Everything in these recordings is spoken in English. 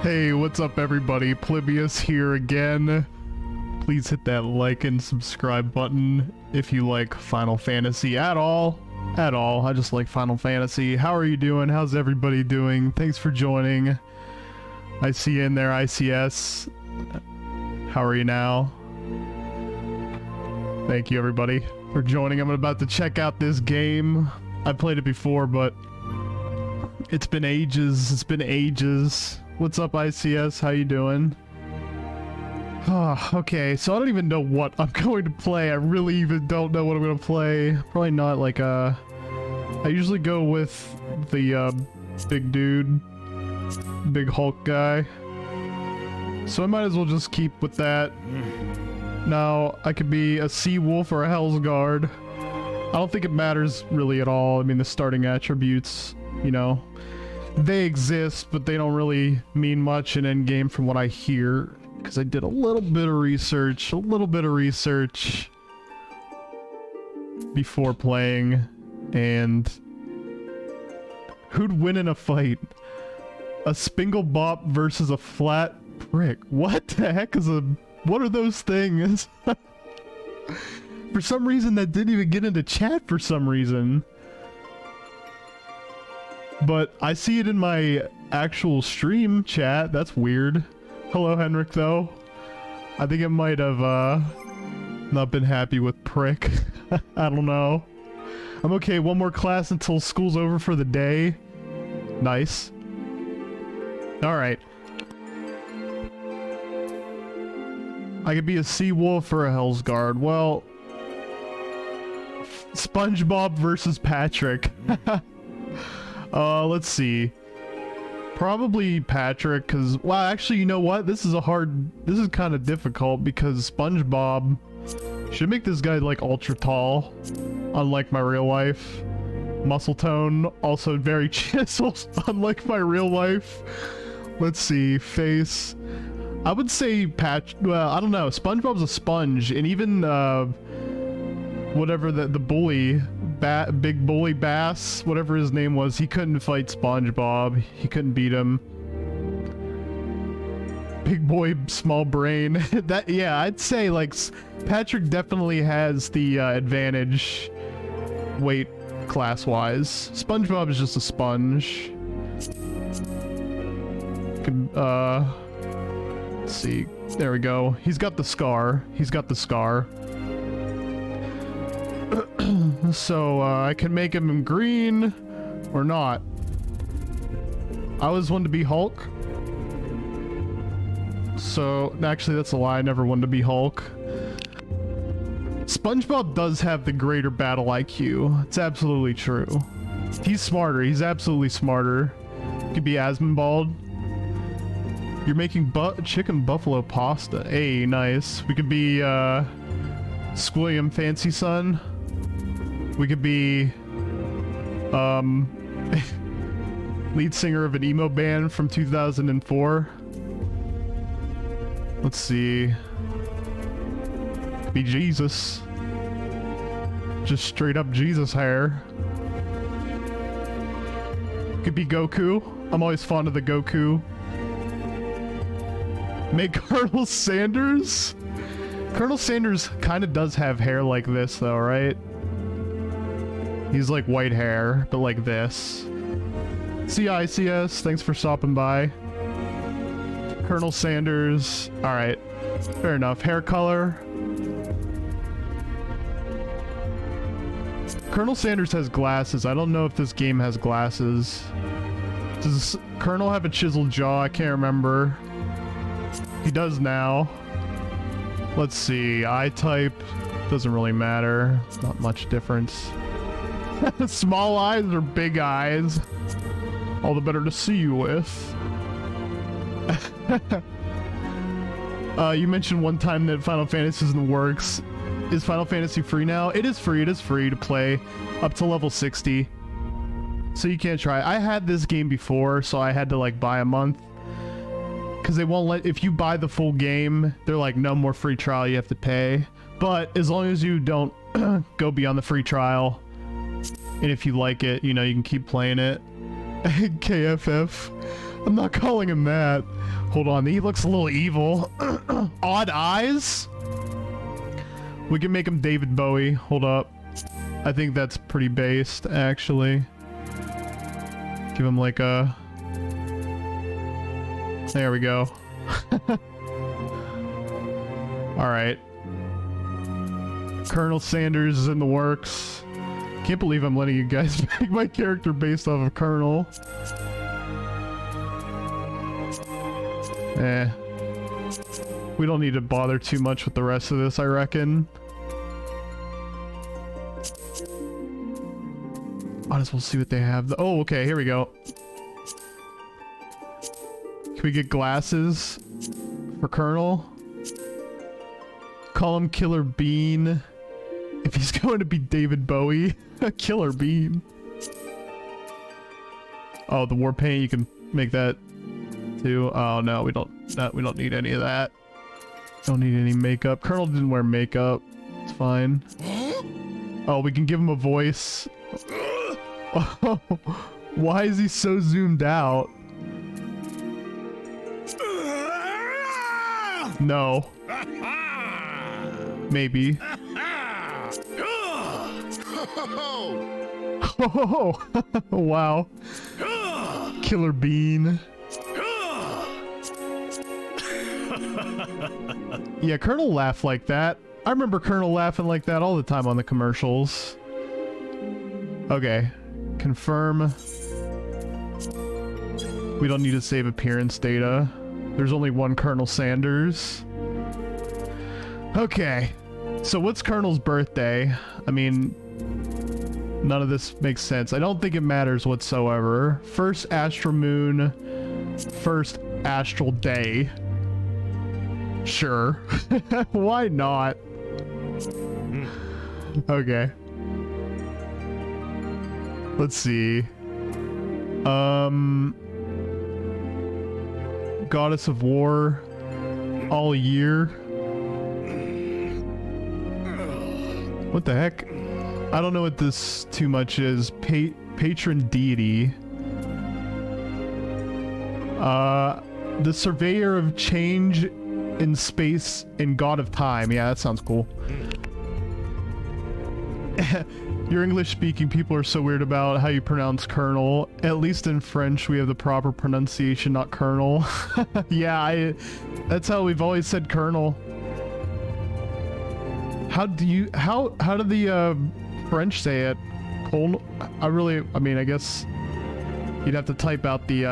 Hey, what's up everybody? Plebeius here again. Please hit that like and subscribe button if you like Final Fantasy at all. I just like Final Fantasy. How are you doing? How's everybody doing? Thanks for joining. I see you in there, ICS. How are you now? Thank you everybody for joining. I'm about to check out this game. I've played it before, but it's been ages. It's been ages. What's up, ICS? How you doing? Okay, so I don't even know what I'm going to play. I really even don't know what I'm going to play. Probably not like I usually go with the big dude, big Hulk guy. So I might as well just keep with that. Now, I could be a Sea Wolf or a Hell's Guard. I don't think it matters really at all. I mean, the starting attributes, you know, they exist, but they don't really mean much in endgame from what I hear. Because I did a little bit of research before playing, and who'd win in a fight? A Spingle Bop versus a Flat Prick. What the heck is what are those things? For some reason that didn't even get into chat for some reason. But I see it in my actual stream chat. That's weird. Hello, Henrik, though. I think it might have, not been happy with Prick. I don't know. I'm okay, one more class until school's over for the day. Nice. Alright. I could be a Sea Wolf or a Hell's Guard. Well, SpongeBob versus Patrick. Let's see. Probably Patrick, because, well, actually, you know what? This is kind of difficult, because SpongeBob should make this guy, like, ultra tall, unlike my real life. Muscle tone, also very chiseled, unlike my real life. Let's see, face. I would say well, I don't know, SpongeBob's a sponge, and even, whatever the bully, big bully bass, whatever his name was, he couldn't fight SpongeBob. He couldn't beat him. Big boy, small brain. That, yeah, I'd say like Patrick definitely has the advantage weight class wise. SpongeBob is just a sponge. Let's see. There we go. He's got the scar. So, I can make him green, or not. I always wanted to be Hulk. So, actually that's a lie, I never wanted to be Hulk. SpongeBob does have the greater battle IQ. It's absolutely true. He's smarter, he's absolutely smarter. He could be Asmonbald. You're making chicken buffalo pasta. Hey, nice. We could be, Squilliam Fancy Son. We could be, lead singer of an emo band from 2004. Let's see. Could be Jesus. Just straight up Jesus hair. Could be Goku. I'm always fond of the Goku. Make Colonel Sanders? Colonel Sanders kind of does have hair like this though, right? He's like white hair, but like this. See ICS, thanks for stopping by. Colonel Sanders, alright. Fair enough. Hair color. Colonel Sanders has glasses. I don't know if this game has glasses. Does Colonel have a chiseled jaw? I can't remember. He does now. Let's see. Eye type. Doesn't really matter. Not much difference. Small eyes or big eyes? All the better to see you with. You mentioned one time that Final Fantasy is in the works. Is Final Fantasy free now? It is free to play up to level 60. So you can't try. I had this game before, so I had to like buy a month. Because they won't let, if you buy the full game, they're like, no more free trial, you have to pay. But as long as you don't go beyond the free trial, and if you like it, you know, you can keep playing it. KFF. I'm not calling him that. Hold on, he looks a little evil. Odd eyes? We can make him David Bowie. Hold up. I think that's pretty based, actually. Give him like a... There we go. Alright. Colonel Sanders is in the works. Can't believe I'm letting you guys make my character based off of Colonel. Eh. We don't need to bother too much with the rest of this, I reckon. Might as well see what they have. Oh, okay, here we go. Can we get glasses for Colonel? Call him Killer Bean. If he's going to be David Bowie. Killer Bean. Oh, the war paint, you can make that too. Oh no, we don't need any of that. Don't need any makeup. Colonel didn't wear makeup. It's fine. Oh, we can give him a voice. Oh, why is he so zoomed out? No. Maybe. Oh, wow. Killer Bean. Yeah, Colonel laughed like that. I remember Colonel laughing like that all the time on the commercials. Okay. Confirm. We don't need to save appearance data. There's only one Colonel Sanders. Okay. So what's Colonel's birthday? I mean, none of this makes sense. I don't think it matters whatsoever. First astral moon. First astral day. Sure. Why not? Okay. Let's see. Goddess of War. All year. What the heck? I don't know what this too much is. Patron deity. The surveyor of change in space and god of time. Yeah, that sounds cool. Your English-speaking people are so weird about how you pronounce Colonel. At least in French, we have the proper pronunciation, not Colonel. Yeah, that's how we've always said Colonel. How do the French say it? I mean, I guess you'd have to type out the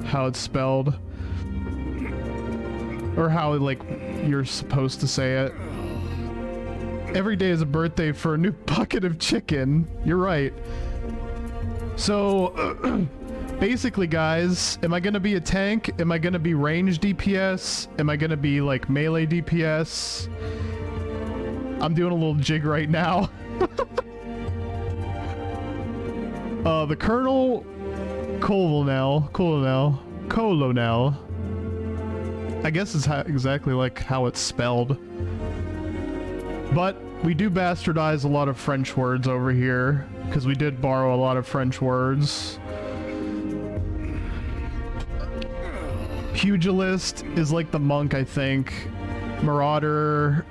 how it's spelled, or how like you're supposed to say it. Every day is a birthday for a new bucket of chicken. You're right. So basically, guys, am I gonna be a tank? Am I gonna be range DPS? Am I gonna be like melee DPS? I'm doing a little jig right now. The Colonel Colonel. I guess is exactly like how it's spelled. But we do bastardize a lot of French words over here, because we did borrow a lot of French words. Pugilist is like the monk, I think. Marauder.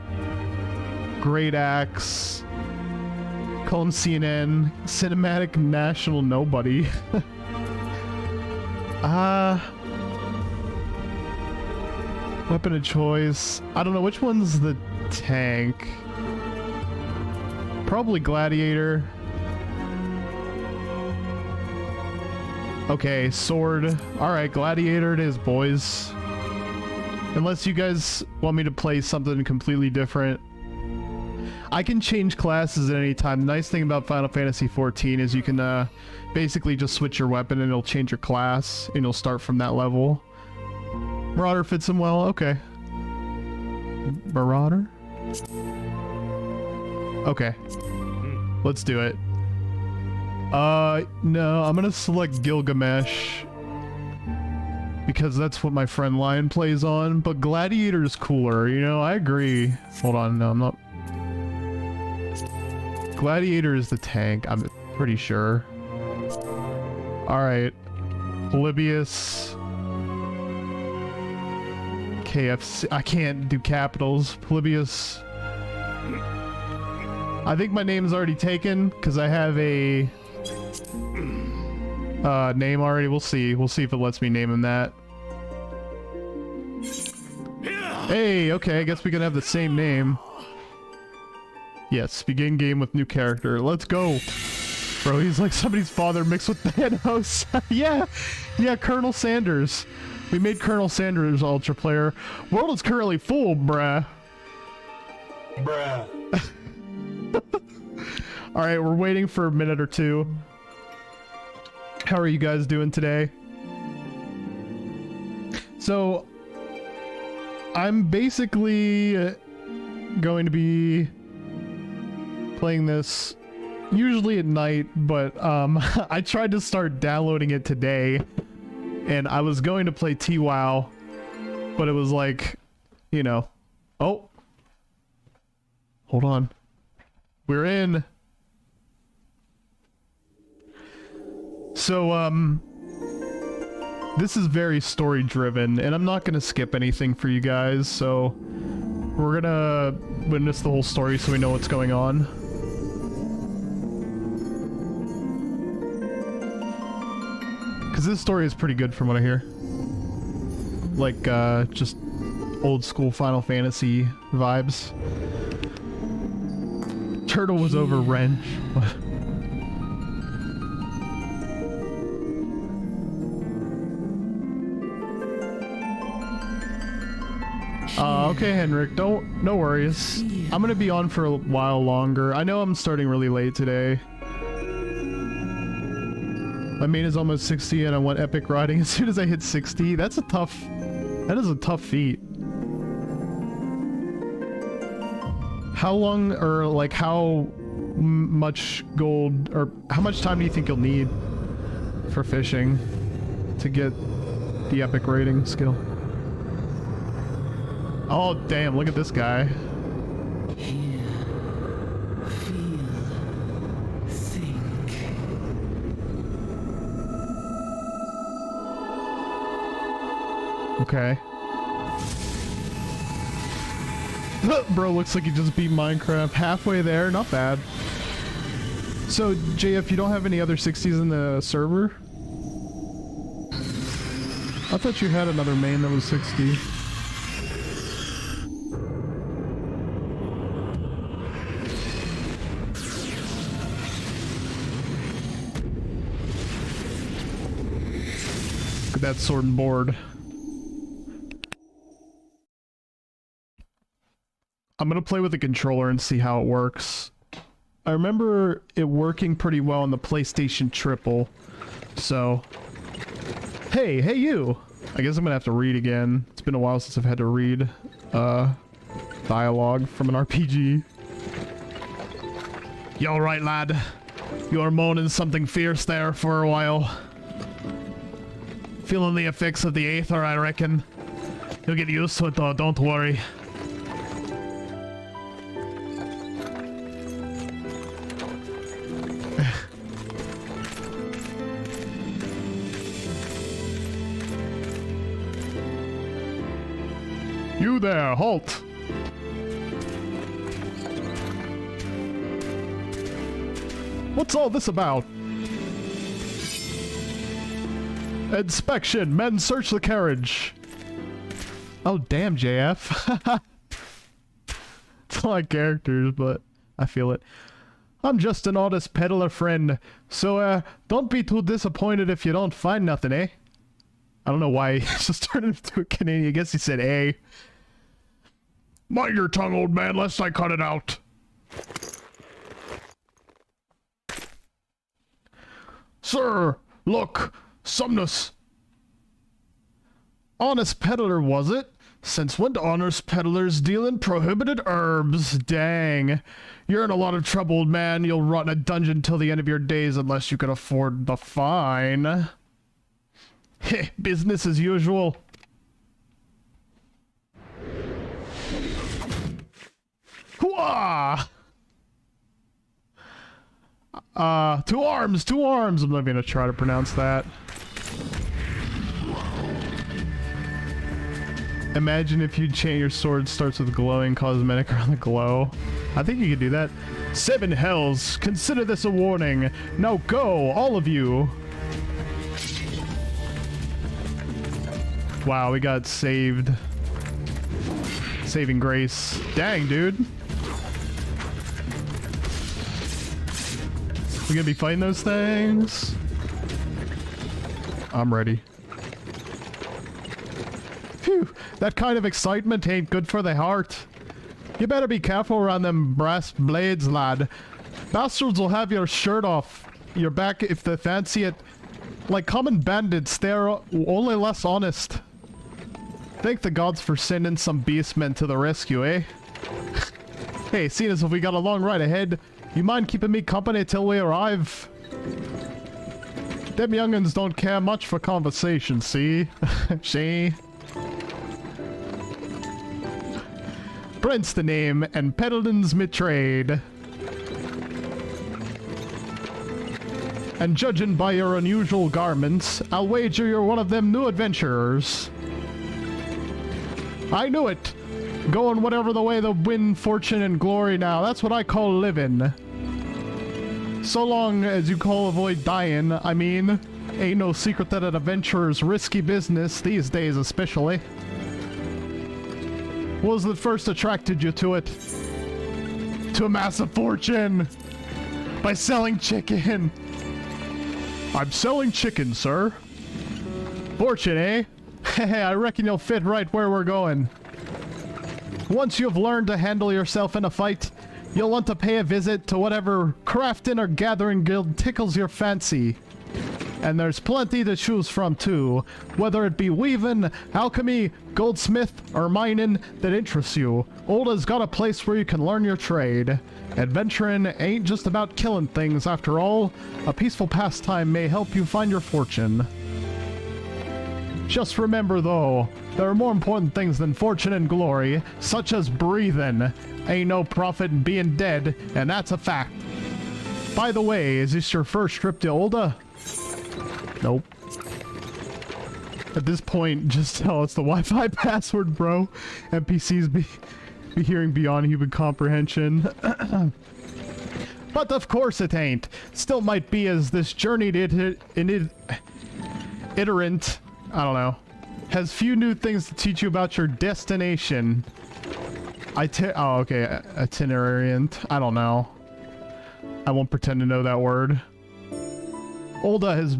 Great Axe. Call him CNN. Cinematic National Nobody. Weapon of choice. I don't know, which one's the tank? Probably Gladiator. Okay, sword. Alright, Gladiator it is, boys. Unless you guys want me to play something completely different. I can change classes at any time. The nice thing about Final Fantasy XIV is you can basically just switch your weapon and it'll change your class and you'll start from that level. Marauder fits him well. Okay. Marauder? Okay. Let's do it. No, I'm gonna select Gilgamesh. Because that's what my friend Lion plays on. But Gladiator is cooler, you know? I agree. Hold on, no, I'm not... Gladiator is the tank, I'm pretty sure. Alright. Polybius. KFC. I can't do capitals. Polybius. I think my name's already taken because I have a name already. We'll see. We'll see if it lets me name him that. Hey, okay, I guess we can have the same name. Yes, begin game with new character. Let's go. Bro, he's like somebody's father mixed with Thanos. Yeah, Colonel Sanders. We made Colonel Sanders Ultra Player. World is currently full, bruh. Alright, we're waiting for a minute or two. How are you guys doing today? So, I'm basically going to be playing this usually at night, but I tried to start downloading it today, and I was going to play T-WoW, but it was like, you know, oh, hold on, we're in. So, this is very story driven, and I'm not gonna skip anything for you guys, so we're gonna witness the whole story so we know what's going on. Because this story is pretty good from what I hear. Like, just old school Final Fantasy vibes. Turtle was over wrench. Okay, Henrik, no worries. I'm gonna be on for a while longer. I know I'm starting really late today. My main is almost 60 and I want epic riding as soon as I hit 60. That is a tough feat. How long, or like how much gold, or how much time do you think you'll need for fishing to get the epic rating skill? Oh damn, look at this guy. Hear, feel, think. Okay. Bro looks like he just beat Minecraft. Halfway there, not bad. So, JF, you don't have any other 60s in the server? I thought you had another main that was 60. Look at that sword and board. I'm gonna play with the controller and see how it works. I remember it working pretty well on the PlayStation Triple, so... Hey you! I guess I'm gonna have to read again. It's been a while since I've had to read, dialogue from an RPG. You alright, lad? You were moaning something fierce there for a while. Feeling the effects of the Aether, I reckon. You'll get used to it though, don't worry. You there, halt! What's all this about? Inspection! Men search the carriage! Oh damn, JF. It's a lot of characters, but I feel it. I'm just an honest peddler friend, so don't be too disappointed if you don't find nothing, eh? I don't know why he just turned into a Canadian. I guess he said A. Mind your tongue, old man, lest I cut it out. Sir, look, Sumnus. Honest peddler, was it? Since when do honest peddlers deal in prohibited herbs? Dang. You're in a lot of trouble, old man. You'll rot in a dungeon till the end of your days unless you can afford the fine. Heh, business as usual. Hooah! To arms, to arms! I'm not gonna try to pronounce that. Imagine if you chant your sword starts with glowing cosmetic around the glow. I think you could do that. 7 hells, consider this a warning. Now go, all of you. Wow, we got saved. Saving grace. Dang, dude. We gonna be fighting those things? I'm ready. Phew, that kind of excitement ain't good for the heart. You better be careful around them brass blades, lad. Bastards will have your shirt off your back if they fancy it. Like common bandits, they're only less honest. Thank the gods for sending some beastmen to the rescue, eh? Hey, seeing as if we got a long ride ahead, you mind keeping me company till we arrive? Them young'uns don't care much for conversation, see? See? Brent's the name, and Peddling's me trade. And judging by your unusual garments, I'll wager you're one of them new adventurers. I knew it! Going whatever the way the wind, fortune, and glory now, that's what I call living. So long as you call avoid dying, I mean, ain't no secret that an adventurer's risky business, these days especially. What was that first attracted you to it? To amass a fortune! By selling chicken! I'm selling chicken, sir. Fortune, eh? Heh, I reckon you'll fit right where we're going. Once you've learned to handle yourself in a fight, you'll want to pay a visit to whatever crafting or gathering guild tickles your fancy. And there's plenty to choose from too, whether it be weaving, alchemy, goldsmith, or mining that interests you. Olda's got a place where you can learn your trade. Adventuring ain't just about killing things after all. A peaceful pastime may help you find your fortune. Just remember though, there are more important things than fortune and glory, such as breathing. Ain't no profit in being dead, and that's a fact. By the way, is this your first trip to Olda? Nope. At this point, just tell us the Wi-Fi password, bro. NPCs be hearing beyond human comprehension. But of course it ain't. Still might be, as this journeyed iterant, I don't know, has few new things to teach you about your destination. Oh, okay, itinerant. I don't know. I won't pretend to know that word. Olda has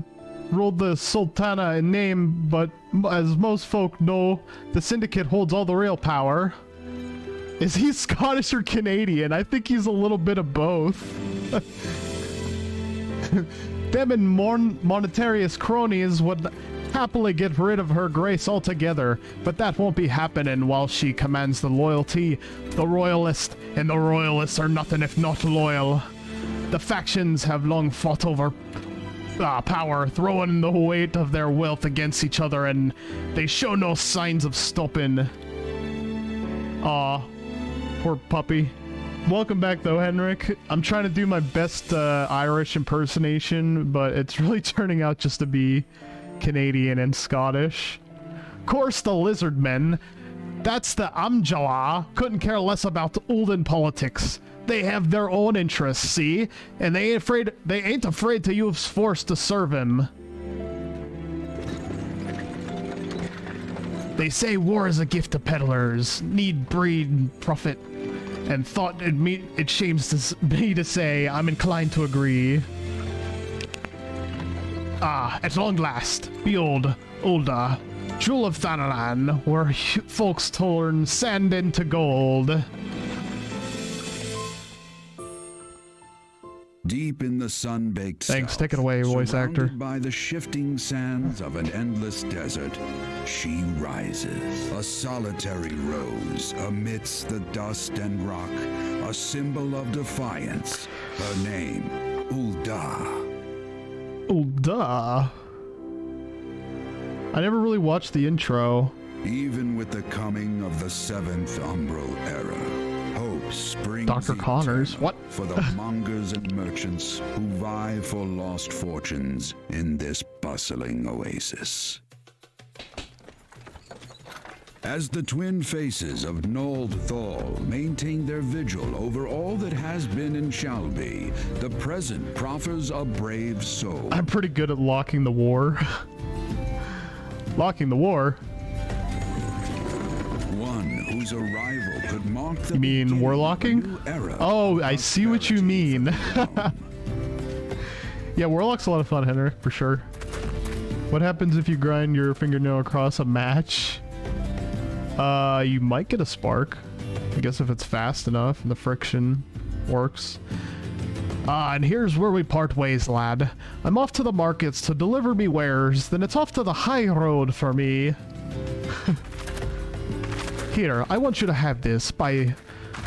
ruled the Sultana in name, but as most folk know, the Syndicate holds all the real power. Is he Scottish or Canadian? I think he's a little bit of both. Them and monetarious cronies would happily get rid of her grace altogether, but that won't be happening while she commands the loyalty. The royalist and the royalists are nothing if not loyal. The factions have long fought over power, throwing the weight of their wealth against each other, and they show no signs of stopping. Aw, poor puppy. Welcome back though, Henrik. I'm trying to do my best Irish impersonation, but it's really turning out just to be Canadian and Scottish. Of course, the lizard men. That's the Amjala. Couldn't care less about Ulden politics. They have their own interests, see? And they ain't afraid to use force to serve him. They say war is a gift to peddlers. Need, breed, profit. And thought it shames me to say I'm inclined to agree. Ah, at long last, behold, Ulda, jewel of Thanalan, where folks turn sand into gold. Deep in the sun-baked Thanks, south, take it away, voice actor. surrounded by the shifting sands of an endless desert, she rises. A solitary rose amidst the dust and rock, a symbol of defiance. Her name, Ulda. Ulda. I never really watched the intro. Even with the coming of the 7th Umbral Era, hope springs Dr. Connors, eternal what? for the mongers and merchants who vie for lost fortunes in this bustling oasis. As the twin faces of Nold Thal maintain their vigil over all that has been and shall be, the present proffers a brave soul. I'm pretty good at locking the war. Locking the war? One whose arrival could mark the You mean beginning of a warlocking? new era Oh, of I see what you prosperity mean. for the realm. Yeah, Warlock's a lot of fun, Henrik, for sure. What happens if you grind your fingernail across a match? You might get a spark. I guess if it's fast enough and the friction works. And here's where we part ways, lad. I'm off to the markets to deliver me wares, then it's off to the high road for me. Here, I want you to have this by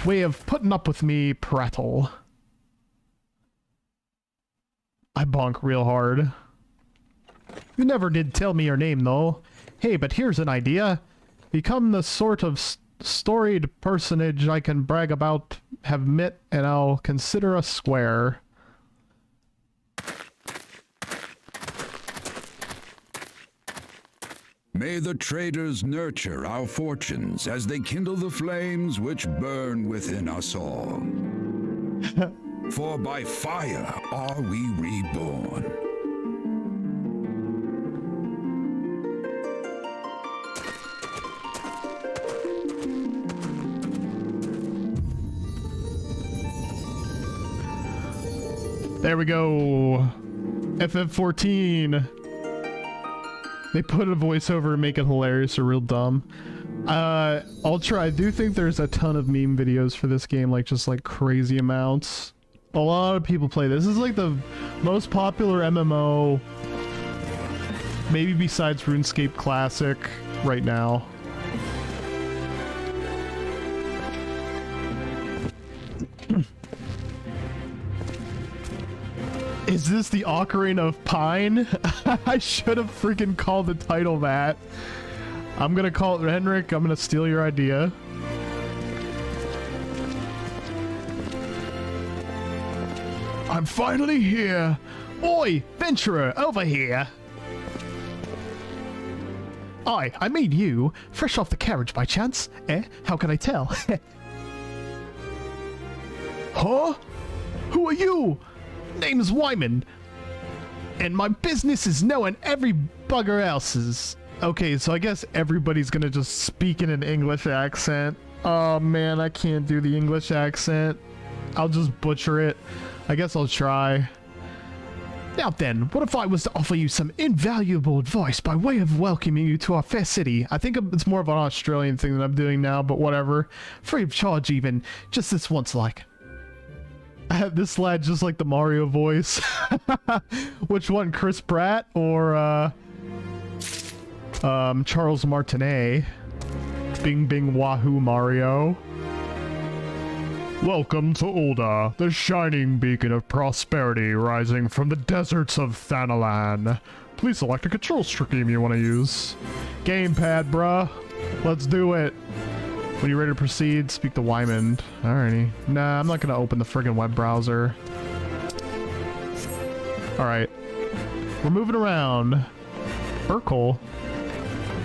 way of putting up with me prattle. I bonk real hard. You never did tell me your name, though. Hey, but here's an idea. Become the sort of storied personage I can brag about, have met, and I'll consider a square. May the traders nurture our fortunes as they kindle the flames which burn within us all. For by fire are we reborn. There we go. FF14. They put a voiceover to make it hilarious or real dumb. I'll try. I do think there's a ton of meme videos for this game, like just like crazy amounts. A lot of people play this. This is like the most popular MMO, maybe besides RuneScape Classic right now. Is this the Ocarina of Pine? I should have freaking called the title that. I'm gonna call it Henrik. I'm gonna steal your idea. I'm finally here. Oi, venturer, over here. I mean you. Fresh off the carriage by chance? Eh? How can I tell? Huh? Who are you? Name's Wyman, and my business is knowing every bugger else's. Okay, so I guess everybody's gonna just speak in an English accent. Oh man, I can't do the English accent. I'll just butcher it. I guess I'll try. Now then, what if I was to offer you some invaluable advice by way of welcoming you to our fair city? I think it's more of an Australian thing that I'm doing now, but whatever. Free of charge even. Just this once like. This lad just like the Mario voice. Which one, Chris Pratt or Charles Martinet? Bing bing wahoo Mario. Welcome to Ulda, the shining beacon of prosperity rising from the deserts of Thanalan. Please select a control scheme you want to use. Gamepad, bruh. Let's do it. When you're ready to proceed, speak to Wyman. Alrighty. Nah, I'm not gonna open the friggin' web browser. Alright. We're moving around. Urkel.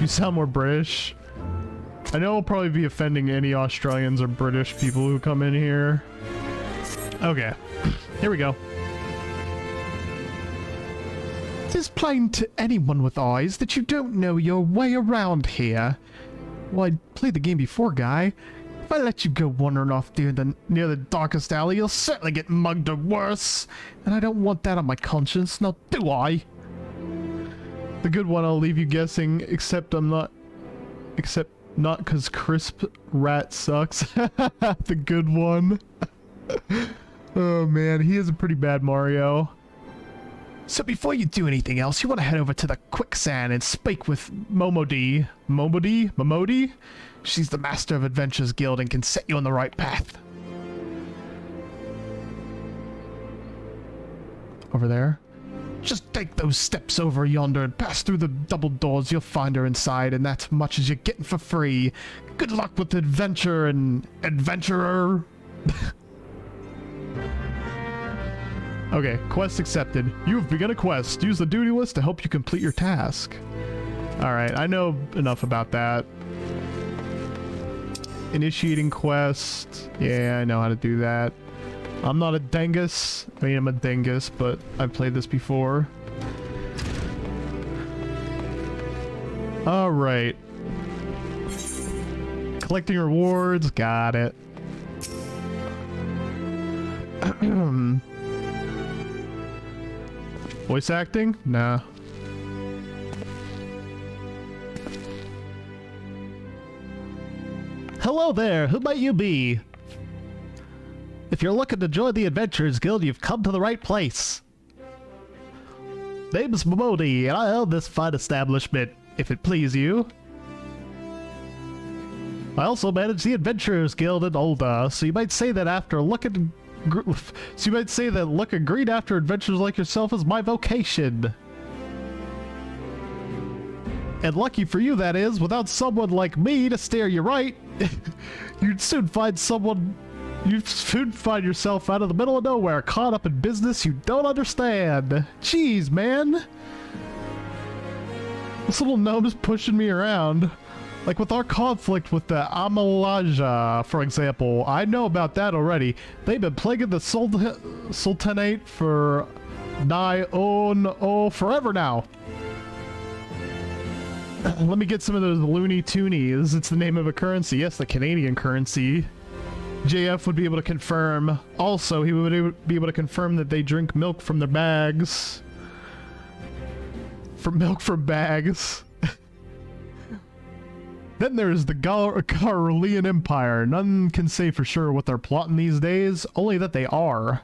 You sound more British. I know I'll probably be offending any Australians or British people who come in here. Okay. Here we go. It is plain to anyone with eyes that you don't know your way around here. Well, I played the game before, guy. If I let you go wandering off near the darkest alley, you'll certainly get mugged or worse. And I don't want that on my conscience, now do I? The good one I'll leave you guessing, except not because Crisp Rat sucks. The good one. Oh man, he is a pretty bad Mario. So before you do anything else, you want to head over to the quicksand and speak with Momodi. Momodi? She's the Master of Adventures Guild and can set you on the right path. Over there? Just take those steps over yonder and pass through the double doors. You'll find her inside, and that's much as you're getting for free. Good luck with adventure and adventurer. Okay, quest accepted. You have begun a quest. Use the duty list to help you complete your task. Alright, I know enough about that. Initiating quest. Yeah, I know how to do that. I'm not a dingus. I mean, I'm a dingus, but I've played this before. Alright. Collecting rewards. Got it. Voice acting? Nah. Hello there, who might you be? If you're looking to join the Adventurers Guild, you've come to the right place. Name's Momodi, and I own this fine establishment, if it please you. I also manage the Adventurers Guild in Ulda, so you might say that looking green after adventurers like yourself is my vocation. And lucky for you, that is, without someone like me to steer you right, you'd soon find yourself out of the middle of nowhere, caught up in business you don't understand. Jeez, man. This little gnome is pushing me around. Like with our conflict with the Amalaja, for example, I know about that already. They've been plaguing the Sultanate for forever now. Let me get some of those loony toonies. It's the name of a currency. Yes, the Canadian currency. JF would be able to confirm. Also, he would be able to confirm that they drink milk from their bags. Milk from bags. Then there's the Carolean Empire. None can say for sure what they're plotting these days, only that they are.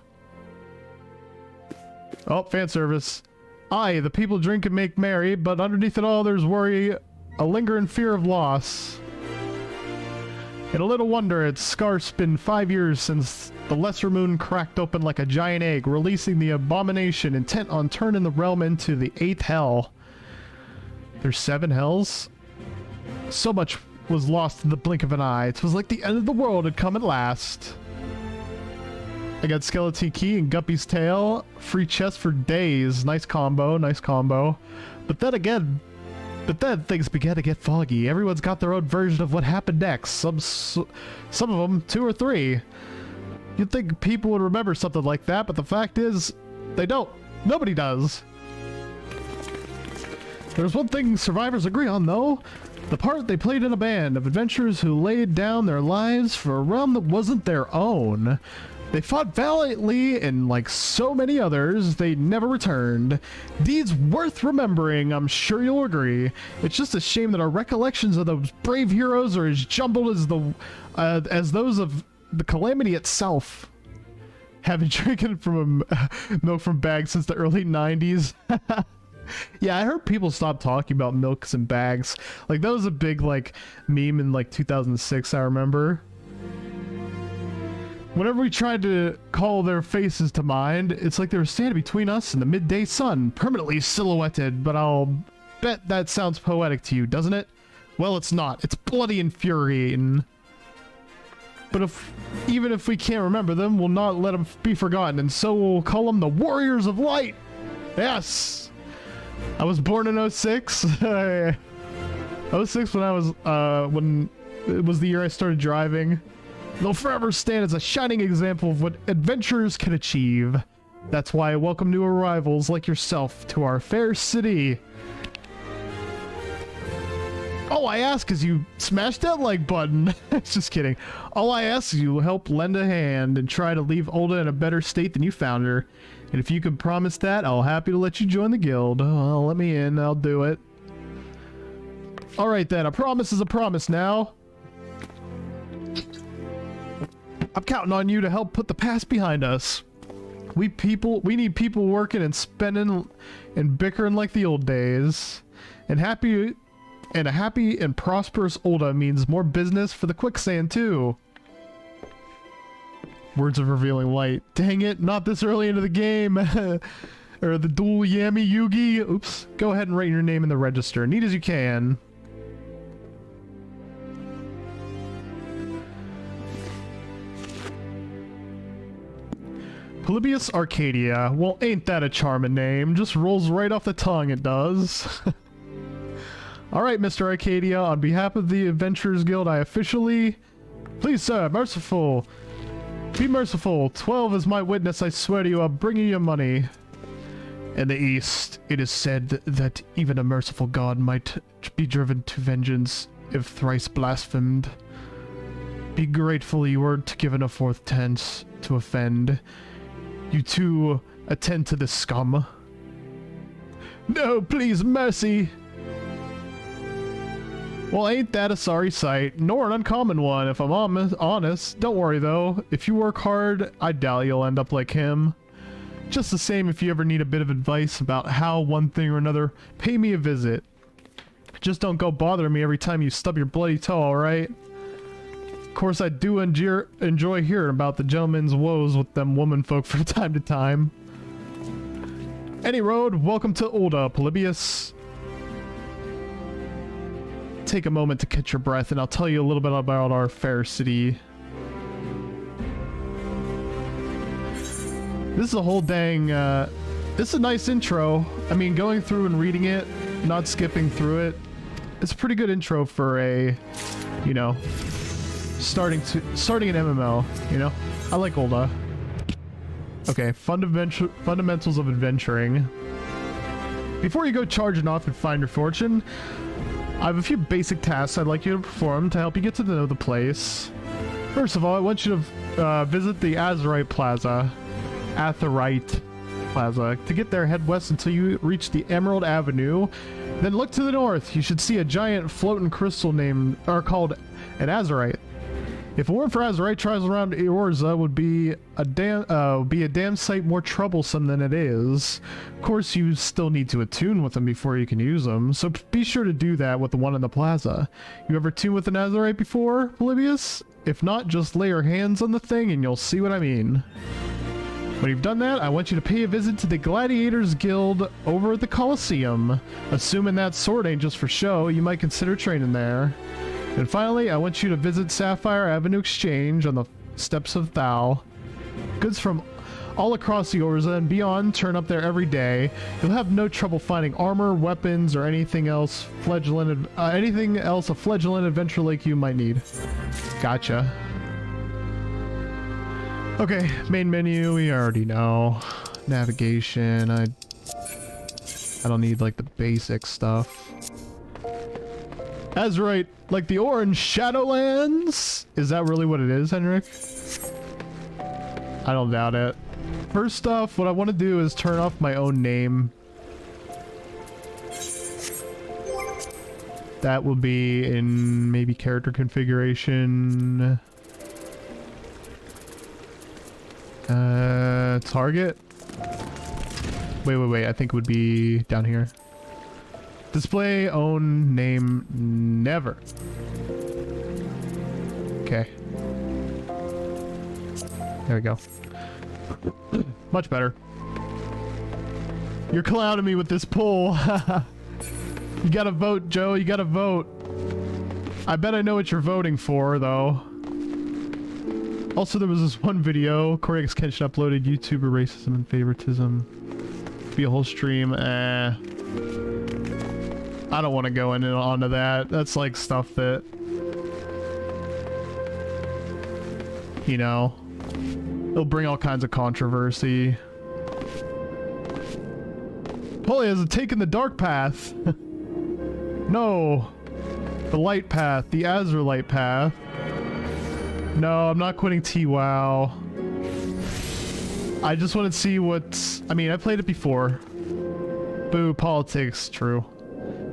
Oh, fan service. Aye, the people drink and make merry, but underneath it all there's worry, a lingering fear of loss. And a little wonder it's scarce been 5 years since the lesser moon cracked open like a giant egg, releasing the abomination intent on turning the realm into the 8th hell. There's 7 hells? So much was lost in the blink of an eye. It was like the end of the world had come at last. I got Skeleton Key and Guppy's Tail. Free chest for days. Nice combo, nice combo. But then things began to get foggy. Everyone's got their own version of what happened next. Some of them 2 or 3. You'd think people would remember something like that, but the fact is, they don't. Nobody does. There's one thing survivors agree on, though. The part they played in a band of adventurers who laid down their lives for a realm that wasn't their own. They fought valiantly, and like so many others, they never returned. Deeds worth remembering, I'm sure you'll agree. It's just a shame that our recollections of those brave heroes are as jumbled as those of the calamity itself. Having drinking from milk from bags since the early 90s. Yeah, I heard people stop talking about milks and bags. Like, that was a big, like, meme in, like, 2006, I remember. Whenever we tried to call their faces to mind, it's like they were standing between us and the midday sun, permanently silhouetted, but I'll bet that sounds poetic to you, doesn't it? Well, it's not. It's bloody infuriating. But even if we can't remember them, we'll not let them be forgotten, and so we'll call them the Warriors of Light! Yes! I was born in 06. 06 when it was the year I started driving. They'll forever stand as a shining example of what adventurers can achieve. That's why I welcome new arrivals like yourself to our fair city. All I ask is you smash that like button. Just kidding. All I ask is you help lend a hand and try to leave Ulda in a better state than you found her. And if you can promise that, I'll happy to let you join the guild. Well, let me in, I'll do it. Alright then, a promise is a promise now. I'm counting on you to help put the past behind us. We need people working and spending and bickering like the old days. And a happy and prosperous Ulda means more business for the quicksand too. Words of revealing light. Dang it, not this early into the game. Or the dual Yami Yugi. Oops. Go ahead and write your name in the register. Neat as you can. Polybius Arcadia. Well, ain't that a charming name? Just rolls right off the tongue, it does. Alright, Mr. Arcadia, on behalf of the Adventurers Guild, I officially Please, sir, merciful. Be merciful. 12 is my witness. I swear to you, I'll bring you your money. In the East, it is said that even a merciful god might be driven to vengeance if thrice blasphemed. Be grateful you weren't given a fourth tense to offend. You too attend to this scum. No, please, mercy! Well, ain't that a sorry sight, nor an uncommon one, if I'm honest. Don't worry, though. If you work hard, I doubt you'll end up like him. Just the same, if you ever need a bit of advice about how one thing or another, pay me a visit. Just don't go bothering me every time you stub your bloody toe, alright? Of course, I do enjoy hearing about the gentleman's woes with them womanfolk from time to time. Any road, welcome to Ulda, Polybius. Take a moment to catch your breath, and I'll tell you a little bit about our fair city. This is a whole dang, this is a nice intro. I mean, going through and reading it, not skipping through it, it's a pretty good intro for a, you know, starting an MMO, you know? I like Ulda. Okay, fundamentals of adventuring. Before you go charging off and find your fortune, I have a few basic tasks I'd like you to perform to help you get to know the place. First of all, I want you to visit the Azurite Plaza. To get there, head west until you reach the Emerald Avenue. Then look to the north. You should see a giant floating crystal called an Azurite. If it weren't for Azurite, trials around Eorza would be a damn sight more troublesome than it is. Of course, you still need to attune with them before you can use them, so be sure to do that with the one in the plaza. You ever tuned with an Azurite before, Polybius? If not, just lay your hands on the thing and you'll see what I mean. When you've done that, I want you to pay a visit to the Gladiators Guild over at the Colosseum. Assuming that sword ain't just for show, you might consider training there. And finally, I want you to visit Sapphire Avenue Exchange on the steps of Thal. Goods from all across the Eorza and beyond turn up there every day. You'll have no trouble finding armor, weapons, or anything else a fledgling adventure like you might need. Gotcha. Okay, main menu, we already know. Navigation, I don't need like the basic stuff. Azurite, like the Orange Shadowlands? Is that really what it is, Henrik? I don't doubt it. First off, what I want to do is turn off my own name. That will be in maybe character configuration. Target? Wait, I think it would be down here. Display own name never. Okay. There we go. Much better. You're clowning me with this poll. You gotta vote, Joe. You gotta vote. I bet I know what you're voting for, though. Also, there was this one video Corey X Kenshin uploaded, YouTuber racism and favoritism. Be a whole stream. I don't want to go onto that. That's like stuff that, you know, it'll bring all kinds of controversy. Polly has taken the dark path. No, the light path, the Azurite path. No, I'm not quitting T-WoW. I just want to see what's... I mean, I played it before. Boo, politics, true.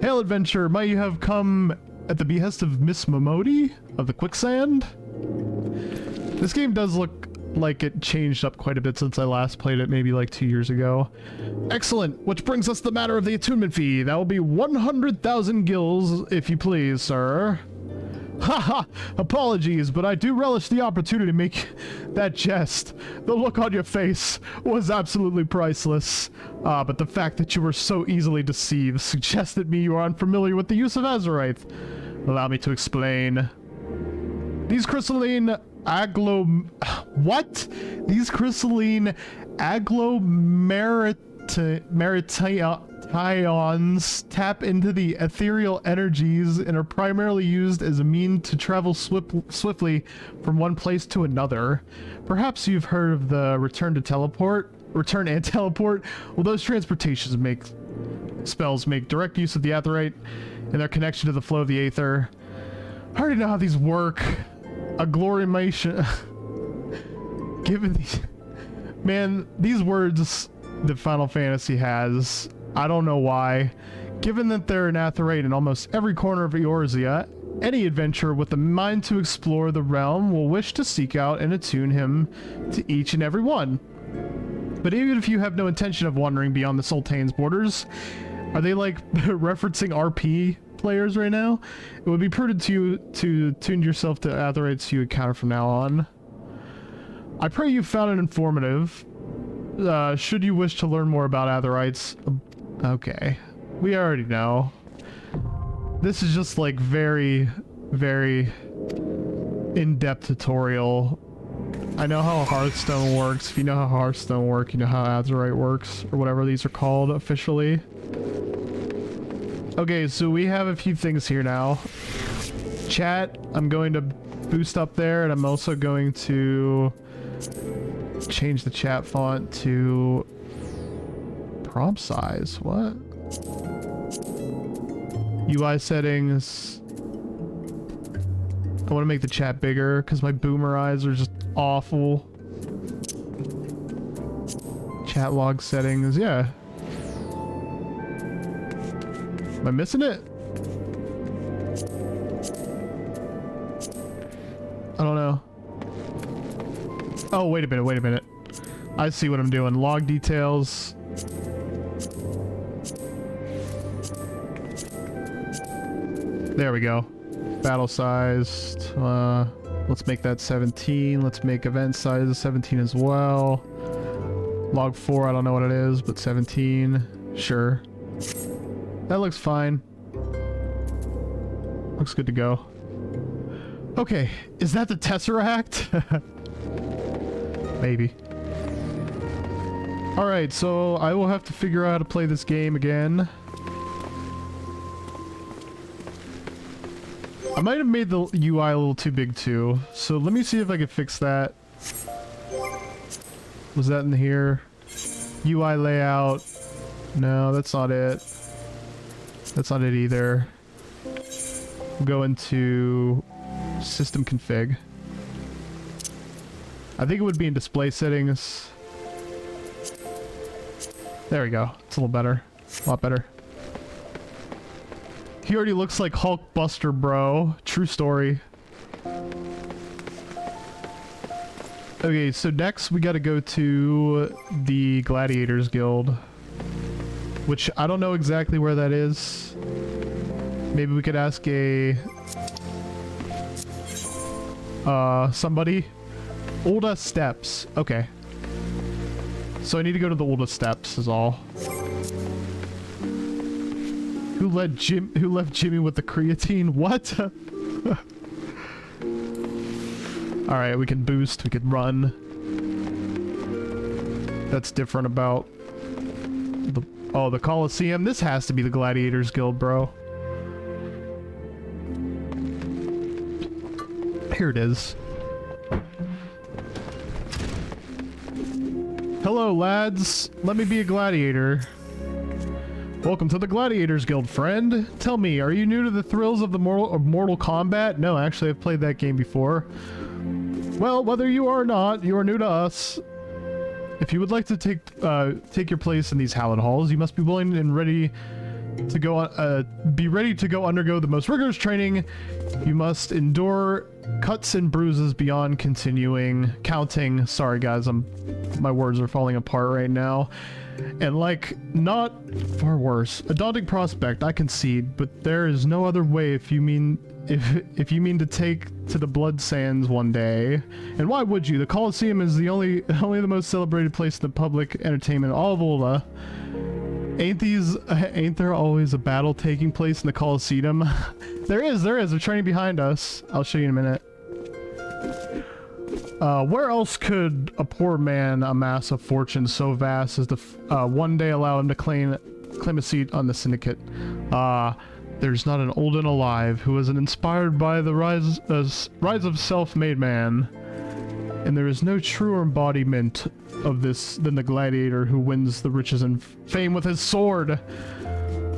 Hail, adventure, might you have come at the behest of Miss Momodi of the Quicksand? This game does look like it changed up quite a bit since I last played it, maybe like 2 years ago. Excellent, which brings us to the matter of the attunement fee. That will be 100,000 gills, if you please, sir. Haha, apologies, but I do relish the opportunity to make that jest. The look on your face was absolutely priceless. But the fact that you were so easily deceived suggested me you are unfamiliar with the use of Azurite. Allow me to explain. These crystalline These crystalline ions tap into the ethereal energies and are primarily used as a mean to travel swiftly from one place to another. Perhaps you've heard of the return and teleport. Well, those transportations spells make direct use of the aetheryte and their connection to the flow of the aether. I already know how these work. A glorimation. Given these... Man, these words that Final Fantasy has, I don't know why. Given that they're an aetheryte in almost every corner of Eorzea, any adventurer with the mind to explore the realm will wish to seek out and attune him to each and every one. But even if you have no intention of wandering beyond the Sultan's borders, are they like referencing RP players right now? It would be prudent to tune yourself to aetherytes you encounter from now on. I pray you found it informative. Should you wish to learn more about aetherytes, okay, we already know. This is just like very, very in-depth tutorial. I know how Hearthstone works. If you know how Hearthstone works, you know how aetheryte works, or whatever these are called officially. Okay, so we have a few things here now. Chat, I'm going to boost up there, and I'm also going to change the chat font to prompt size. What? UI settings. I want to make the chat bigger because my boomer eyes are just awful. Chat log settings, yeah. Am I missing it? I don't know. Oh, wait a minute. I see what I'm doing. Log details. There we go. Battle size. Let's make that 17. Let's make event size 17 as well. Log 4, I don't know what it is, but 17. Sure. That looks fine. Looks good to go. Okay, is that the Tesseract? Maybe. Alright, so I will have to figure out how to play this game again. I might have made the UI a little too big too, so let me see if I can fix that. Was that in here? UI layout. No, that's not it. That's not it either. We'll go into system config. I think it would be in display settings. There we go. It's a little better. A lot better. He already looks like Hulk Buster, bro. True story. Okay, so next we gotta go to the Gladiators Guild. Which I don't know exactly where that is. Maybe we could ask a... somebody? Ulda Steps. Okay. So I need to go to the Ulda Steps is all. Who left Jimmy with the creatine? What? Alright, we can boost, we can run. That's different about the... Oh, the Coliseum? This has to be the Gladiators Guild, bro. Here it is. Hello, lads. Let me be a gladiator. Welcome to the Gladiators Guild, friend. Tell me, are you new to the thrills of Mortal Kombat? No, actually, I've played that game before. Well, whether you are or not, you are new to us. If you would like to take your place in these hallowed halls, you must be willing and ready to go undergo the most rigorous training. You must endure cuts and bruises beyond counting. Sorry guys, my words are falling apart right now. And like, not far worse. A daunting prospect, I concede, but there is no other way if you mean to take to the blood sands one day. And why would you? The Coliseum is only the most celebrated place in the public entertainment in all of Ulda. Ain't there always a battle taking place in the Coliseum? There is. They're training behind us. I'll show you in a minute. Where else could a poor man amass a fortune so vast as to one day allow him to claim claim a seat on the syndicate. There's not an old and alive who isn't inspired by the rise of self-made man. And there is no truer embodiment of this than the gladiator who wins the riches and fame with his sword.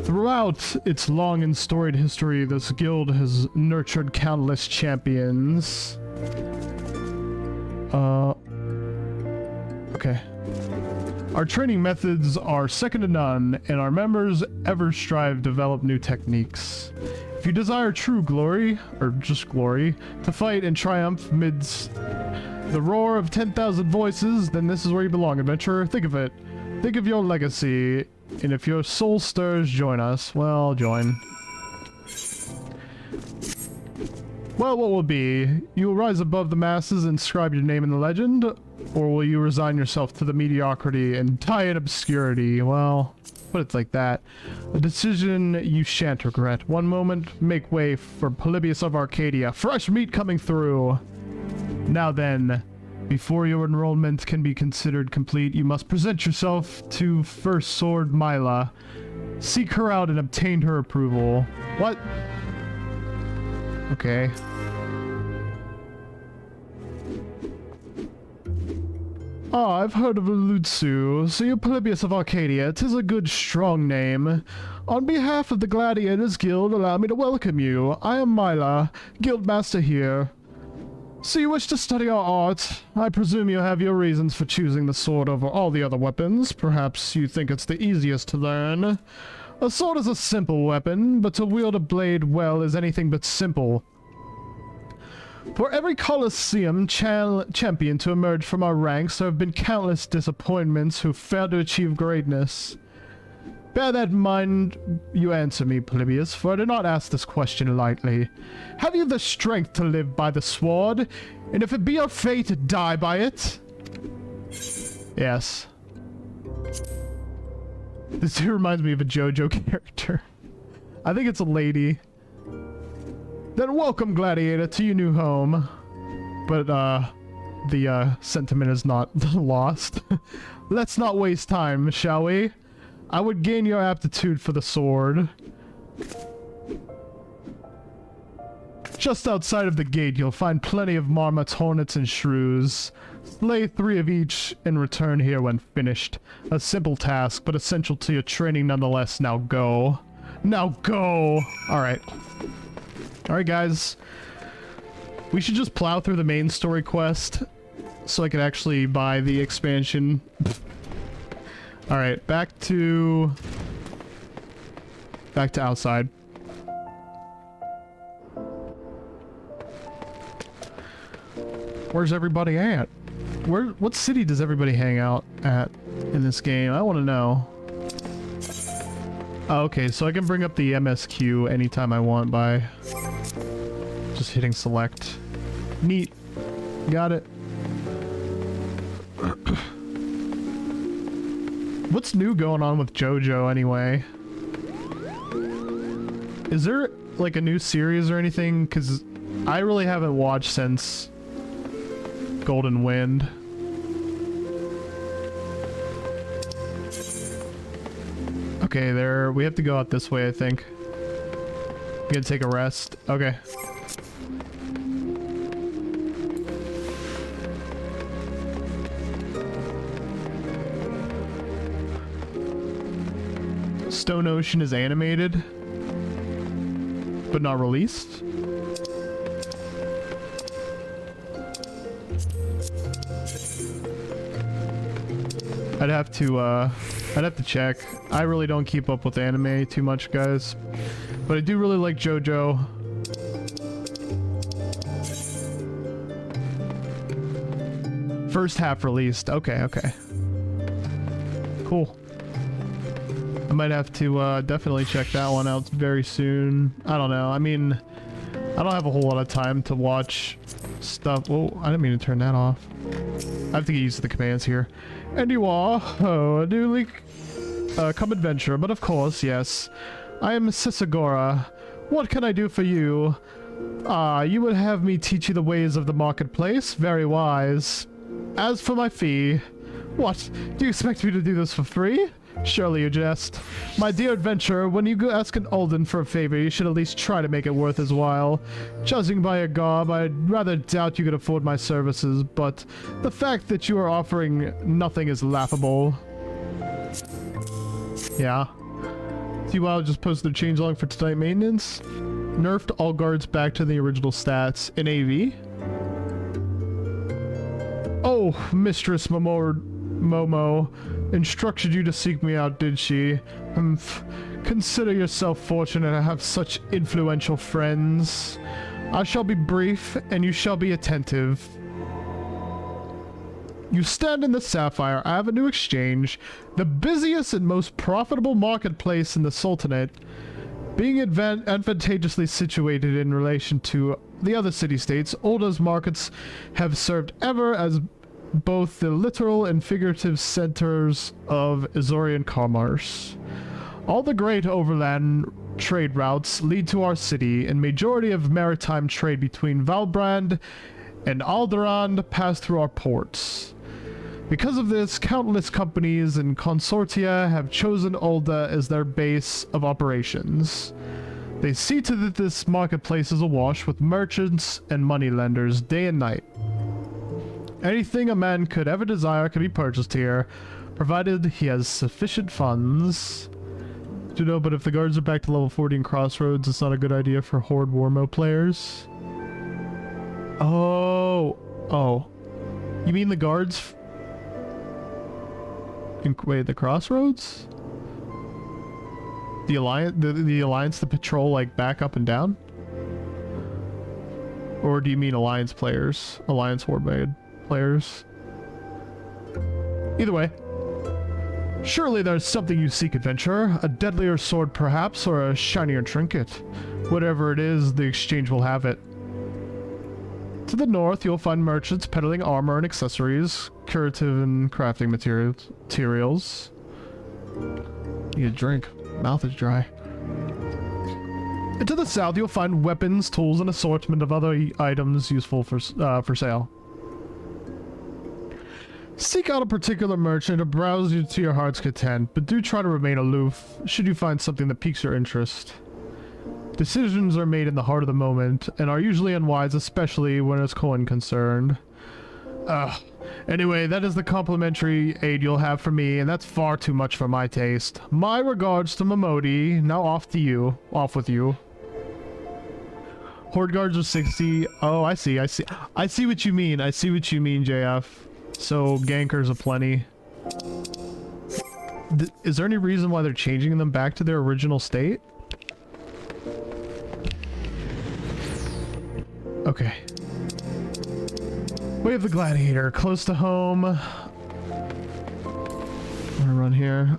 Throughout its long and storied history, this guild has nurtured countless champions. Okay. Our training methods are second to none, and our members ever strive to develop new techniques. If you desire true glory, or just glory, to fight and triumph amidst the roar of 10,000 voices, then this is where you belong, adventurer. Think of it. Think of your legacy, and if your soul stirs, join us. Well, join. Well, what will be? You will rise above the masses and inscribe your name in the legend, or will you resign yourself to the mediocrity and die in obscurity? Well, put it like that. A decision you shan't regret. One moment, make way for Polybius of Arcadia. Fresh meat coming through! Now then, before your enrollment can be considered complete, you must present yourself to First Sword Myla. Seek her out and obtain her approval. What? Okay. Ah, I've heard of Lutsu. So you're Polybius of Arcadia. 'Tis a good, strong name. On behalf of the Gladiators Guild, allow me to welcome you. I am Myla, Guildmaster here. So you wish to study our art? I presume you have your reasons for choosing the sword over all the other weapons. Perhaps you think it's the easiest to learn. A sword is a simple weapon, but to wield a blade well is anything but simple. For every Colosseum champion to emerge from our ranks, there have been countless disappointments who failed to achieve greatness. Bear that in mind you answer me, Polybius, for I do not ask this question lightly. Have you the strength to live by the sword? And if it be your fate, die by it? Yes. This reminds me of a JoJo character. I think it's a lady. Then welcome, Gladiator, to your new home. But, the sentiment is not lost. Let's not waste time, shall we? I would gain your aptitude for the sword. Just outside of the gate, you'll find plenty of marmots, hornets, and shrews. Slay 3 of each and return here when finished. A simple task, but essential to your training nonetheless. Now go. Now go! Alright. Alright, guys. We should just plow through the main story quest so I can actually buy the expansion. Alright, back to outside. Where's everybody at? What city does everybody hang out at in this game? I want to know. Oh, okay, so I can bring up the MSQ anytime I want by just hitting select. Neat. Got it. What's new going on with JoJo anyway? Is there like a new series or anything? Because I really haven't watched since Golden Wind. Okay, we have to go out this way, I think. We gotta take a rest. Okay. Stone Ocean is animated, but not released. I'd have to check. I really don't keep up with anime too much, guys, but I do really like JoJo. First half released. Okay, okay. Cool. I might have to definitely check that one out very soon. I don't know. I mean, I don't have a whole lot of time to watch stuff. Whoa, I didn't mean to turn that off. I have to get used to the commands here. And you are, a newly come adventurer, but of course, yes. I am Sisagora. What can I do for you? You would have me teach you the ways of the marketplace? Very wise. As for my fee, what? Do you expect me to do this for free? Surely you jest. My dear adventurer, when you go ask an Alden for a favor, you should at least try to make it worth his while. Judging by your garb, I'd rather doubt you could afford my services, but the fact that you are offering nothing is laughable. Yeah. See why I just posted a changelog for tonight maintenance? Nerfed all guards back to the original stats in AV. Oh, Mistress Momo instructed you to seek me out, did she? Consider yourself fortunate to have such influential friends. I shall be brief, and you shall be attentive. You stand in the Sapphire Avenue Exchange, the busiest and most profitable marketplace in the Sultanate, being advantageously situated in relation to the other city-states. Ulda's markets have served ever as both the literal and figurative centers of Azorian commerce. All the great overland trade routes lead to our city, and majority of maritime trade between Valbrand and Alderaan pass through our ports. Because of this, countless companies and consortia have chosen Ulda as their base of operations. They see to that this marketplace is awash with merchants and moneylenders day and night. Anything a man could ever desire can be purchased here, provided he has sufficient funds. Do you know, but if the guards are back to level 40 in Crossroads, it's not a good idea for Horde War mode players. Oh. You mean the guards? Wait, the Crossroads? The Alliance, the patrol, like, back up and down? Or do you mean Alliance players? Alliance Horde mode players? Either way. Surely there's something you seek, adventurer. A deadlier sword, perhaps, or a shinier trinket. Whatever it is, the exchange will have it. To the north, you'll find merchants peddling armor and accessories, curative and crafting materials. Need a drink. Mouth is dry. And to the south, you'll find weapons, tools, and assortment of other items useful for sale. Seek out a particular merchant or browse you to your heart's content, but do try to remain aloof should you find something that piques your interest. Decisions are made in the heart of the moment, and are usually unwise, especially when it's coin concerned. Anyway, that is the complimentary aid you'll have from me, and that's far too much for my taste. My regards to Momodi. Now off with you. Horde guards are 60. Oh, I see what you mean. I see what you mean, JF. So, gankers aplenty. Is there any reason why they're changing them back to their original state? Okay. Way of the Gladiator, close to home. I'm gonna run here.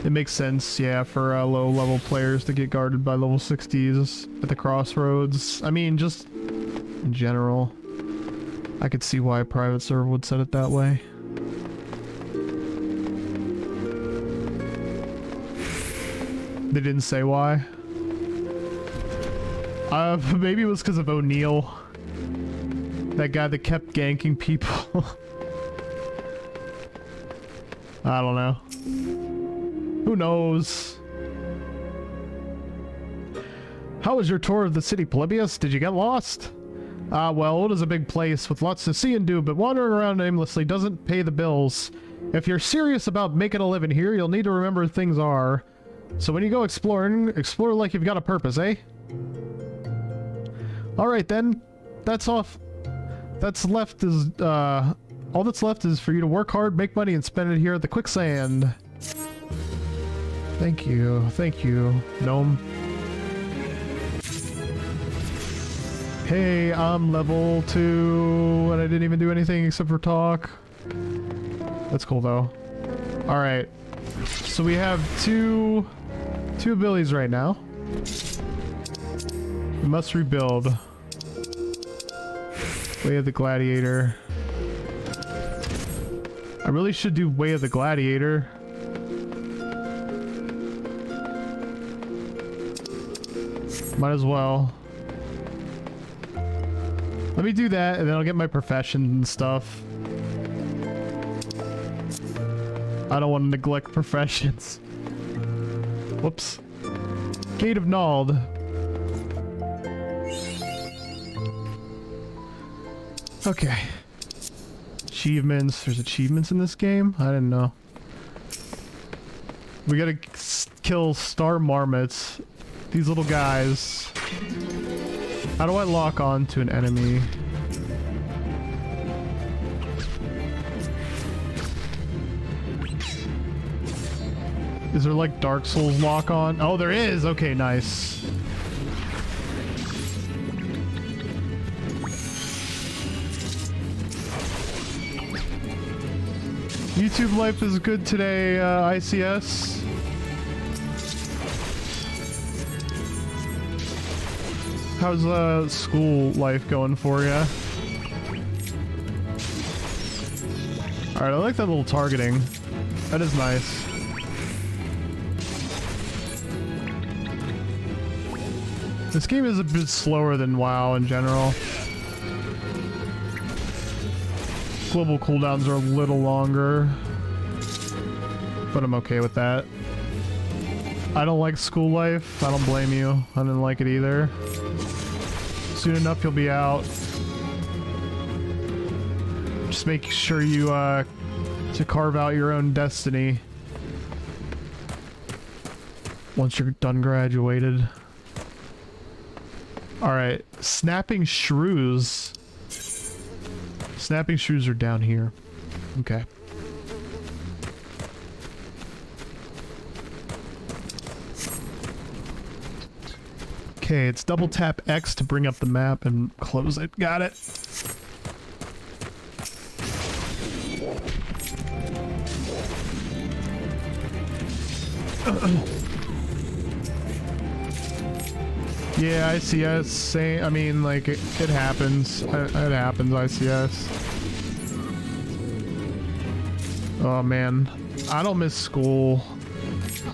It makes sense, yeah, for low-level players to get guarded by level 60s at the Crossroads. I mean, just in general, I could see why a private server would set it that way. They didn't say why. Maybe it was because of O'Neill. That guy that kept ganking people. I don't know. Who knows? How was your tour of the city, Polybius? Did you get lost? Well, it is a big place with lots to see and do, but wandering around aimlessly doesn't pay the bills. If you're serious about making a living here, you'll need to remember things are. So when you go exploring, explore like you've got a purpose, eh? Alright then, that's off. That's left is, all that's left is for you to work hard, make money, and spend it here at the quicksand. Thank you, gnome. Hey, I'm level 2, and I didn't even do anything except for talk. That's cool though. Alright, so we have two abilities right now. We must rebuild. Way of the Gladiator. I really should do Way of the Gladiator. Might as well. Let me do that, and then I'll get my profession and stuff. I don't want to neglect professions. Whoops. Gate of Nald. Okay. Achievements. There's achievements in this game? I didn't know. We gotta kill star marmots. These little guys. How do I lock on to an enemy? Is there like Dark Souls lock on? Oh, there is! Okay, nice. YouTube life is good today, ICS. How's school life going for ya? Alright, I like that little targeting. That is nice. This game is a bit slower than WoW in general. Global cooldowns are a little longer, but I'm okay with that. I don't like school life. I don't blame you. I didn't like it either. Soon enough, you'll be out. Just make sure you to carve out your own destiny once you're done graduated. Alright, snapping shrews. Snapping shrews are down here. Okay. Okay, it's double tap X to bring up the map and close it. Got it. Yeah, ICS, same. I mean, like, it happens. It happens, ICS. Oh, man. I don't miss school.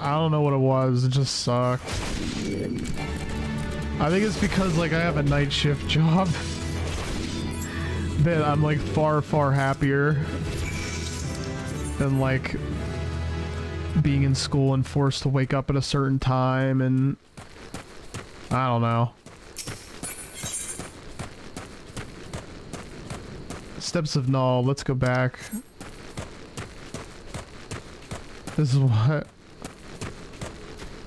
I don't know what it was. It just sucked. I think it's because, like, I have a night shift job that I'm, like, far, far happier than, like, being in school and forced to wake up at a certain time and... I don't know. Steps of Null. Let's go back. This is what...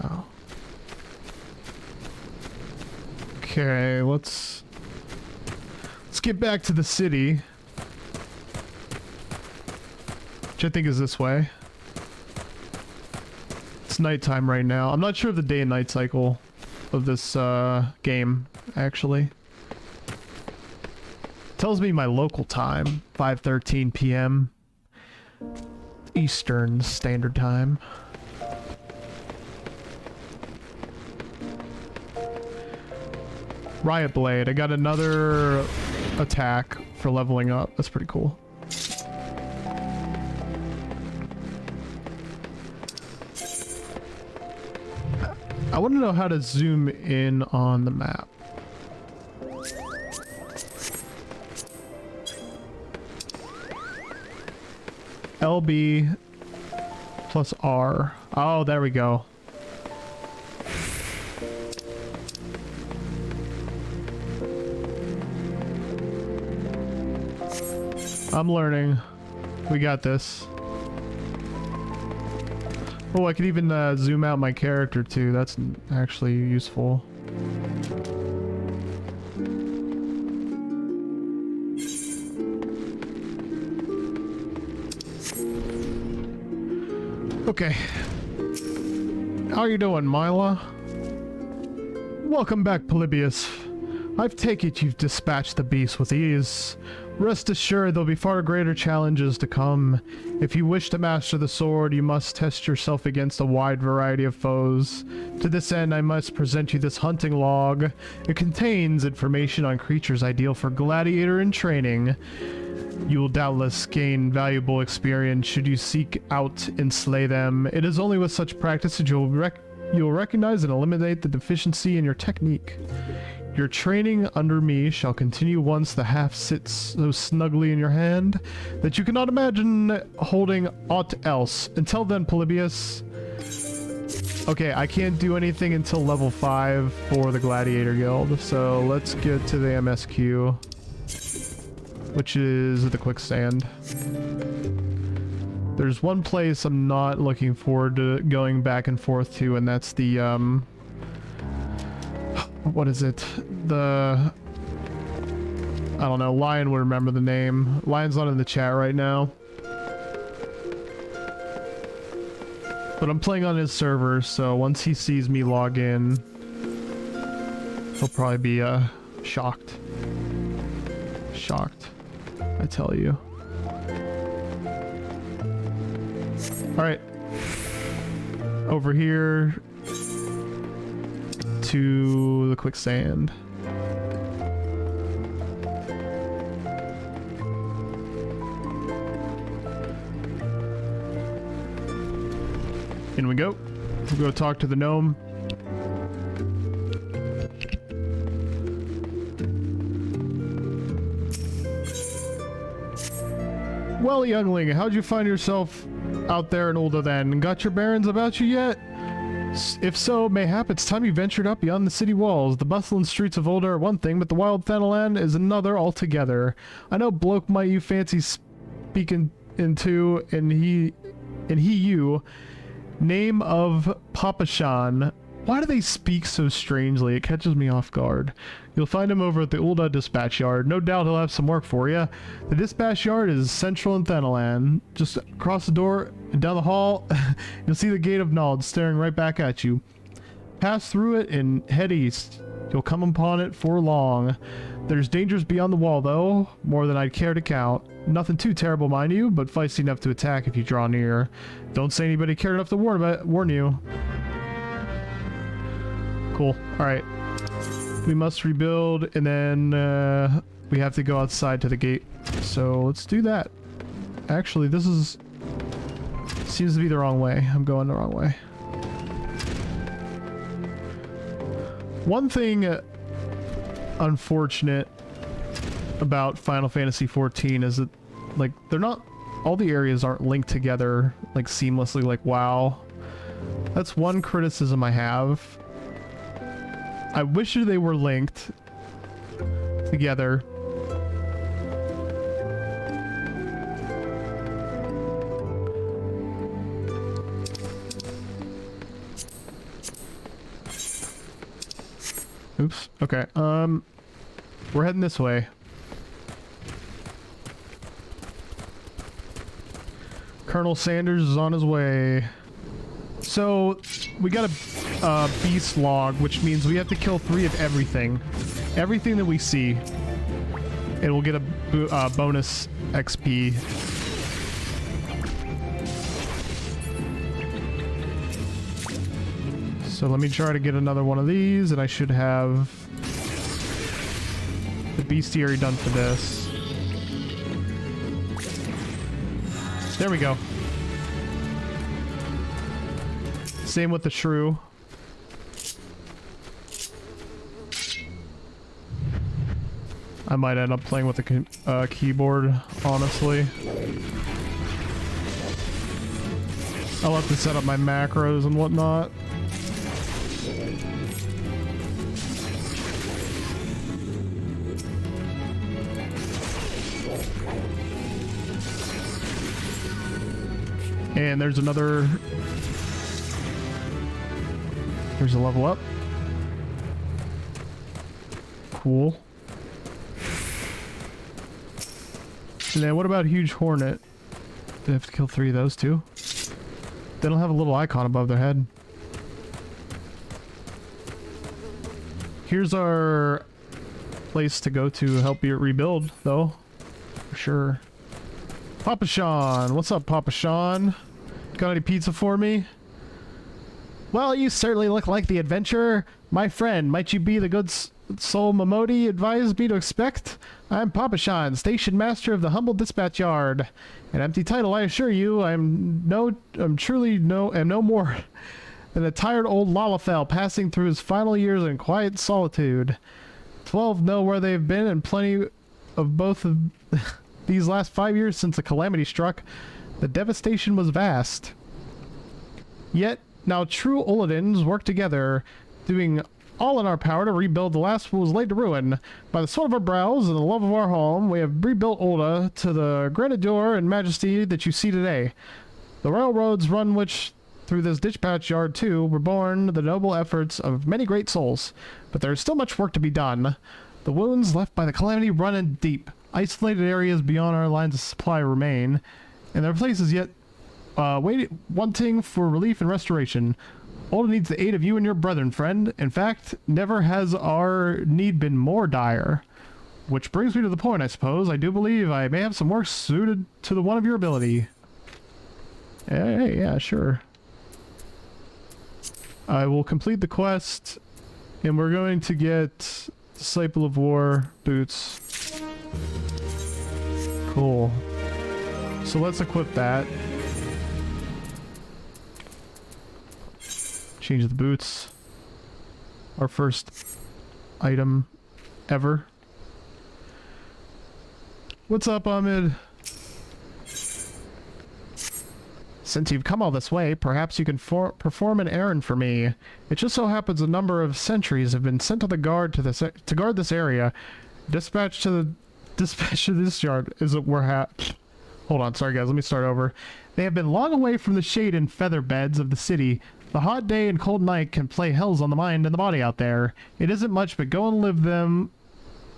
Oh. Okay, let's get back to the city. Which I think is this way. It's nighttime right now. I'm not sure of the day and night cycle of this game, actually. Tells me my local time, 5:13 p.m. Eastern Standard Time. Riot Blade. I got another attack for leveling up. That's pretty cool. I want to know how to zoom in on the map. LB plus R. Oh, there we go. I'm learning. We got this. Oh, I could even zoom out my character too. That's actually useful. Okay. How are you doing, Mila? Welcome back, Polybius. I take it you've dispatched the beast with ease. Rest assured there'll be far greater challenges to come. If you wish to master the sword, you must test yourself against a wide variety of foes. To this end, I must present you this hunting log. It contains information on creatures ideal for gladiator in training. You will doubtless gain valuable experience should you seek out and slay them. It is only with such practice that you'll recognize and eliminate the deficiency in your technique. Your training under me shall continue once the half sits so snugly in your hand that you cannot imagine holding aught else. Until then, Polybius. Okay, I can't do anything until level 5 for the Gladiator Guild, so let's get to the MSQ, which is the quicksand. There's one place I'm not looking forward to going back and forth to, and that's the, what is it? I don't know, Lion would remember the name. Lion's not in the chat right now. But I'm playing on his server, so once he sees me log in, he'll probably be, shocked. Shocked, I tell you. Alright. Over here to the quicksand. In we go. We'll go talk to the gnome. Well, youngling, how'd you find yourself out there in Ulda then? Got your bearings about you yet? If so, mayhap it's time you ventured up beyond the city walls. The bustling streets of Ulda are one thing, but the wild Thanalan is another altogether. I know bloke might you fancy speaking into, and he you. Name of Papashan. Why do they speak so strangely? It catches me off guard. You'll find him over at the Ulda Dispatch Yard. No doubt he'll have some work for you. The Dispatch Yard is central in Thanalan. Just across the door and down the hall, you'll see the Gate of Nald staring right back at you. Pass through it and head east. You'll come upon it for long. There's dangers beyond the wall, though, more than I'd care to count. Nothing too terrible, mind you, but feisty enough to attack if you draw near. Don't say anybody cared enough to warn you. Cool. Alright. We must rebuild, and then we have to go outside to the gate. So let's do that. Actually, this seems to be the wrong way. I'm going the wrong way. One thing unfortunate about Final Fantasy XIV is that, like, they're not, all the areas aren't linked together, like, seamlessly, like WoW. That's one criticism I have. I wish they were linked together. Oops. Okay. We're heading this way. Colonel Sanders is on his way. So we got a beast log, which means we have to kill 3 of everything. Everything that we see. And we'll get a bonus XP. So let me try to get another one of these, and I should have the bestiary done for this. There we go. Same with the shrew. I might end up playing with the keyboard, honestly. I'll have to set up my macros and whatnot. And there's another... There's a level up. Cool. And then what about Huge Hornet? Do I have to kill 3 of those too? They don't have a little icon above their head. Here's our place to go to help you rebuild, though. For sure. Papa Sean! What's up, Papa Sean? Got any pizza for me? Well, you certainly look like the adventurer. My friend, might you be the good soul Momodi advised me to expect? I'm Papa Sean, station master of the humble dispatch yard. An empty title, I assure you. I'm truly no more than a tired old Lalafell passing through his final years in quiet solitude. 12 know where they've been, and plenty of both of these last 5 years since the calamity struck. The devastation was vast. Yet, now true Oladins work together, doing all in our power to rebuild the last what was laid to ruin. By the sweat of our brows and the love of our home, we have rebuilt Olda to the grandeur and majesty that you see today. The railroads run which through this ditch-patch yard too were born the noble efforts of many great souls, but there is still much work to be done. The wounds left by the calamity run in deep. Isolated areas beyond our lines of supply remain, and there are places yet wanting for relief and restoration. Olda needs the aid of you and your brethren, friend. In fact, never has our need been more dire. Which brings me to the point, I suppose. I do believe I may have some work suited to the one of your ability. Hey, yeah, sure. I will complete the quest, and we're going to get Disciple of War boots. Cool. So let's equip that. Change the boots. Our first item ever. What's up, Ahmed? Since you've come all this way, perhaps you can perform an errand for me. It just so happens a number of sentries have been sent to the guard to guard this area. Dispatch to this yard is what we're at. Hold on, sorry guys, let me start over. They have been long away from the shade and feather beds of the city. The hot day and cold night can play hells on the mind and the body out there. It isn't much, but go and live them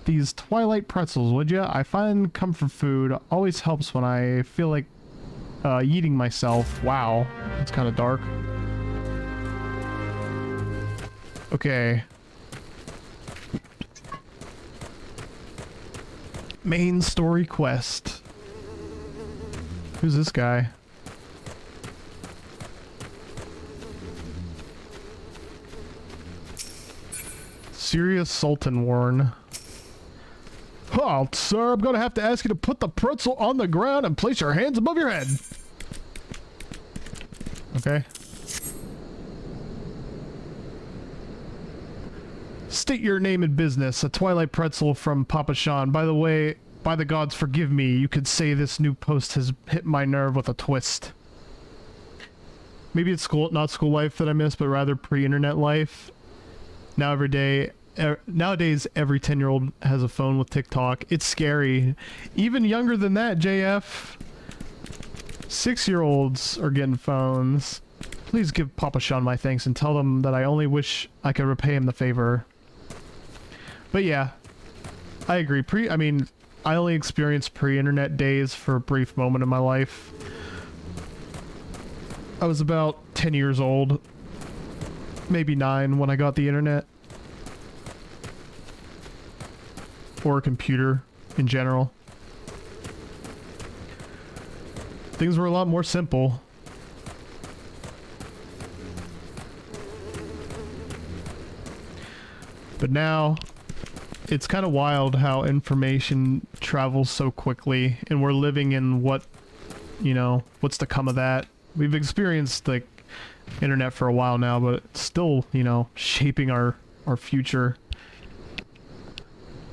these twilight pretzels, would ya? I find comfort food always helps when I feel like eating myself. Wow, that's kind of dark. Okay. Main story quest. Who's this guy? Serious Sultan Warren. Oh, sir, I'm gonna have to ask you to put the pretzel on the ground and place your hands above your head. Okay. State your name and business. A Twilight Pretzel from Papa Sean. By the way, by the gods forgive me, you could say this new post has hit my nerve with a twist. Maybe it's not school life that I miss, but rather pre-internet life. Nowadays, every 10-year-old has a phone with TikTok. It's scary. Even younger than that, JF. 6-year-olds are getting phones. Please give Papa Sean my thanks and tell them that I only wish I could repay him the favor. But yeah, I agree. I only experienced pre-internet days for a brief moment in my life. I was about 10 years old. Maybe 9 when I got the internet. Or a computer in general. Things were a lot more simple. But now, it's kind of wild how information travels so quickly, and we're living in what's to come of that. We've experienced, like, internet for a while now, but it's still, shaping our future.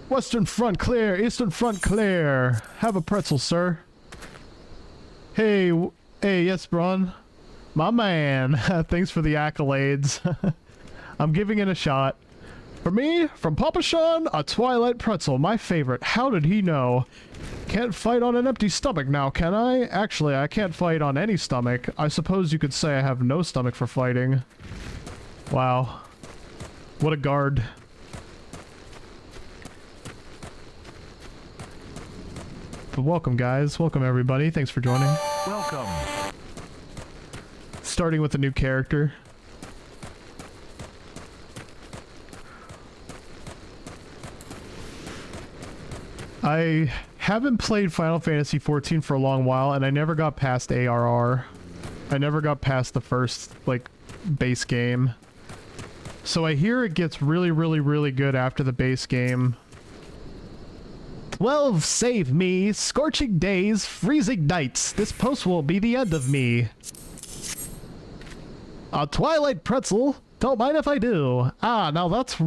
Western front clear, eastern front clear. Have a pretzel, sir. Hey, yes, Braun. My man. Thanks for the accolades. I'm giving it a shot. For me, from Papa Sean, a Twilight Pretzel, my favorite. How did he know? Can't fight on an empty stomach now, can I? Actually, I can't fight on any stomach. I suppose you could say I have no stomach for fighting. Wow. What a guard. But welcome, guys. Welcome, everybody. Thanks for joining. Welcome. Starting with a new character. I haven't played Final Fantasy XIV for a long while, and I never got past ARR. I never got past the first, like, base game. So I hear it gets really, really, really good after the base game. 12 save me, scorching days, freezing nights. This post will be the end of me. A Twilight Pretzel? Don't mind if I do. Ah, now that's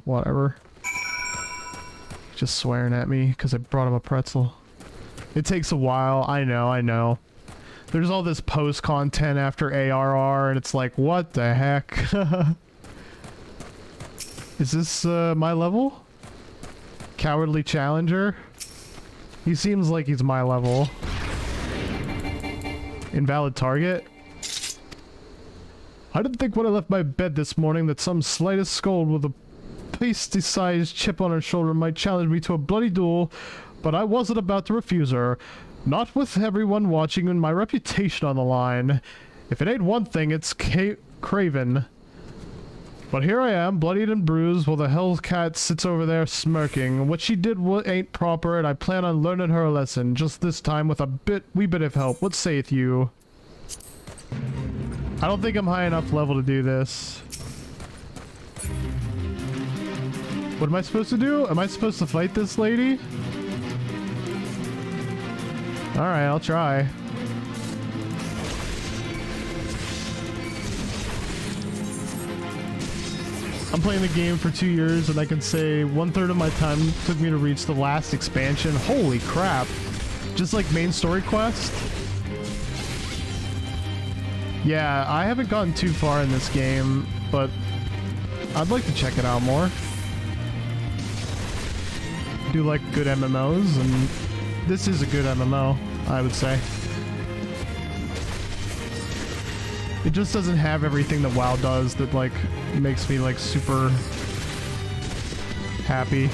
Whatever. Just swearing at me because I brought him a pretzel. It takes a while. I know. There's all this post content after ARR and it's like, what the heck? Is this my level? Cowardly Challenger? He seems like he's my level. Invalid target? I didn't think when I left my bed this morning that some slightest scold with a pasty-sized chip on her shoulder might challenge me to a bloody duel, but I wasn't about to refuse her. Not with everyone watching and my reputation on the line. If it ain't one thing, it's Craven. But here I am, bloodied and bruised, while the Hellcat sits over there smirking. What she did ain't proper, and I plan on learning her a lesson, just this time with a wee bit of help. What saith you? I don't think I'm high enough level to do this. What am I supposed to do? Am I supposed to fight this lady? Alright, I'll try. I'm playing the game for 2 years and I can say 1/3 of my time took me to reach the last expansion. Holy crap. Just like main story quest. Yeah, I haven't gotten too far in this game, but I'd like to check it out more. Do like good MMOs, and this is a good MMO, I would say. It just doesn't have everything that WoW does that like makes me like super happy.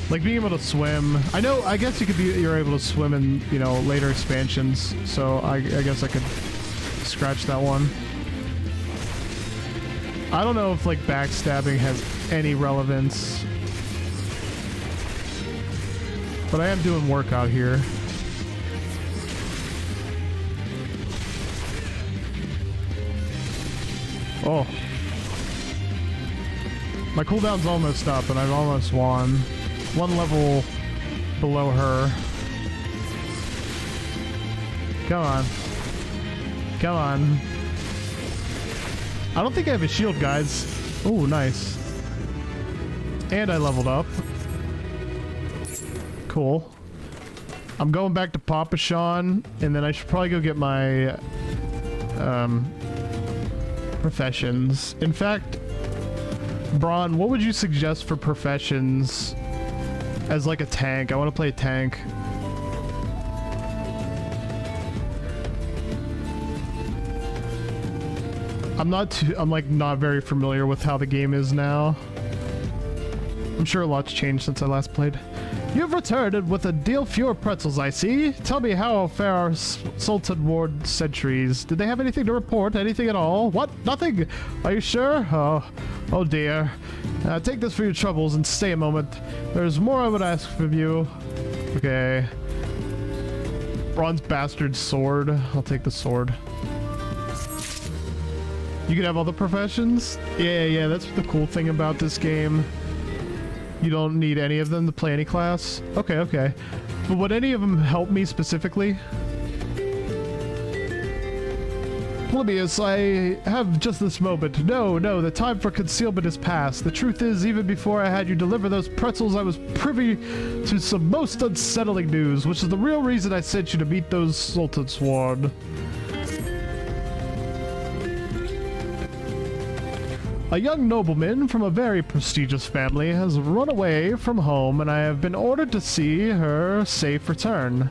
Like being able to swim. I guess you're able to swim in, you know, later expansions, so I guess I could scratch that one. I don't know if like backstabbing has any relevance, but I am doing work out here. Oh. My cooldown's almost up and I've almost won. One level below her. Come on. Come on. I don't think I have a shield, guys. Oh, nice. And I leveled up. Cool. I'm going back to Papa Sean, and then I should probably go get my professions. In fact, Braun, what would you suggest for professions as like a tank? I want to play a tank. I'm like not very familiar with how the game is now. I'm sure a lot's changed since I last played. You've returned with a deal fewer pretzels, I see. Tell me how fare our Sultan Ward sentries. Did they have anything to report? Anything at all? What? Nothing? Are you sure? Oh dear. Take this for your troubles and stay a moment. There's more I would ask of you. Okay. Bronze bastard sword. I'll take the sword. You can have all the professions? Yeah, that's the cool thing about this game. You don't need any of them to play any class? Okay. But would any of them help me specifically? Plebeius, I have just this moment. No, the time for concealment is past. The truth is, even before I had you deliver those pretzels, I was privy to some most unsettling news, which is the real reason I sent you to meet those Sultan Sworn. A young nobleman from a very prestigious family has run away from home, and I have been ordered to see her safe return.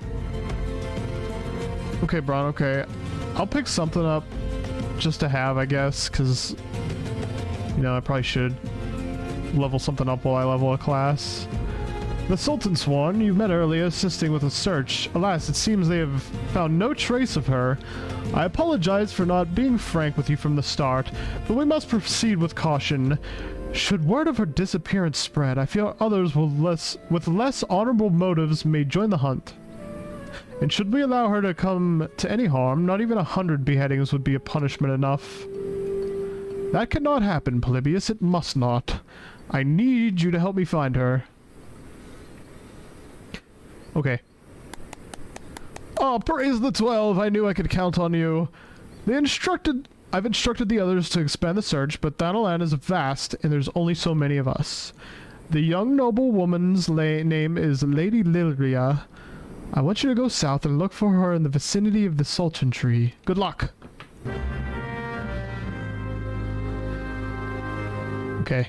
Okay, Braun, okay. I'll pick something up just to have, I guess, because, you know, I probably should level something up while I level a class. The Sultan Sworn you met earlier assisting with a search. Alas, it seems they have found no trace of her. I apologize for not being frank with you from the start, but we must proceed with caution. Should word of her disappearance spread, I fear others with less honorable motives may join the hunt. And should we allow her to come to any harm, not even 100 beheadings would be a punishment enough. That cannot happen, Polybius. It must not. I need you to help me find her. Okay. Oh, praise the 12. I knew I could count on you. The I've instructed the others to expand the search, but Thanalan is vast and there's only so many of us. The young noble woman's name is Lady Lilia. I want you to go south and look for her in the vicinity of the Sultan Tree. Good luck. Okay.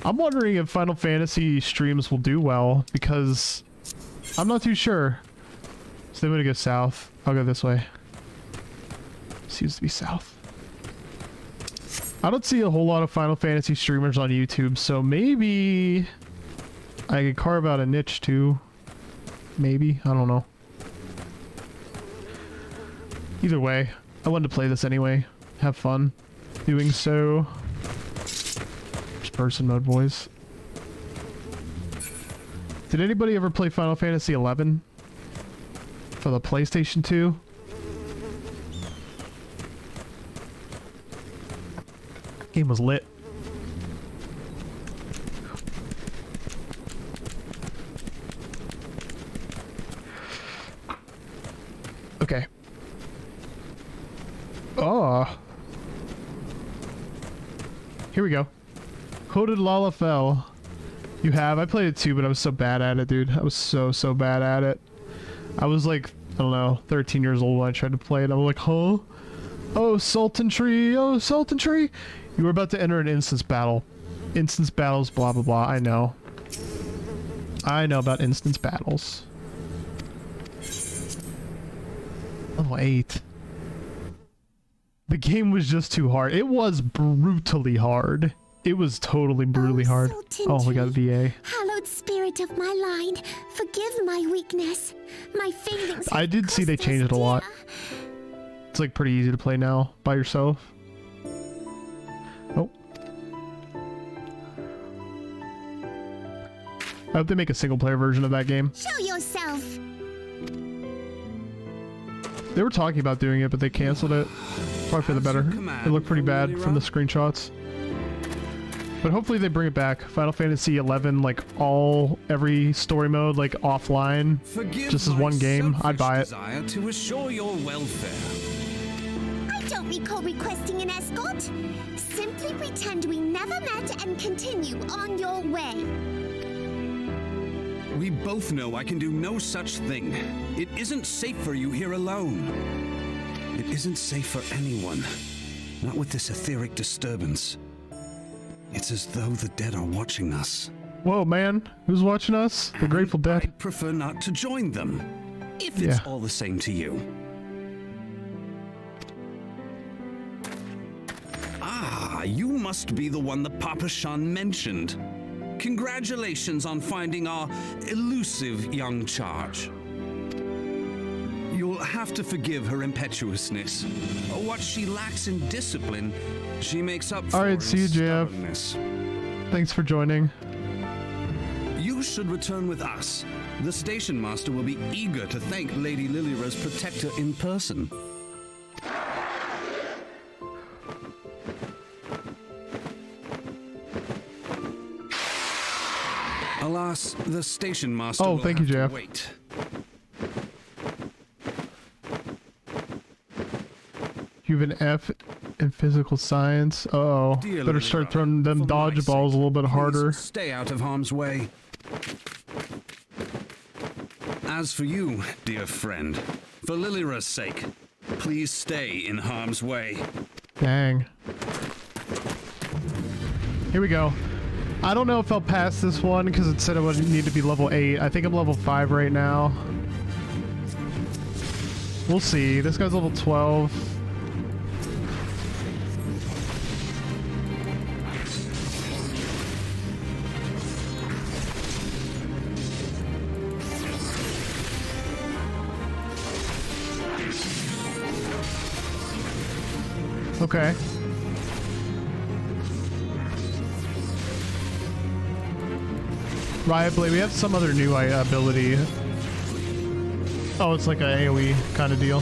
I'm wondering if Final Fantasy streams will do well, because I'm not too sure. So I'm gonna go south. I'll go this way. Seems to be south. I don't see a whole lot of Final Fantasy streamers on YouTube, so maybe I could carve out a niche too. Maybe, I don't know. Either way, I wanted to play this anyway. Have fun doing so. First person mode, boys. Did anybody ever play Final Fantasy 11 for the PlayStation 2? Game was lit. Okay. Oh. Here we go. Hooded Lalafell. You have? I played it too, but I was so bad at it, dude. I was so bad at it. I was like, I don't know, 13 years old when I tried to play it. I was like, huh? Oh, Sultan Tree. Oh, Sultan Tree. You were about to enter an instance battle. Instance battles, blah, blah, blah. I know. I know about instance battles. Level 8. The game was just too hard. It was brutally hard. It was totally brutally hard. Oh, we got VA. Hallowed spirit of my line, forgive my weakness. My failings. I did see they changed it a lot. It's like pretty easy to play now by yourself. Oh. I hope they make a single player version of that game. Show yourself. They were talking about doing it, but they canceled it. Probably for the better. It looked pretty bad from the screenshots. But hopefully they bring it back. Final Fantasy 11, like every story mode, like offline, just as one game. I'd buy it. To assure your welfare. I don't recall requesting an escort. Simply pretend we never met and continue on your way. We both know I can do no such thing. It isn't safe for you here alone. It isn't safe for anyone. Not with this etheric disturbance. It's as though the dead are watching us. Whoa, man. Who's watching us? The Grateful Dead. I'd prefer not to join them. If it's all the same to you. Ah, you must be the one that Papa Shan mentioned. Congratulations on finding our elusive young charge. You'll have to forgive her impetuousness. What she lacks in discipline, she makes up for. Alright, see you, JF. Thanks for joining. You should return with us. The station master will be eager to thank Lady Lilira's protector in person. Alas, the station master will thank you, have Jeff. to wait. You have an F in physical science. Uh-oh. Better start throwing them dodgeballs a little bit harder. Stay out of harm's way. As for you, dear friend, for Lilira's sake, please stay in harm's way. Dang. Here we go. I don't know if I'll pass this one because it said it would need to be level 8. I think I'm level 5 right now. We'll see. This guy's level 12. Okay. Riot Blade, we have some other new ability. Oh, it's like a AoE kind of deal.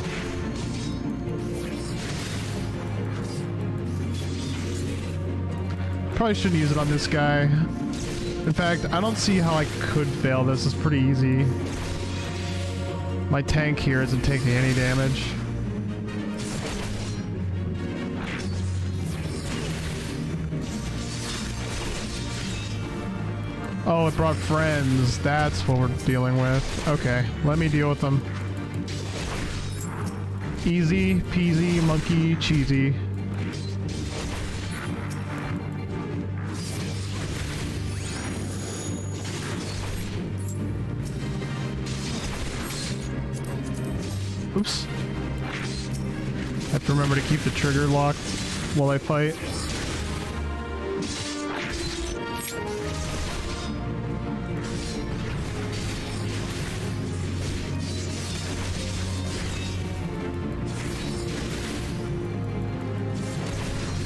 Probably shouldn't use it on this guy. In fact, I don't see how I could fail this. It's pretty easy. My tank here isn't taking any damage. Oh, it brought friends. That's what we're dealing with. Okay, let me deal with them. Easy peasy monkey cheesy. Oops. Have to remember to keep the trigger locked while I fight.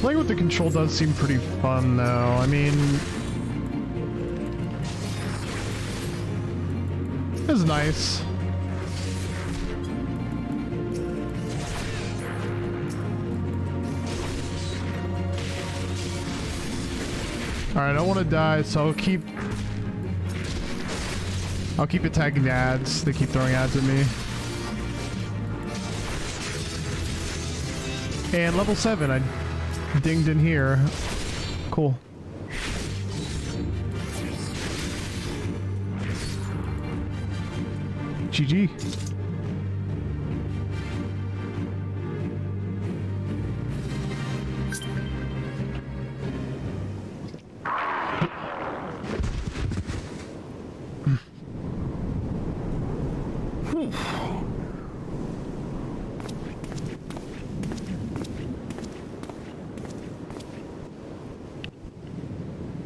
Playing with the control does seem pretty fun though. I mean, it's nice. Alright, I don't want to die, so I'll keep attacking the ads. They keep throwing ads at me. And level 7, I dinged in here. Cool. GG.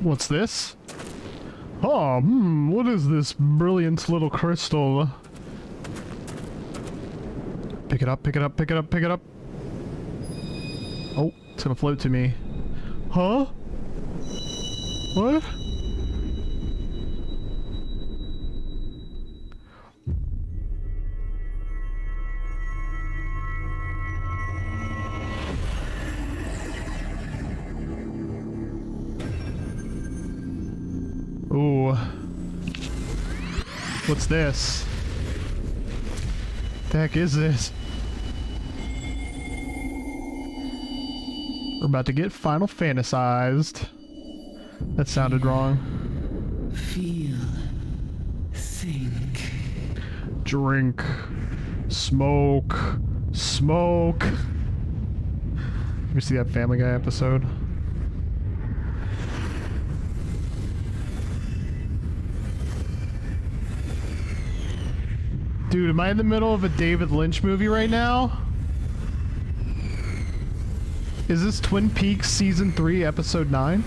What's this? Oh, what is this brilliant little crystal? Pick it up, pick it up, pick it up, pick it up. Oh, it's gonna float to me. Huh? What? Ooh. What's this? The heck is this? We're about to get Final Fantasized. That sounded wrong. Feel. Think. Drink. Smoke. Smoke. You see that Family Guy episode? Dude, am I in the middle of a David Lynch movie right now? Is this Twin Peaks Season 3, Episode 9?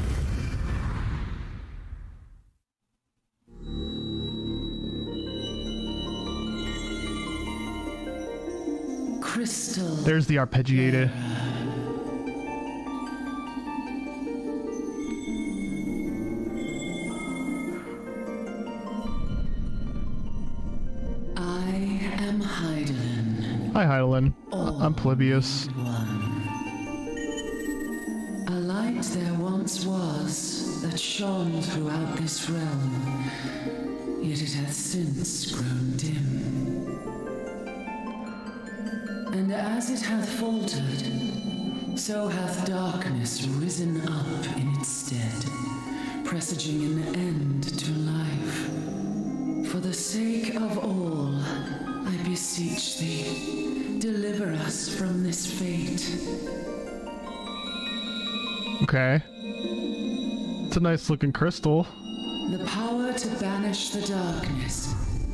Crystal. There's the arpeggiator. Hi, Hydaelyn. I'm Polybius. A light there once was that shone throughout this realm, yet it hath since grown dim. And as it hath faltered, so hath darkness risen up in its stead, presaging an end to life. For the sake of all, I beseech thee, deliver us from this fate. Okay. It's a nice looking crystal. The power to banish the darkness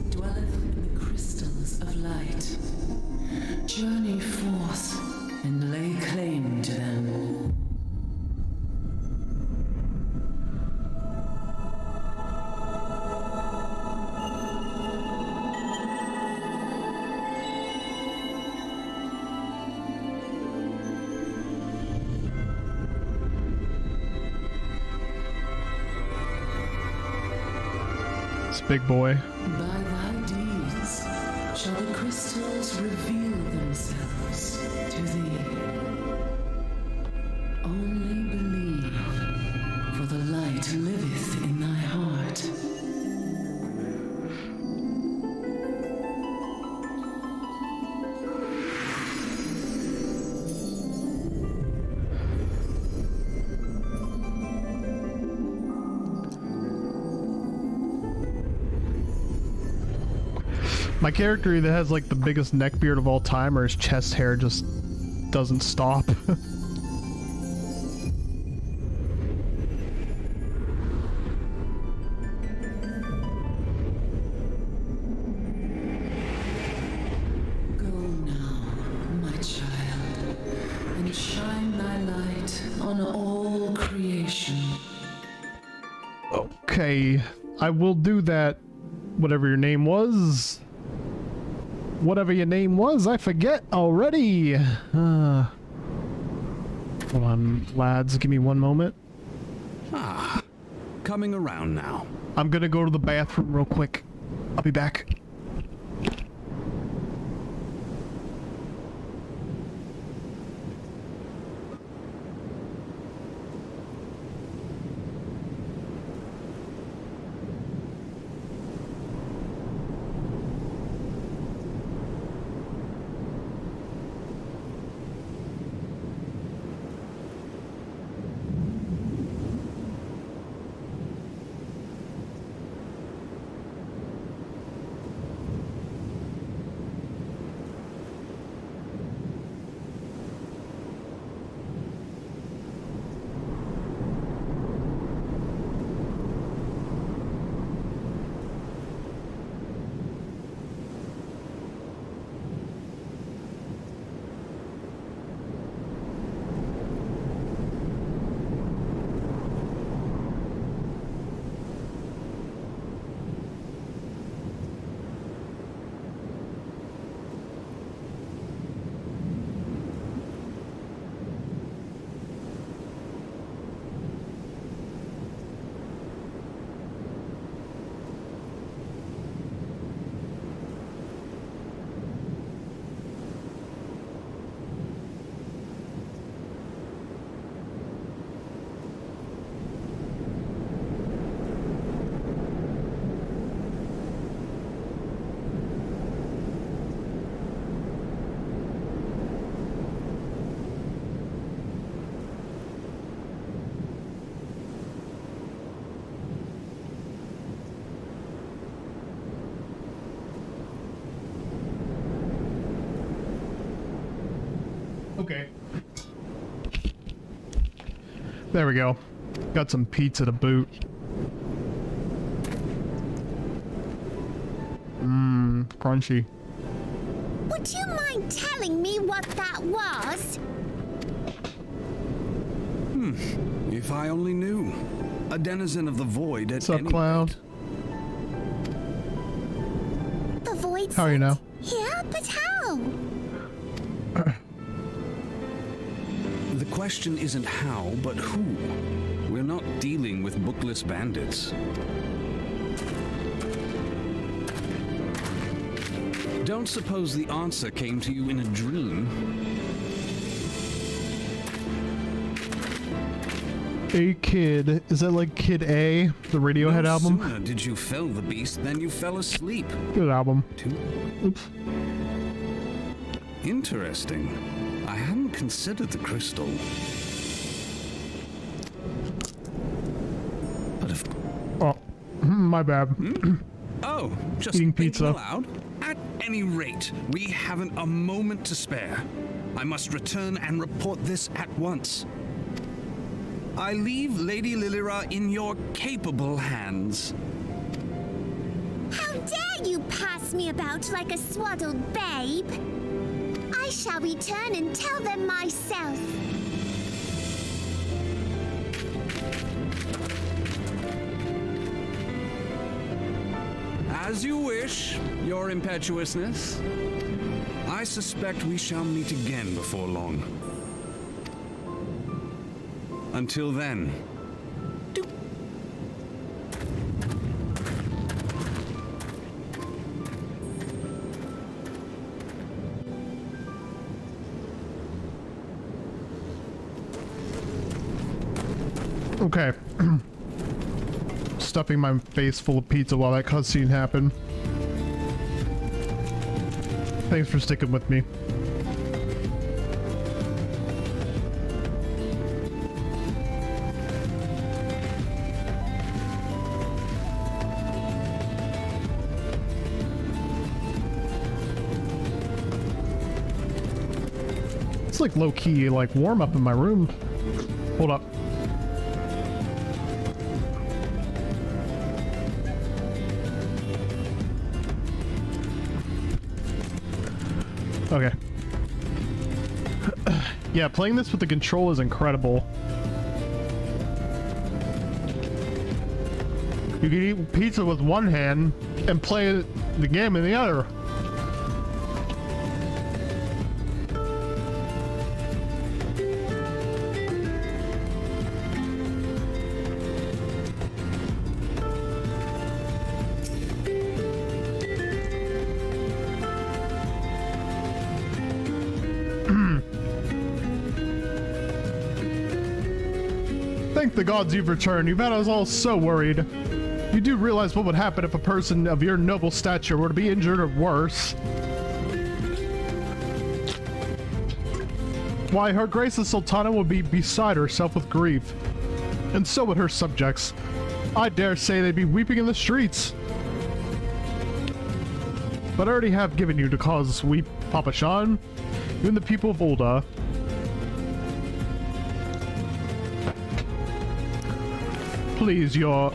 dwelleth in the crystals of light. Journey forth and lay claim to them. Big boy. By thy deeds shall the crystals reveal themselves to thee. Only believe, for the light liveth in thy heart. My character either has like the biggest neck beard of all time or his chest hair just doesn't stop. Go now, my child, and shine thy light on all creation. Okay, I will do that. Whatever your name was. Whatever your name was, I forget already. Hold on, lads, give me one moment. Ah, coming around now. I'm gonna go to the bathroom real quick. I'll be back. Okay. There we go. Got some pizza to boot. Mmm, crunchy. Would you mind telling me what that was? If I only knew. A denizen of the void at What's up, any Cloud? The void How are you now? here, but how? The question isn't how, but who. We're not dealing with bookless bandits. Don't suppose the answer came to you in a dream. A Kid. Is that like Kid A, the Radiohead No album? sooner did you fell the beast than you fell asleep. Good album. Oops. Interesting. I hadn't considered the crystal. But if... Oh, my bad. Oh, just Eating thinking pizza. aloud? At any rate, we haven't a moment to spare. I must return and report this at once. I leave Lady Lilira in your capable hands. How dare you pass me about like a swaddled babe? I shall return and tell them myself. As you wish, your impetuousness. I suspect we shall meet again before long. Until then. Okay. Stuffing my face full of pizza while that cutscene happened. Thanks for sticking with me. like low-key, like warm up in my room. Hold up. Okay. Yeah, playing this with the control is incredible. You can eat pizza with one hand and play the game in the other. Thank the gods you've returned. You've had us all so worried. You do realize what would happen if a person of your noble stature were to be injured or worse. Why, Her Grace the Sultana would be beside herself with grief. And so would her subjects. I dare say they'd be weeping in the streets. But I already have given you to cause weep, Papa Shan. Even the people of Ul'dah. Please, you're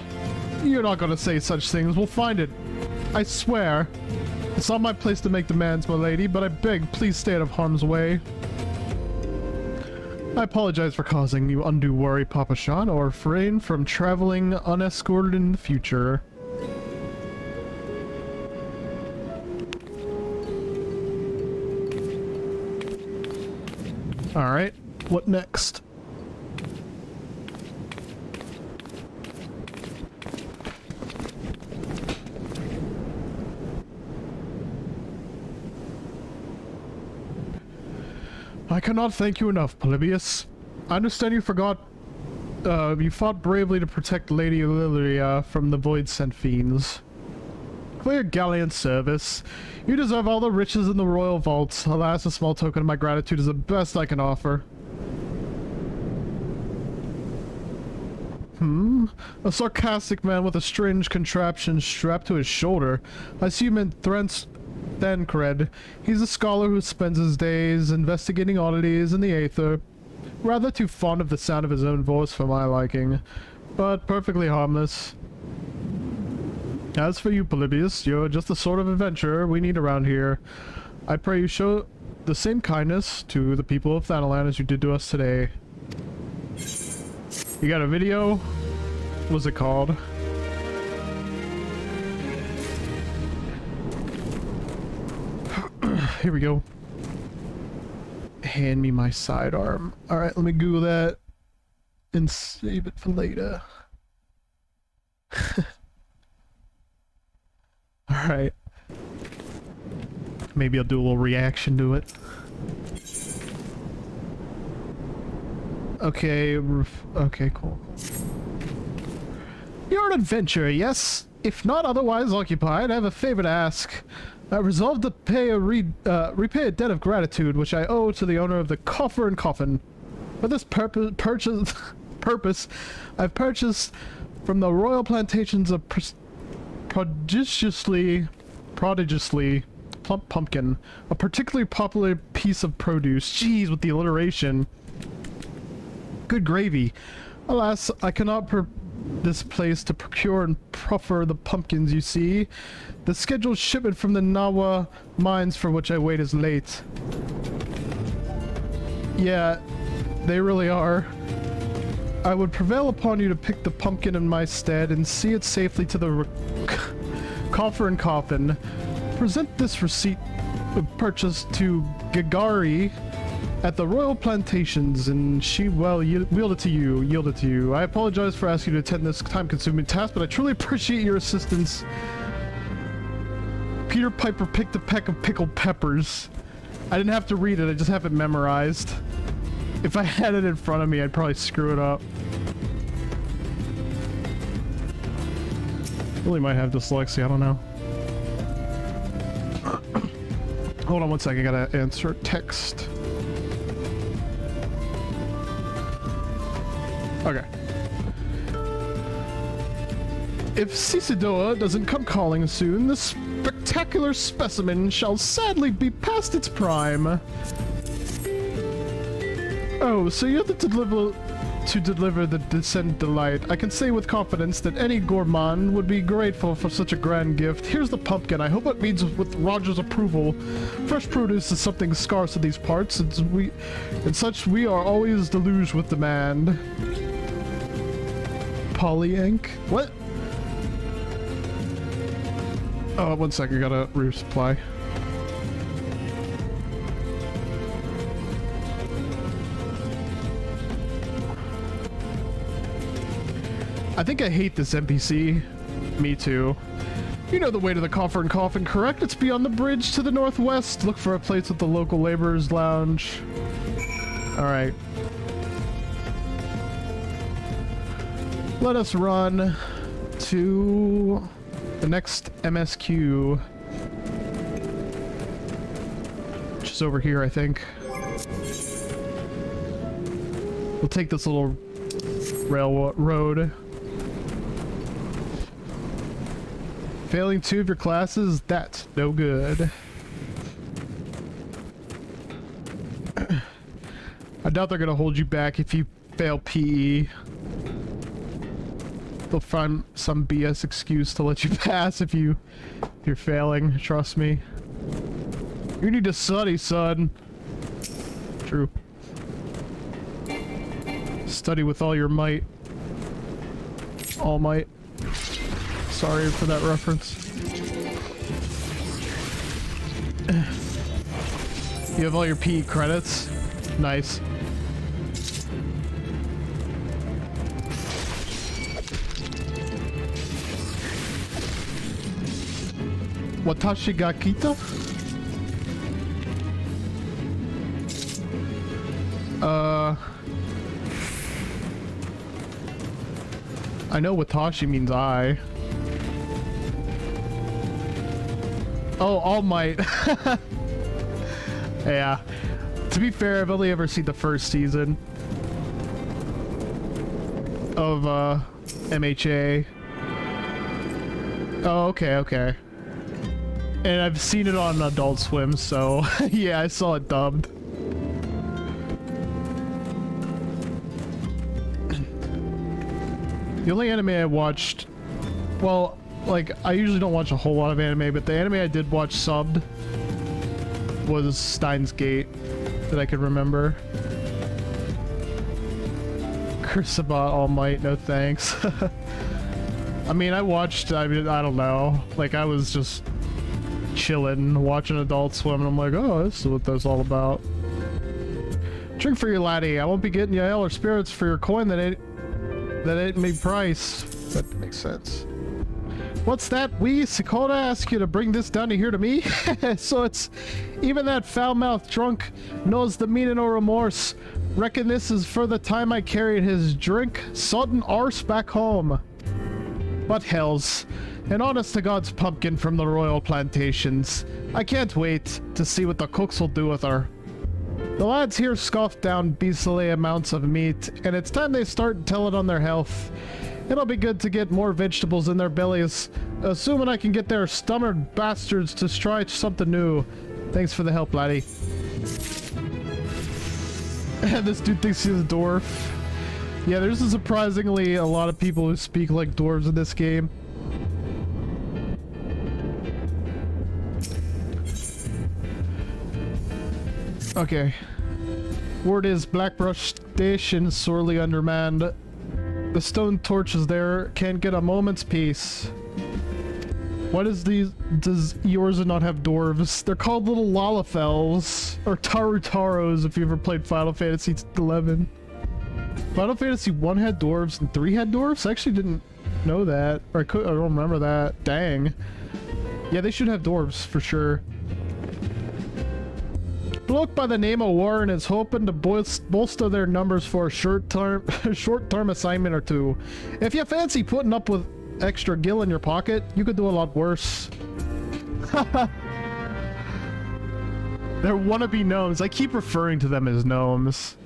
not gonna say such things. We'll find it. I swear. It's not my place to make demands, my lady, but I beg, please stay out of harm's way. I apologize for causing you undue worry, Papa Shan, or refrain from traveling unescorted in the future. Alright, what next? I cannot thank you enough, Polybius. I understand you forgot. You fought bravely to protect Lady Lilia from the Void-Sent fiends. For your gallant service, you deserve all the riches in the royal vaults. Alas, a small token of my gratitude is the best I can offer. A sarcastic man with a strange contraption strapped to his shoulder. I see you meant Thancred. He's a scholar who spends his days investigating oddities in the aether. Rather too fond of the sound of his own voice for my liking, but perfectly harmless. As for you, Polybius, you're just the sort of adventurer we need around here. I pray you show the same kindness to the people of Thanalan as you did to us today. You got a video? What's it called? Here we go. Hand me my sidearm. Alright, let me Google that and save it for later. Alright. Maybe I'll do a little reaction to it. Okay, okay, cool. You're an adventurer, yes? If not otherwise occupied, I have a favor to ask. I resolved to pay repay a debt of gratitude which I owe to the owner of the Coffer and Coffin. For this purpose, I've purchased from the royal plantations a prodigiously plump pumpkin, a particularly popular piece of produce. Jeez, with the alliteration. Good gravy. Alas, I cannot this place to procure and proffer the pumpkins you see. The scheduled shipment from the Nawa mines for which I wait is late. Yeah, they really are. I would prevail upon you to pick the pumpkin in my stead and see it safely to the coffer and coffin. Present this receipt of purchase to Gagari at the royal plantations, and she will yield it to you. I apologize for asking you to attend this time-consuming task, but I truly appreciate your assistance. Peter Piper picked a peck of pickled peppers. I didn't have to read it, I just have it memorized. If I had it in front of me, I'd probably screw it up. Really might have dyslexia, I don't know. Hold on one second, I gotta answer text. Okay. If Cicidoa doesn't come calling soon, this spectacular specimen shall sadly be past its prime. Oh, so you're to deliver the descent delight. I can say with confidence that any gourmand would be grateful for such a grand gift. Here's the pumpkin. I hope it means with Roger's approval. Fresh produce is something scarce in these parts, and such we are always deluged with demand. Polyink? What? Oh, 1 second, gotta resupply. I think I hate this NPC. Me too. You know the way to the Coffer and Coffin, correct? It's beyond the bridge to the northwest. Look for a place at the local laborers' lounge. Alright. Let us run to the next MSQ. Which is over here, I think. We'll take this little railroad. Failing 2 of your classes? That's no good. I doubt they're gonna hold you back if you fail PE. They'll find some BS excuse to let you pass if you're failing, trust me. You need to study, son. True. Study with all your might. All might. Sorry for that reference. You have all your PE credits? Nice. Watashi ga kita? I know Watashi means I. Oh, All Might. Yeah. To be fair, I've only ever seen the first season of MHA. Oh, okay. And I've seen it on Adult Swim, so yeah, I saw it dubbed. The only anime I watched, well, like, I usually don't watch a whole lot of anime, but the anime I did watch subbed was Steins Gate, that I could remember. Curse about All Might, no thanks. I mean, I don't know, like, I was just chilling, watching Adult Swim, and I'm like, oh, this is what that's all about. Drink for your laddie. I won't be getting you ale or spirits for your coin that ain't me price. That makes sense. What's that? Sakota asked you to bring this down to here to me? So it's... Even that foul-mouthed drunk knows the meaning of remorse. Reckon this is for the time I carried his drink, sodden arse back home. But hells. An honest-to-God's pumpkin from the royal plantations. I can't wait to see what the cooks will do with her. The lads here scoffed down beastly amounts of meat, and it's time they start telling on their health. It'll be good to get more vegetables in their bellies, assuming I can get their stomach bastards to try something new. Thanks for the help, laddie. And this dude thinks he's a dwarf. Yeah, there's surprisingly a lot of people who speak like dwarves in this game. Okay. Word is Blackbrush Station sorely undermanned. The stone torches there can't get a moment's peace. Why does yours not have dwarves? They're called little Lalafels, or Tarutaros if you ever played Final Fantasy XI. Final Fantasy 1 had dwarves and 3 had dwarves? I actually didn't know that, or I don't remember that. Dang. Yeah, they should have dwarves for sure. Bloke by the name of Warren is hoping to bolster their numbers for a short-term assignment or two. If you fancy putting up with extra gil in your pocket, you could do a lot worse. They're wannabe gnomes. I keep referring to them as gnomes.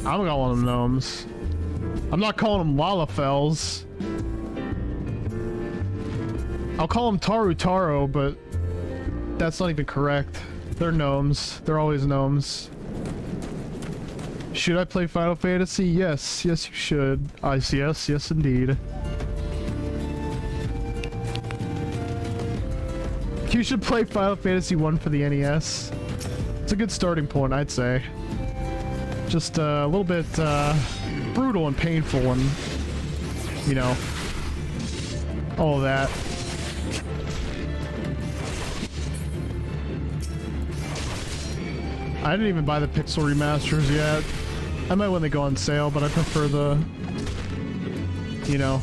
I'm calling them gnomes. I'm not calling them Lalafels. I'll call them Tarutaro, but that's not even correct. They're gnomes. They're always gnomes. Should I play Final Fantasy? Yes, yes you should. Yes, yes indeed. You should play Final Fantasy 1 for the NES. It's a good starting point, I'd say. Just a little bit brutal and painful and, you know, all of that. I didn't even buy the Pixel remasters yet. I might when they go on sale, but I prefer the, you know,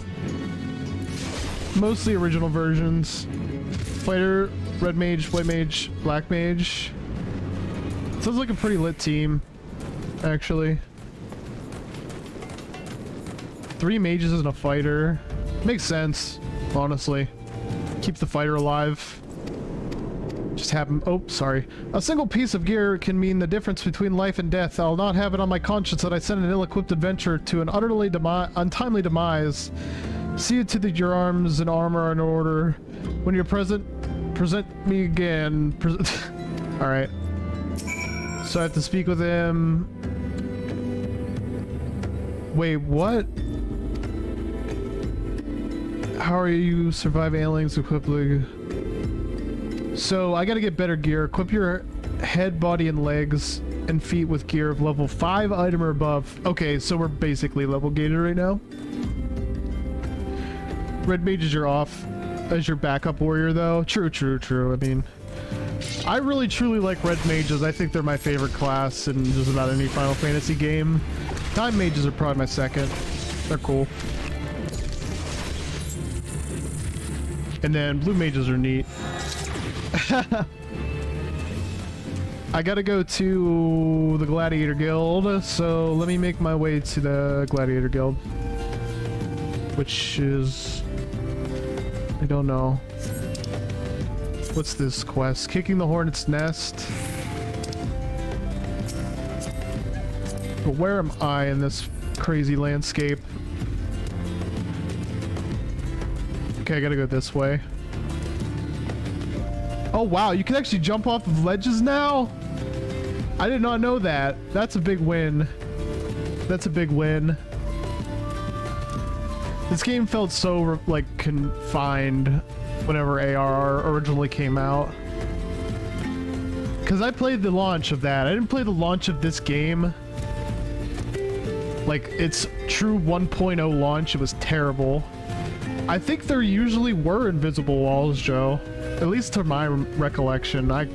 mostly original versions. Fighter, Red Mage, White Mage, Black Mage. Sounds like a pretty lit team, actually. 3 mages and a fighter. Makes sense, honestly. Keep the fighter alive. Just have him. Oh, sorry. A single piece of gear can mean the difference between life and death. I'll not have it on my conscience that I sent an ill-equipped adventurer to an utterly untimely demise. See to that your arms and armor are in order. When you're present me again. Alright. So I have to speak with him. Wait, what? How are you survive aliens equiply? So I gotta get better gear. Equip your head, body, and legs and feet with gear of level 5 item or above. Okay, so we're basically level gated right now. Red mages are off as your backup warrior though. True, true, true. I mean, I really truly like red mages. I think they're my favorite class in just about any Final Fantasy game. Time mages are probably my second. They're cool. And then blue mages are neat. I gotta go to the Gladiator Guild, so let me make my way to the Gladiator Guild. Which is... I don't know. What's this quest? Kicking the Hornet's Nest. But where am I in this crazy landscape? Okay, I gotta go this way. Oh wow, you can actually jump off of ledges now? I did not know that. That's a big win. That's a big win. This game felt so, like, confined whenever ARR originally came out. Because I played the launch of that. I didn't play the launch of this game. Like, its true 1.0 launch, it was terrible. I think there usually were invisible walls, Joe. At least to my recollection. I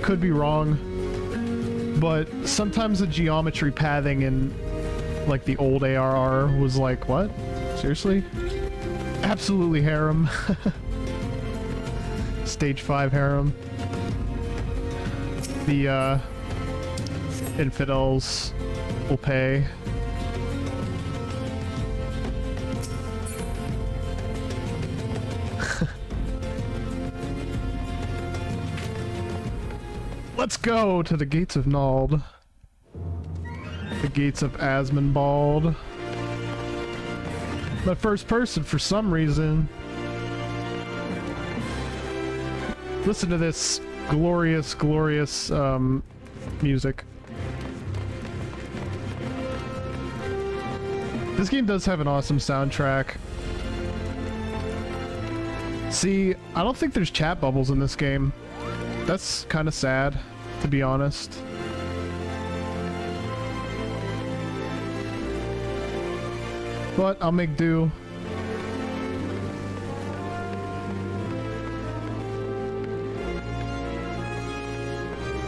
could be wrong. But sometimes the geometry pathing in, like, the old ARR was like, what? Seriously? Absolutely harem. Stage 5 harem. The, infidels will pay. Let's go to the gates of Nald. The gates of Asmonbald. My first person for some reason. Listen to this glorious, glorious music. This game does have an awesome soundtrack. See, I don't think there's chat bubbles in this game. That's kind of sad, to be honest. But I'll make do.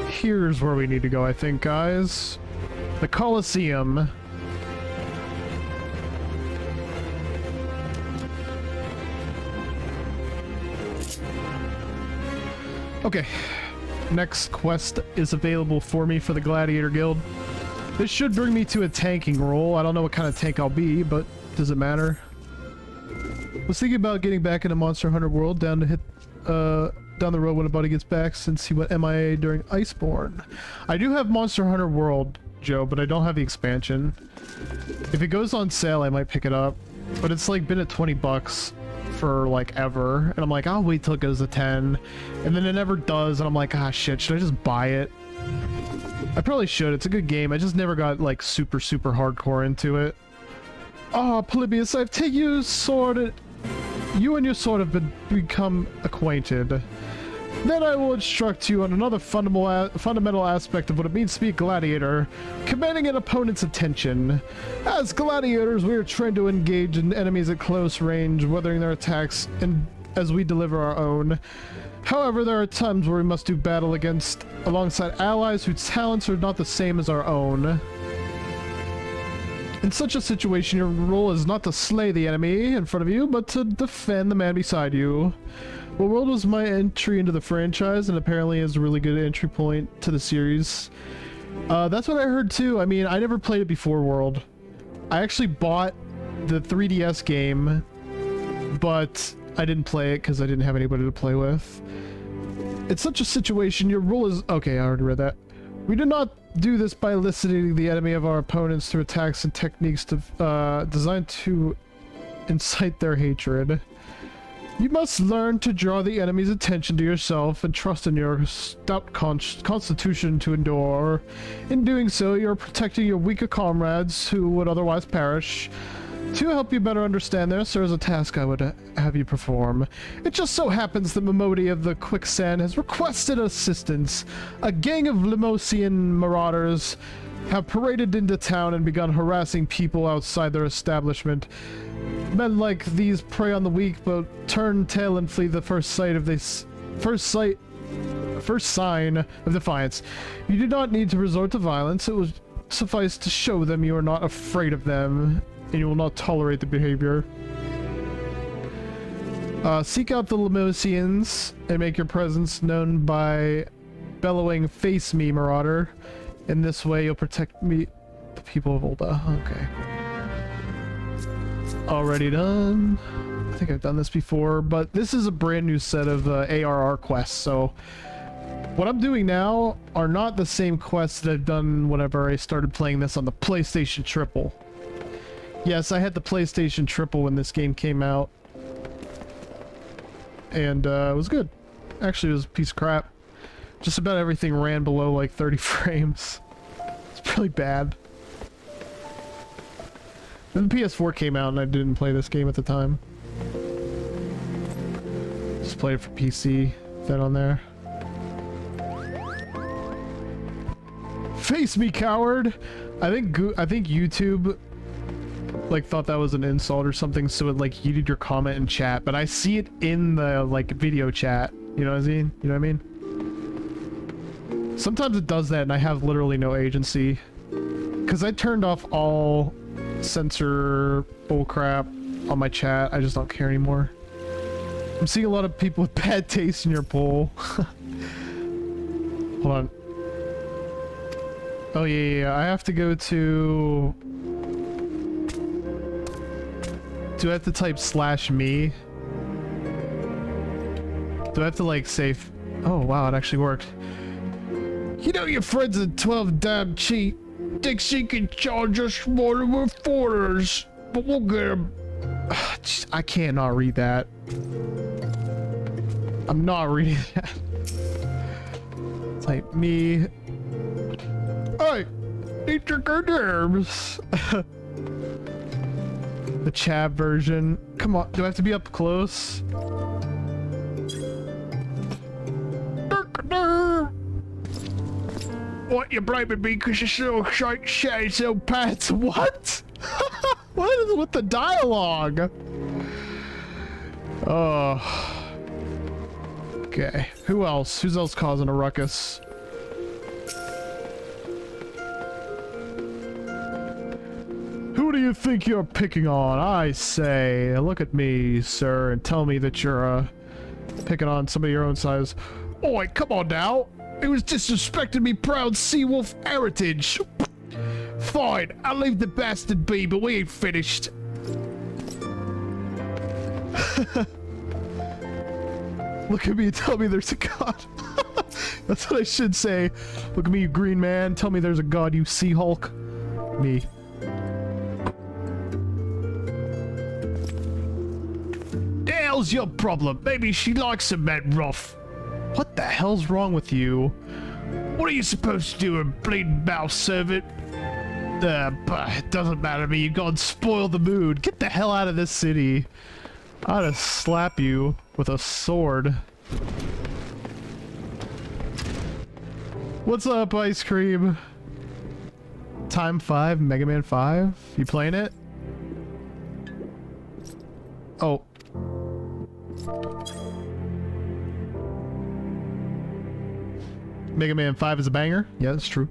Here's where we need to go, I think, guys. The Colosseum. Okay, next quest is available for me for the Gladiator Guild. This should bring me to a tanking role. I don't know what kind of tank I'll be, but does it matter? Was thinking about getting back into Monster Hunter World down the road when a buddy gets back since he went MIA during Iceborne. I do have Monster Hunter World, Joe, but I don't have the expansion. If it goes on sale, I might pick it up, but it's like been at 20 bucks for like ever, and I'm like, I'll wait till it goes to 10, and then it never does, and I'm like, ah shit, should I just buy it? I probably should. It's a good game. I just never got like super hardcore into it. Ah, Polybius, I've taken you sword. You and your sword have become acquainted. Then I will instruct you on another fundamental aspect of what it means to be a gladiator, commanding an opponent's attention. As gladiators, we are trained to engage in enemies at close range, weathering their attacks, and as we deliver our own. However, there are times where we must do battle alongside allies whose talents are not the same as our own. In such a situation, your role is not to slay the enemy in front of you, but to defend the man beside you. Well, World was my entry into the franchise, and apparently is a really good entry point to the series. That's what I heard too. I mean, I never played it before World. I actually bought the 3DS game, but I didn't play it because I didn't have anybody to play with. In such a situation, your role is... Okay, I already read that. We do not do this by eliciting the enemy of our opponents through attacks and techniques designed to incite their hatred. You must learn to draw the enemy's attention to yourself and trust in your stout constitution to endure. In doing so, you're protecting your weaker comrades who would otherwise perish. To help you better understand this, there is a task I would have you perform. It just so happens that Momodi of the Quicksand has requested assistance. A gang of Limosian marauders have paraded into town and begun harassing people outside their establishment. Men like these prey on the weak, but turn tail and flee the first sign of defiance. You do not need to resort to violence. It will suffice to show them you are not afraid of them, and you will not tolerate the behavior. Seek out the Limosians and make your presence known by bellowing, "Face me, Marauder." In this way, you'll protect me, the people of Ulda. Okay. Already done. I think I've done this before, but this is a brand new set of ARR quests, so what I'm doing now are not the same quests that I've done whenever I started playing this on the PlayStation Triple. Yes, I had the PlayStation Triple when this game came out, and it was good. Actually, it was a piece of crap. Just about everything ran below like 30 frames. It's really bad. Then the PS4 came out and I didn't play this game at the time. Just played it for PC. That on there. Face me, coward! I think YouTube like thought that was an insult or something, so it like heated your comment in chat, but I see it in the like video chat. You know what I mean? You know what I mean? Sometimes it does that and I have literally no agency. Cause I turned off all censor bullcrap on my chat. I just don't care anymore. I'm seeing a lot of people with bad taste in your poll. Hold on. Oh yeah, I have to go to... Do I have to type /me? Do I have to like save... Oh wow, it actually worked. You know your friend's a 12 damn cheat. Thinks she can charge us more than we're foreigners, but we'll get him. I can't not read that. I'm not reading that. Type me. Hey, eat your good nerves. The chat version. Come on, do I have to be up close? What, you blaming me because you're so shy, so pants? What? What is with the dialogue? Oh. Okay. Who else? Who's else causing a ruckus? Who do you think you're picking on? I say, look at me, sir, and tell me that you're picking on somebody your own size. Oi, come on now. It was disrespecting me proud Seawolf heritage. Fine, I'll leave the bastard be, but we ain't finished. Look at me and tell me there's a god. That's what I should say. Look at me, you green man. Tell me there's a god, you Sea Hulk. Me. The hell's your problem? Maybe she likes a man rough. What the hell's wrong with you? What are you supposed to do, a bleeding mouse servant? But it doesn't matter to me. You gone spoil the mood. Get the hell out of this city. I ought to slap you with a sword. What's up, Ice Cream? Time 5, Mega Man 5? You playing it? Oh. Mega Man 5 is a banger? Yeah, that's true.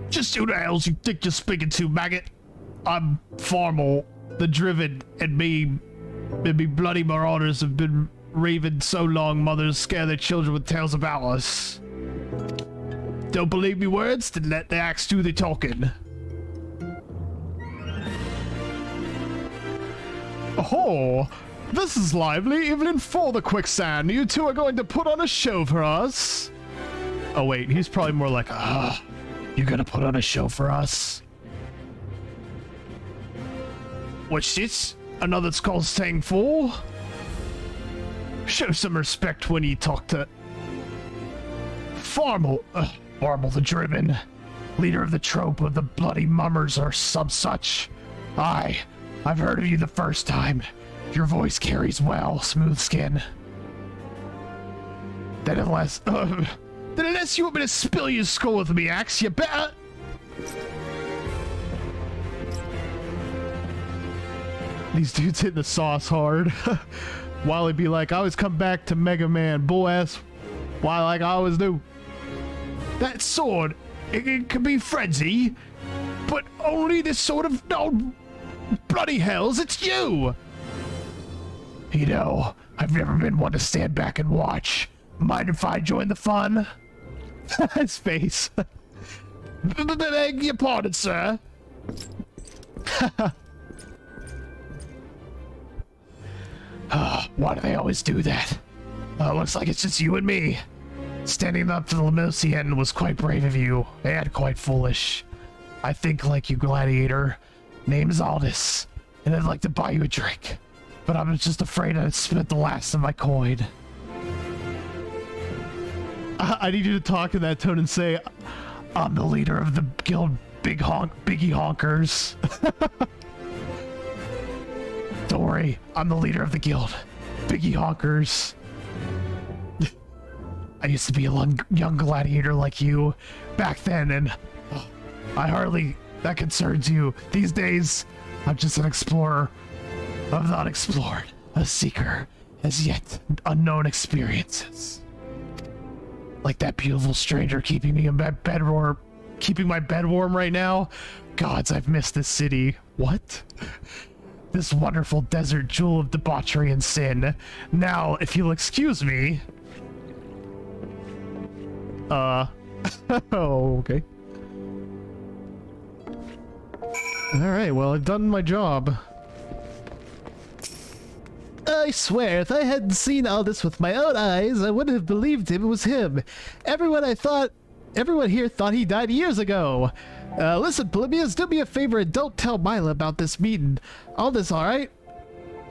Just who the hell you think you're speaking to, maggot? I'm Farmal, the Driven, and me bloody marauders have been raving so long mothers scare their children with tales about us. Don't believe me words? Then let the axe do the talking. Oh, this is lively, even for the quicksand. You two are going to put on a show for us. Oh wait, he's probably more like, you're gonna put on a show for us? What's this? Another that's called staying full? Show some respect when you talk to Farmal the Driven, leader of the trope of the bloody mummers or some such. Aye, I've heard of you the first time. Your voice carries well, smooth skin. Then unless you want me to spill your skull with me, Axe, you better. These dudes hit the sauce hard. Wally be like, I always come back to Mega Man, bull ass. Why, like I always do. That sword, it can be frenzy, but only this sort of no bloody hells, it's you! You know, I've never been one to stand back and watch. Mind if I join the fun? His face. Beg your pardon, sir. Why do they always do that? Looks like it's just you and me. Standing up for the Lemosian was quite brave of you, and quite foolish. I think like you, Gladiator. Name's Aldous, and I'd like to buy you a drink. But I'm just afraid I'd spent the last of my coin. I need you to talk in that tone and say, I'm the leader of the guild Biggie Honkers. Don't worry, I'm the leader of the guild Biggie Honkers. I used to be a young gladiator like you back then, and that concerns you. These days, I'm just an explorer of the unexplored, a seeker as yet unknown experiences. Like that beautiful stranger keeping me in keeping my bed warm right now. Gods, I've missed this city. What? This wonderful desert jewel of debauchery and sin. Now, if you'll excuse me. Oh, okay. Alright, well, I've done my job. I swear, if I hadn't seen all this with my own eyes, I wouldn't have believed it was him. Everyone here thought he died years ago. Listen, plebeians, do me a favor and don't tell Mila about this meeting. All this, alright?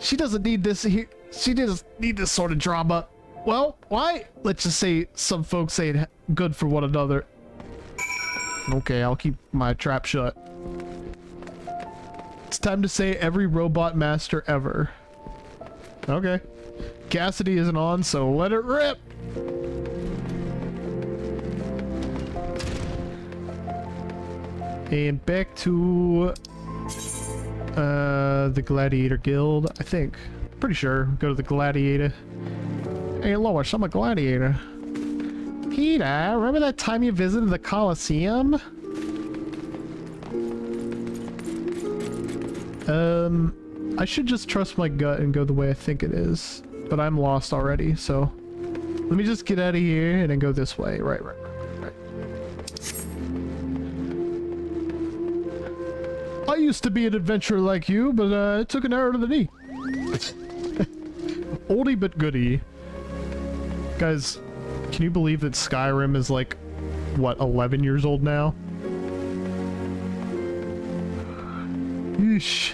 She doesn't need this here. She doesn't need this sort of drama. Well, why? Let's just say some folks ain't good for one another. Okay, I'll keep my trap shut. It's time to say every robot master ever. Okay. Cassidy isn't on, so let it rip! And back to the Gladiator Guild, I think. Pretty sure. Go to the Gladiator. Hey Lois, I'm a gladiator. Peter, remember that time you visited the Colosseum? I should just trust my gut and go the way I think it is. But I'm lost already, so... Let me just get out of here and then go this way. Right. I used to be an adventurer like you, but it took an arrow to the knee. Oldie but goodie. Guys, can you believe that Skyrim is like, what, 11 years old now? Yeesh.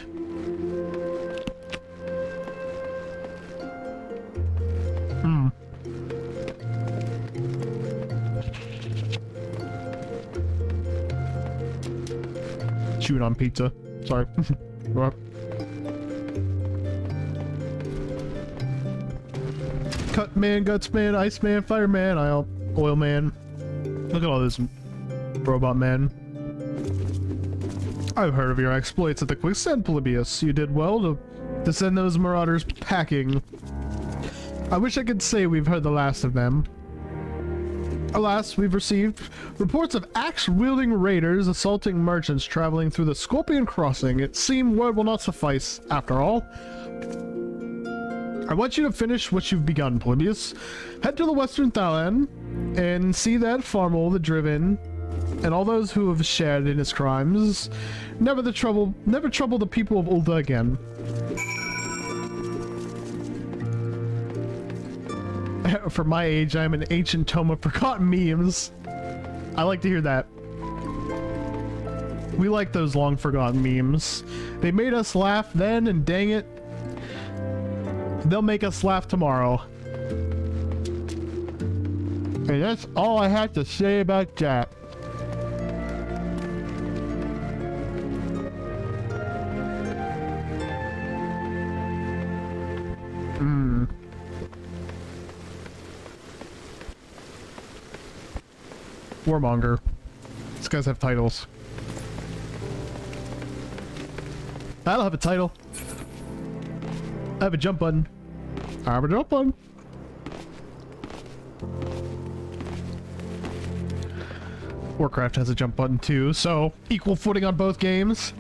chewing on pizza. Sorry. Cut man, guts man, ice man, fireman, oil man. Look at all this robot man. I've heard of your exploits at the Quicksand, Polybius. You did well to send those marauders packing. I wish I could say we've heard the last of them. Alas, we've received reports of axe-wielding raiders assaulting merchants traveling through the Scorpion Crossing. It seems word will not suffice, after all. I want you to finish what you've begun, Polybius. Head to the Western Thailand and see that Farmel the Driven and all those who have shared in his crimes. Never trouble the people of Ulda again. For my age, I am an ancient tome of forgotten memes. I like to hear that. We like those long forgotten memes. They made us laugh then, and dang it, they'll make us laugh tomorrow. And that's all I have to say about that. Warmonger. These guys have titles. I don't have a title. I have a jump button. I have a jump button. Warcraft has a jump button too, so equal footing on both games.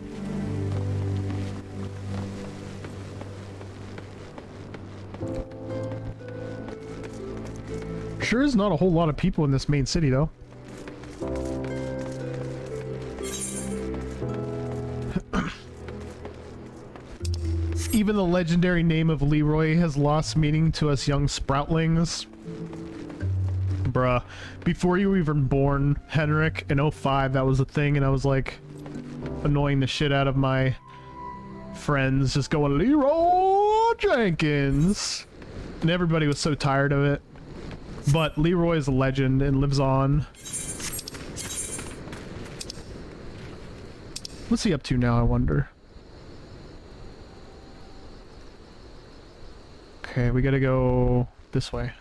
Sure is not a whole lot of people in this main city though. Even the legendary name of Leroy has lost meaning to us young sproutlings. Bruh, before you were even born, Henrik, in 05, that was a thing, and I was like annoying the shit out of my friends, just going, Leroy Jenkins! And everybody was so tired of it. But Leroy is a legend and lives on. What's he up to now, I wonder? Okay, we gotta go this way.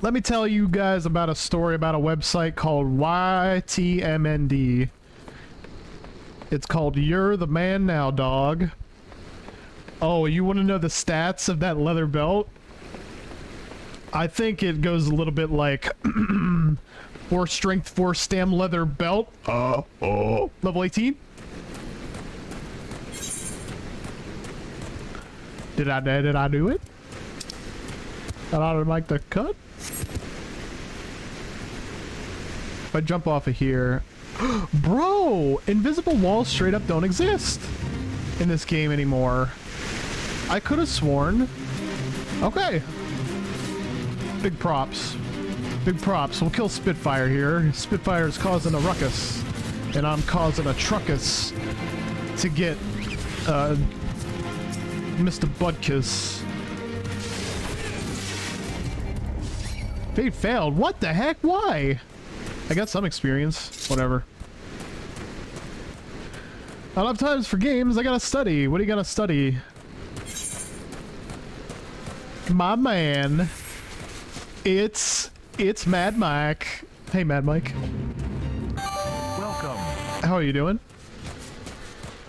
Let me tell you guys about a story about a website called YTMND. It's called You're the Man Now, Dog. Oh, you want to know the stats of that leather belt? I think it goes a little bit like 4 strength, 4 stam leather belt. Level 18? Did I do it? I don't like the cut. If I jump off of here, bro, invisible walls straight up don't exist in this game anymore. I could have sworn. Okay. Big props. Big props. We'll kill Spitfire here. Spitfire's causing a ruckus, and I'm causing a truckus to get Mr. Budkiss. Fate failed. What the heck? Why? I got some experience. Whatever. I don't have times for games. I gotta study. What do you gotta study? My man. It's Mad Mike. Hey, Mad Mike. Welcome. How are you doing?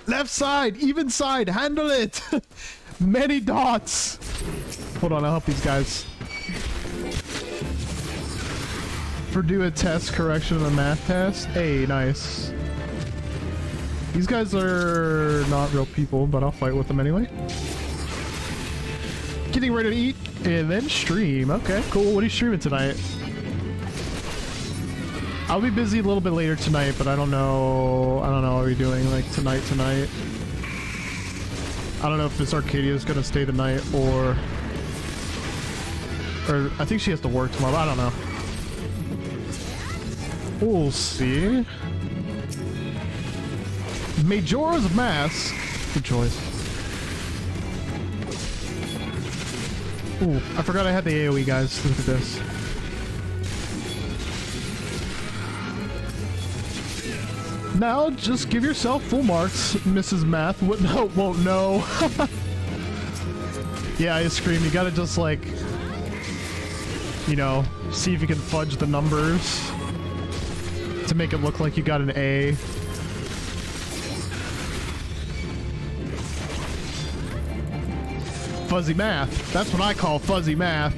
Left side, even side, handle it. Many dots. Hold on, I'll help these guys. For do a test correction of a math test. Hey, nice. These guys are not real people, but I'll fight with them anyway. Getting ready to eat and then stream. Okay, cool. What are you streaming tonight? I'll be busy a little bit later tonight, but I don't know what we're doing like tonight. I don't know if Miss Arcadia is gonna stay the night or I think she has to work tomorrow. I don't know. We'll see. Majora's Mask. Good choice. Ooh, I forgot I had the AoE, guys. Look at this. Now just give yourself full marks, Mrs. Math. What? No, won't know. Yeah, Ice Cream, you gotta just like, you know, see if you can fudge the numbers to make it look like you got an A. Fuzzy math. That's what I call fuzzy math.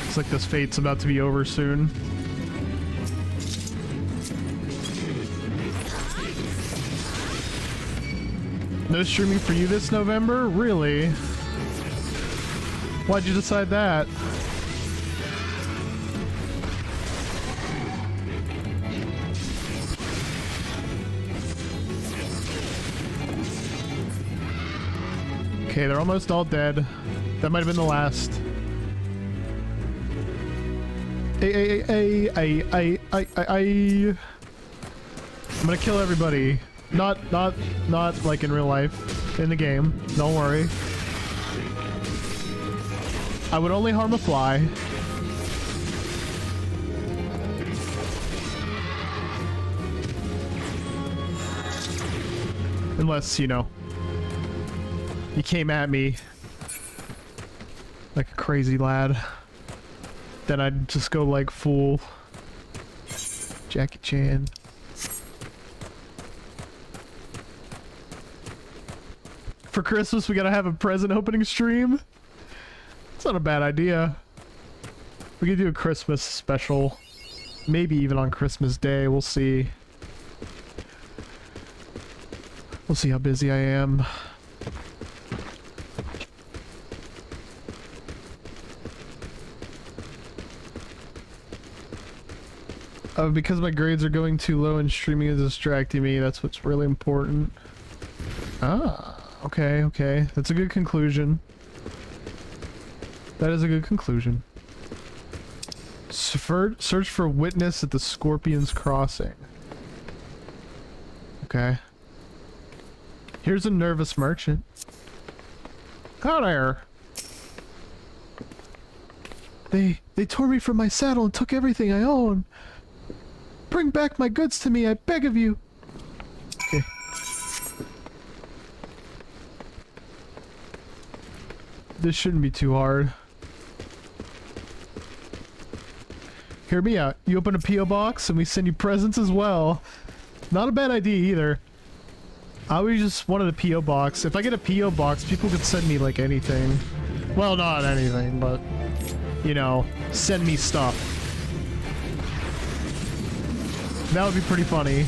Looks like this fate's about to be over soon. No streaming for you this November? Really? Why'd you decide that? Okay, they're almost all dead. That might have been the last. I'm gonna kill everybody. Not like in real life. In the game. Don't worry. I would only harm a fly. Unless, you know, you came at me like a crazy lad. Then I'd just go like full Jackie Chan. For Christmas, we gotta have a present opening stream. It's not a bad idea. We could do a Christmas special. Maybe even on Christmas Day. We'll see. We'll see how busy I am. Because my grades are going too low and streaming is distracting me, that's what's really important. Ah, okay, okay. That's a good conclusion. That is a good conclusion. Search for witness at the Scorpion's Crossing. Okay. Here's a nervous merchant. Hi there. They tore me from my saddle and took everything I own. Bring back my goods to me, I beg of you. Okay. This shouldn't be too hard. Hear me out. You open a P.O. box and we send you presents as well. Not a bad idea either. I always just wanted a P.O. box. If I get a P.O. box, people could send me like anything. Well, not anything, but, you know, send me stuff. That would be pretty funny.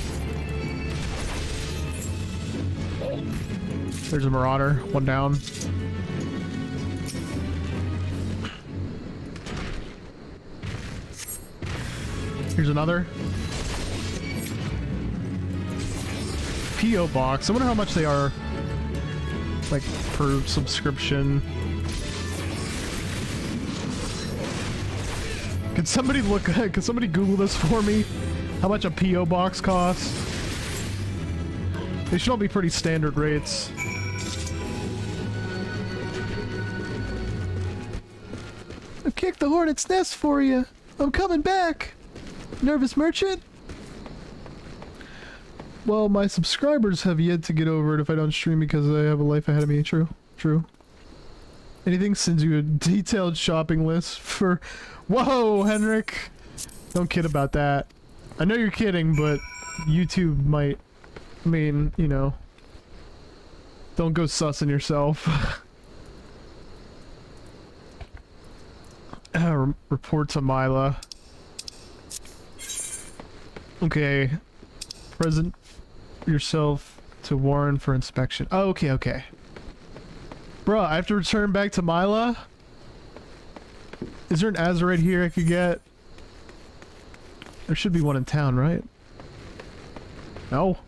There's a marauder. One down. Here's another. P.O. box. I wonder how much they are, like, per subscription. Could somebody look, could somebody Google this for me? How much a P.O. box costs? They should all be pretty standard rates. I kicked the hornet's nest for you. I'm coming back. Nervous merchant? Well, my subscribers have yet to get over it if I don't stream because I have a life ahead of me. True. True. Anything sends you a detailed shopping list for... Whoa, Henrik! Don't kid about that. I know you're kidding, but YouTube might... I mean, you know... Don't go sussing yourself. Report to Mila. Okay. Present yourself to Warren for inspection. Oh, okay, okay. Bruh, I have to return back to Mila? Is there an Azerite here I could get? There should be one in town, right? No.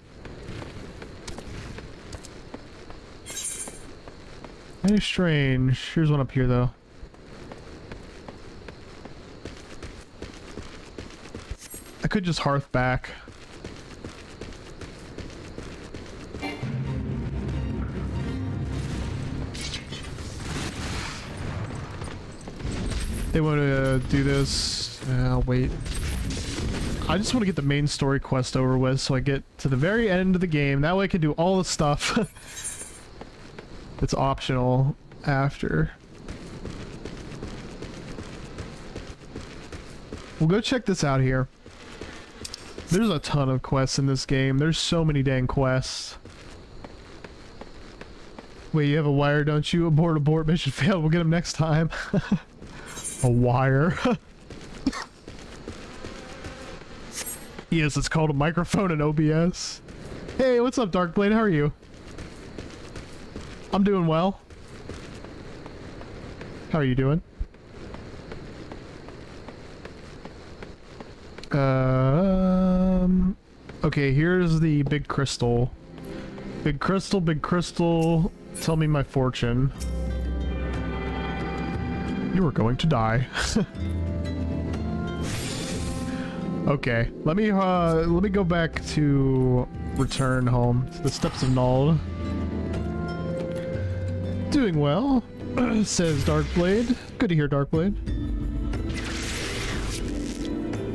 Very strange. Here's one up here, though. I could just hearth back. They want to do this. I'll wait. I just want to get the main story quest over with so I get to the very end of the game. That way I can do all the stuff that's optional after. We'll go check this out here. There's a ton of quests in this game. There's so many dang quests. Wait, you have a wire, don't you? Abort, mission failed. We'll get him next time. A wire. Yes, it's called a microphone in OBS. Hey, what's up, Darkblade? How are you? I'm doing well. How are you doing? Okay, here's the big crystal. Big crystal, tell me my fortune. You are going to die. Okay, let me go back to return home to the Steps of Nald. Doing well, says Darkblade. Good to hear, Darkblade.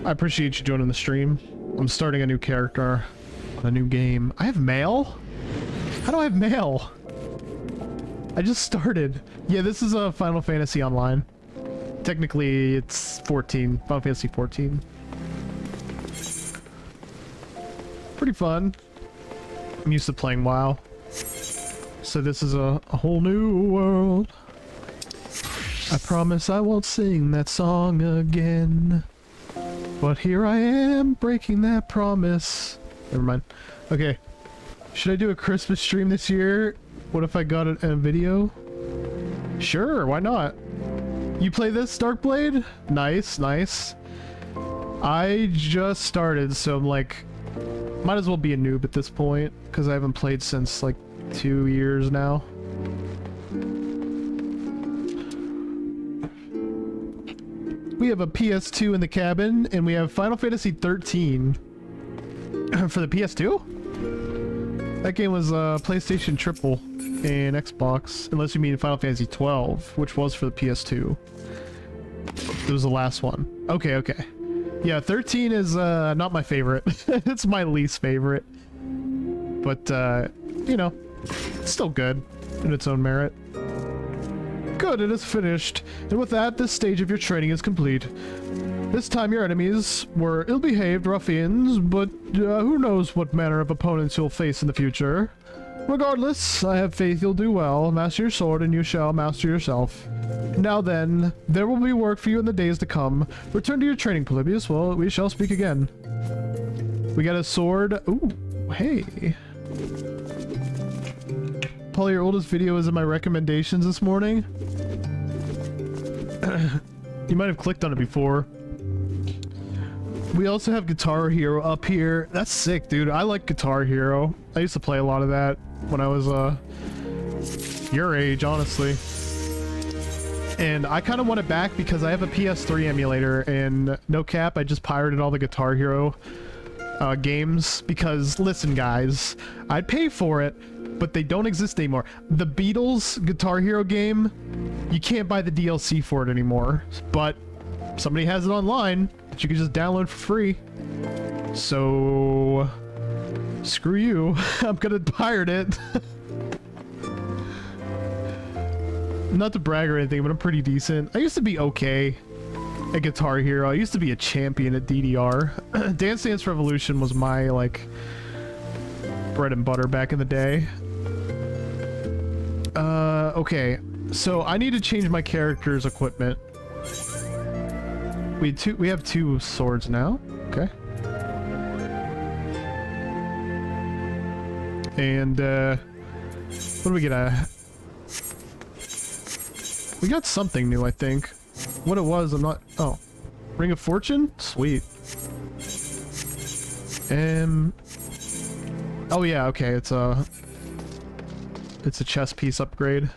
I appreciate you joining the stream. I'm starting a new character on a new game. I have mail? How do I have mail? I just started. Yeah, this is a Final Fantasy Online. Technically, it's 14. Final Fantasy 14. Pretty fun. I'm used to playing WoW. So this is a whole new world. I promise I won't sing that song again. But here I am, breaking that promise. Never mind. Okay. Should I do a Christmas stream this year? What if I got it in a video? Sure, why not? You play this, Darkblade? Nice, nice. I just started, so I'm like... Might as well be a noob at this point, because I haven't played since like 2 years now. We have a PS2 in the cabin, and we have Final Fantasy 13 for the PS2? That game was PlayStation Triple and Xbox, unless you mean Final Fantasy 12, which was for the PS2. It was the last one. Okay, okay. Yeah, 13 is not my favorite. It's my least favorite. But, you know, it's still good in its own merit. Good, it is finished. And with that, this stage of your training is complete. This time your enemies were ill-behaved ruffians, but who knows what manner of opponents you'll face in the future. Regardless, I have faith you'll do well. Master your sword and you shall master yourself. Now then, there will be work for you in the days to come. Return to your training, Polybius. Well, we shall speak again. We got a sword. Ooh, hey. Paul, your oldest video is in my recommendations this morning. You might have clicked on it before. We also have Guitar Hero up here. That's sick, dude. I like Guitar Hero. I used to play a lot of that when I was your age, honestly. And I kind of want it back because I have a PS3 emulator, and no cap, I just pirated all the Guitar Hero games because, listen guys, I'd pay for it, but they don't exist anymore. The Beatles Guitar Hero game, you can't buy the DLC for it anymore, but somebody has it online that you can just download for free. So screw you. I'm gonna pirate it. Not to brag or anything, but I'm pretty decent. I used to be okay at Guitar Hero. I used to be a champion at DDR. Dance Dance Revolution was my, like, bread and butter back in the day. Okay. So I need to change my character's equipment. We have 2 swords now. Okay. And, what do we get? We got something new, I think. What it was, I'm not... Oh. Ring of Fortune? Sweet. Oh yeah, okay, it's a chess piece upgrade.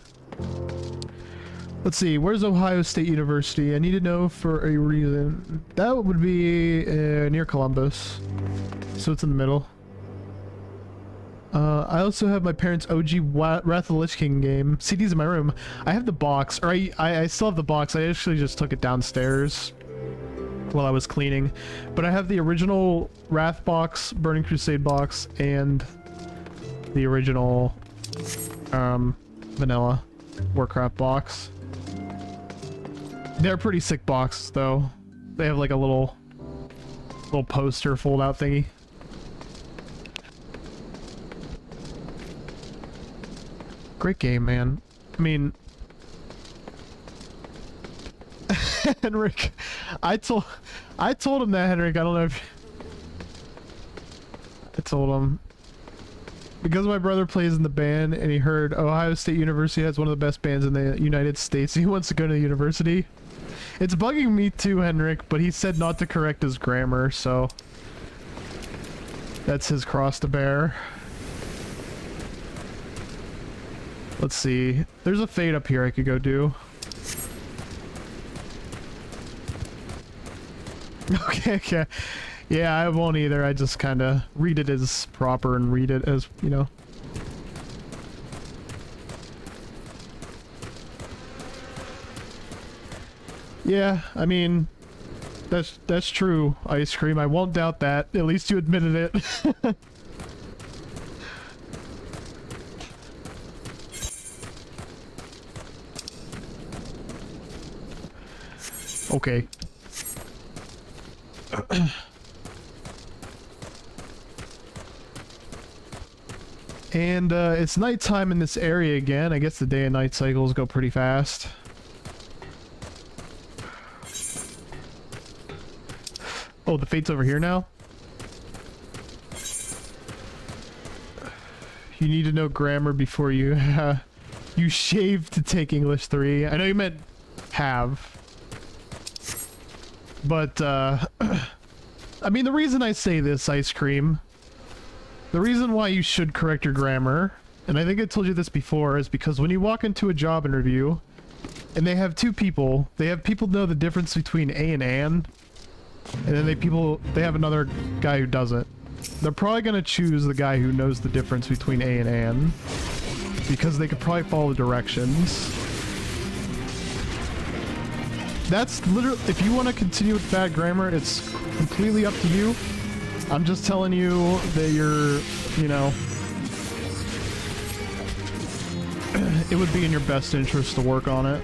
Let's see, where's Ohio State University? I need to know for a reason. That would be near Columbus. So it's in the middle. I also have my parents' OG Wrath of the Lich King game. CD's in my room. I have the box, or I still have the box. I actually just took it downstairs while I was cleaning. But I have the original Wrath box, Burning Crusade box, and the original vanilla Warcraft box. They're pretty sick boxes though. They have like a little poster fold out thingy. Great game, man. I mean, Henrik, I told him that, Henrik. I don't know if I told him because my brother plays in the band and he heard Ohio State University has one of the best bands in the United States. He wants to go to the university. It's bugging me too, Henrik, but he said not to correct his grammar, so that's his cross to bear. Let's see. There's a fade up here I could go do. Okay. Yeah, I won't either. I just kind of read it as proper and read it as, you know. Yeah, I mean, that's true, Ice Cream. I won't doubt that. At least you admitted it. Okay. And it's nighttime in this area again. I guess the day and night cycles go pretty fast. Oh, the fate's over here now? You need to know grammar before you you shave to take English 3. I know you meant have. But, I mean, the reason I say this, Ice Cream, the reason why you should correct your grammar, and I think I told you this before, is because when you walk into a job interview, and they have two people, they have people know the difference between a and then they have another guy who doesn't. They're probably going to choose the guy who knows the difference between a and because they could probably follow the directions. That's literally, if you want to continue with bad grammar, it's completely up to you. I'm just telling you that you're, you know, it would be in your best interest to work on it.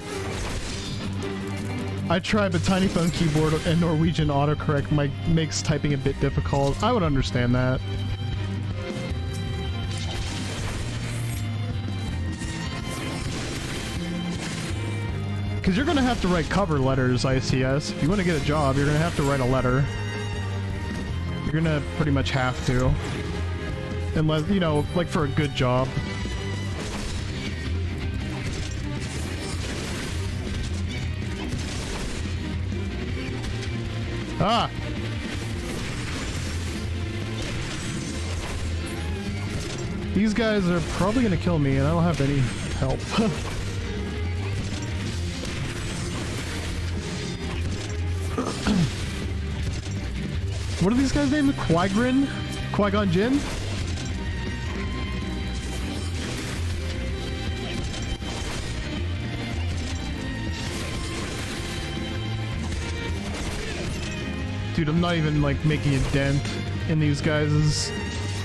I tried, but Tiny Phone keyboard and Norwegian autocorrect makes typing a bit difficult. I would understand that. Because you're going to have to write cover letters, ICS. If you want to get a job, you're going to have to write a letter. You're going to pretty much have to. Unless, you know, like for a good job. Ah! These guys are probably going to kill me, and I don't have any help. What are these guys named? Qui-Gon? Qui-Gon Jinn? Dude, I'm not even like making a dent in these guys'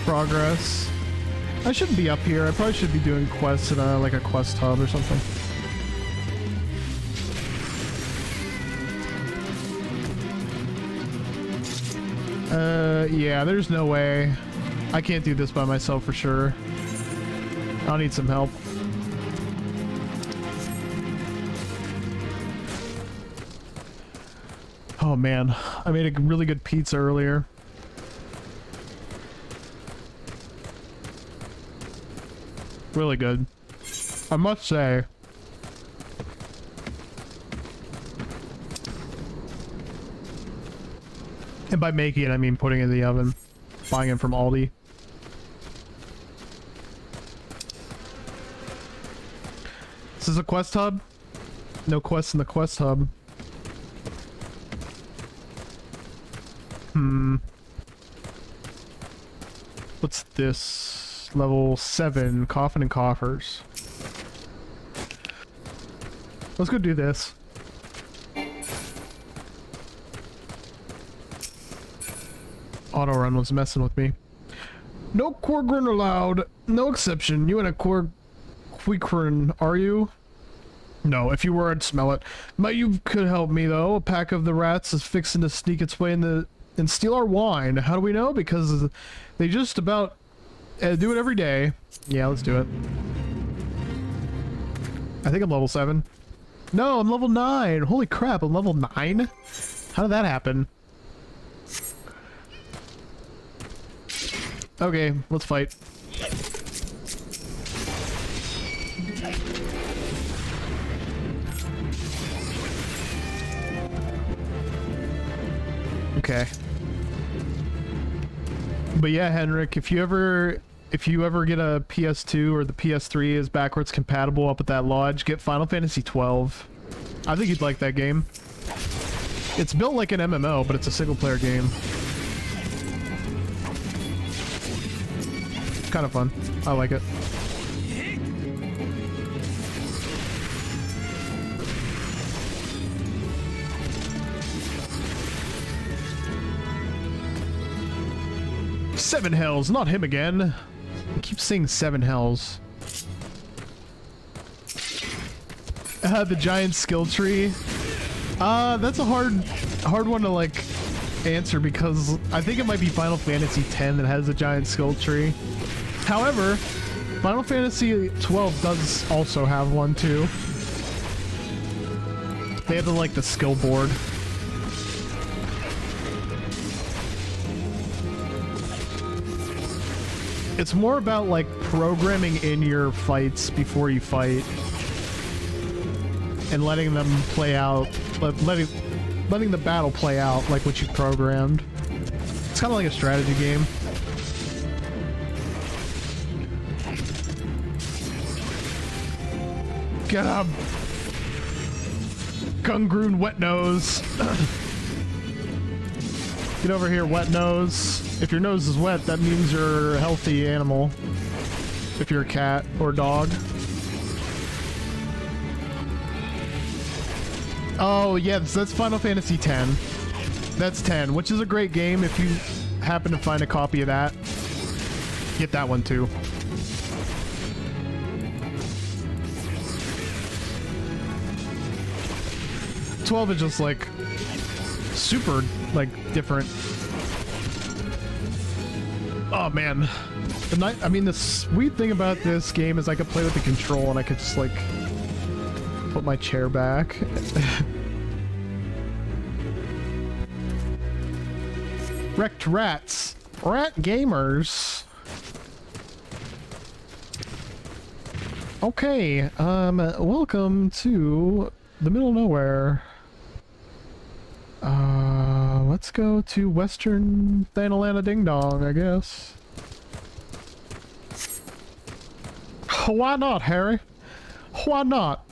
progress. I shouldn't be up here. I probably should be doing quests in like a quest hub or something. Yeah, there's no way. I can't do this by myself for sure. I'll need some help. Oh man, I made a really good pizza earlier. Really good, I must say. And by making it, I mean putting it in the oven. Buying it from Aldi. This is a quest hub? No quests in the quest hub. What's this? Level 7, Coffin and Coffers. Let's go do this. Auto run was messing with me. No Korgrin allowed. No exception. You and a Korgrin, are you? No, if you were, I'd smell it. Might you could help me though. A pack of the rats is fixing to sneak its way in and steal our wine. How do we know? Because they just about do it every day. Yeah, let's do it. I think I'm level 7. No, I'm level 9. Holy crap, I'm level 9? How did that happen? Okay, let's fight. Okay. But yeah, Henrik, if you ever get a PS2 or the PS3 is backwards compatible up at that lodge, get Final Fantasy 12. I think you'd like that game. It's built like an MMO, but it's a single player game. It's kind of fun. I like it. Seven hells, not him again. I keep saying 7 hells. The giant skill tree. That's a hard one to like answer because I think it might be Final Fantasy X that has a giant skill tree. However, Final Fantasy 12 does also have one too. They have the skill board. It's more about like programming in your fights before you fight and letting them play out, letting the battle play out like what you programmed. It's kind of like a strategy game. Get up, Gungroon Wet Nose. Get over here, Wet Nose. If your nose is wet, that means you're a healthy animal. If you're a cat or a dog. Oh, yeah, that's Final Fantasy X. That's 10, which is a great game. If you happen to find a copy of that, get that one too. '12 is just like super different. Oh man, the sweet thing about this game is I could play with the control and I could just put my chair back. Wrecked rats, rat gamers. Okay, welcome to the middle of nowhere. Let's go to Western Thanalana Ding Dong, I guess. Why not, Harry? Why not?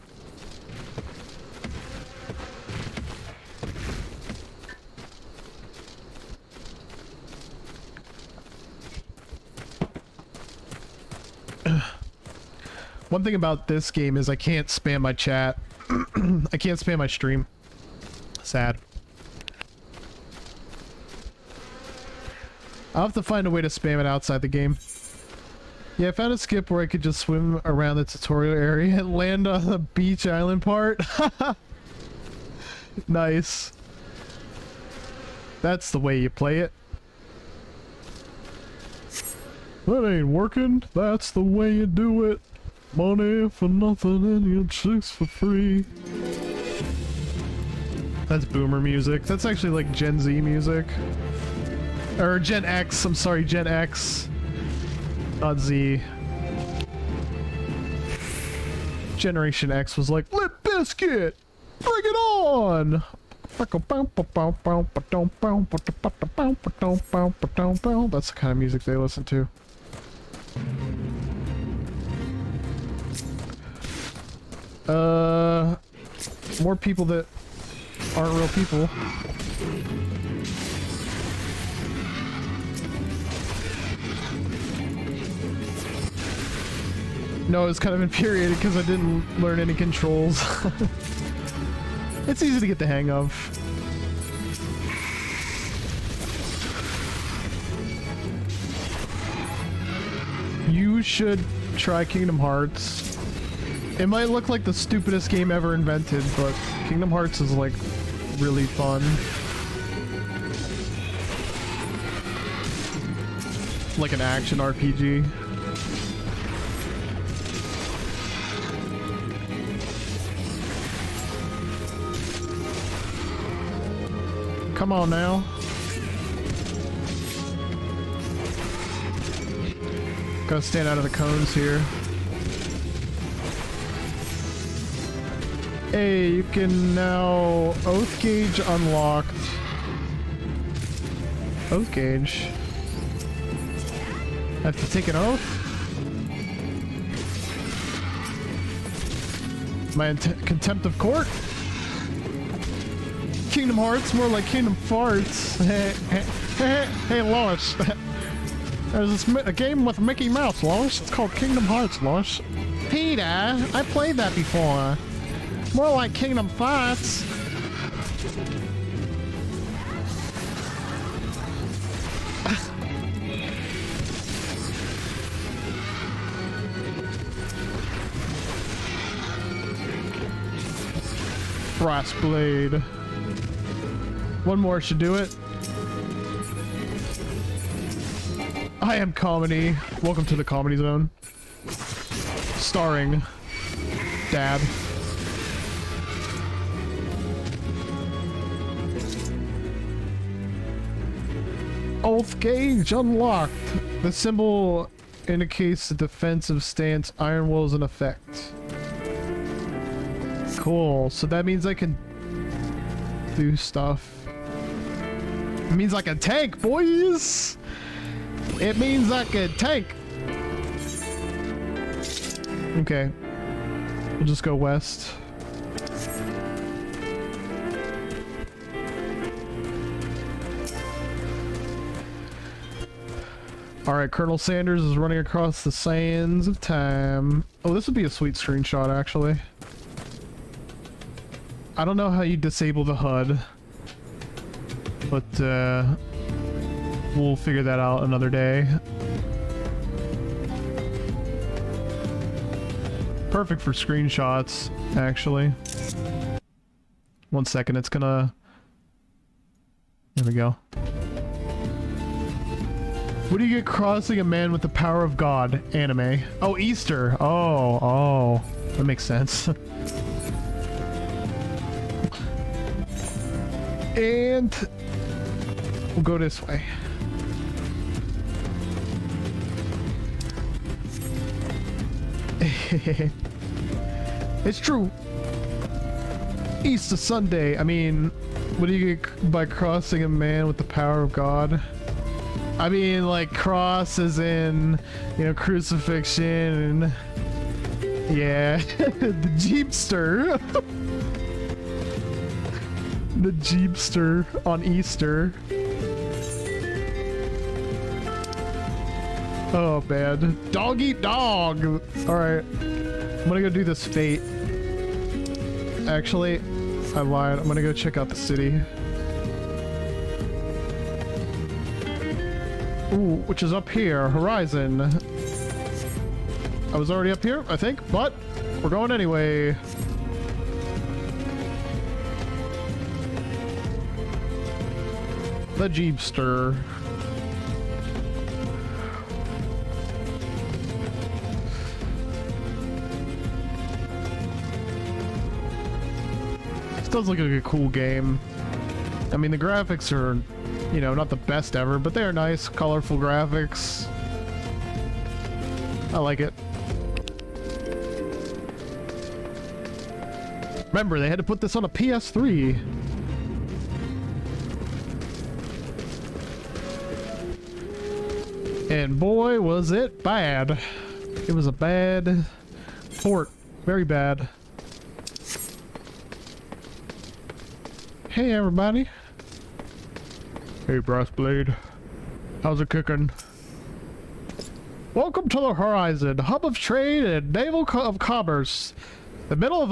One thing about this game is I can't spam my chat. I can't spam my stream. Sad. I'll have to find a way to spam it outside the game. Yeah, I found a skip where I could just swim around the tutorial area and land on the beach island part. Nice. That's the way you play it. That ain't working. That's the way you do it. Money for nothing and your chicks for free. That's boomer music. That's actually like Gen Z music. Or Gen X, I'm sorry, Gen X. Not Z. Generation X was like, Limp Bizkit! Bring it on! That's the kind of music they listen to. More people that aren't real people. No, it's kind of infuriating because I didn't learn any controls. It's easy to get the hang of. You should try Kingdom Hearts. It might look like the stupidest game ever invented, but Kingdom Hearts is like really fun. Like an action RPG. Come on now. Gotta stand out of the cones here. Hey, you can now Oath Gauge unlocked. Oath Gauge. I have to take an oath? My contempt of court? Kingdom Hearts, more like Kingdom Farts. Hey, Lois. There's a game with Mickey Mouse, Lois. It's called Kingdom Hearts, Lois. Peter, I played that before. More like Kingdom Farts. Brass Blade. One more should do it. I am comedy. Welcome to the comedy zone. Starring Dad. Oath Gauge unlocked. The symbol indicates the defensive stance. Iron Will is in effect. Cool. So that means I can do stuff. It means I can tank, boys! It means I can tank! Okay. We'll just go west. Alright, Colonel Sanders is running across the sands of time. Oh, this would be a sweet screenshot, actually. I don't know how you disable the HUD. But, we'll figure that out another day. Perfect for screenshots, actually. 1 second, it's gonna... There we go. What do you get crossing a man with the power of God? Anime. Oh, Easter. Oh. That makes sense. And... we'll go this way. It's true. Easter Sunday. I mean, what do you get by crossing a man with the power of God? I mean, like, cross as in, you know, crucifixion. Yeah. The Jeepster. The Jeepster on Easter. Oh man. Dog eat dog! Alright. I'm gonna go do this fate. Actually, I lied. I'm gonna go check out the city. Ooh, which is up here. Horizon. I was already up here, I think, but we're going anyway. The Jeepster. This does look like a cool game. I mean, the graphics are, you know, not the best ever, but they are nice, colorful graphics. I like it. Remember, they had to put this on a PS3. And boy, was it bad. It was a bad port. Very bad. Hey, everybody. Hey, Brass Blade. How's it cooking? Welcome to the horizon, hub of trade and naval of commerce. The middle of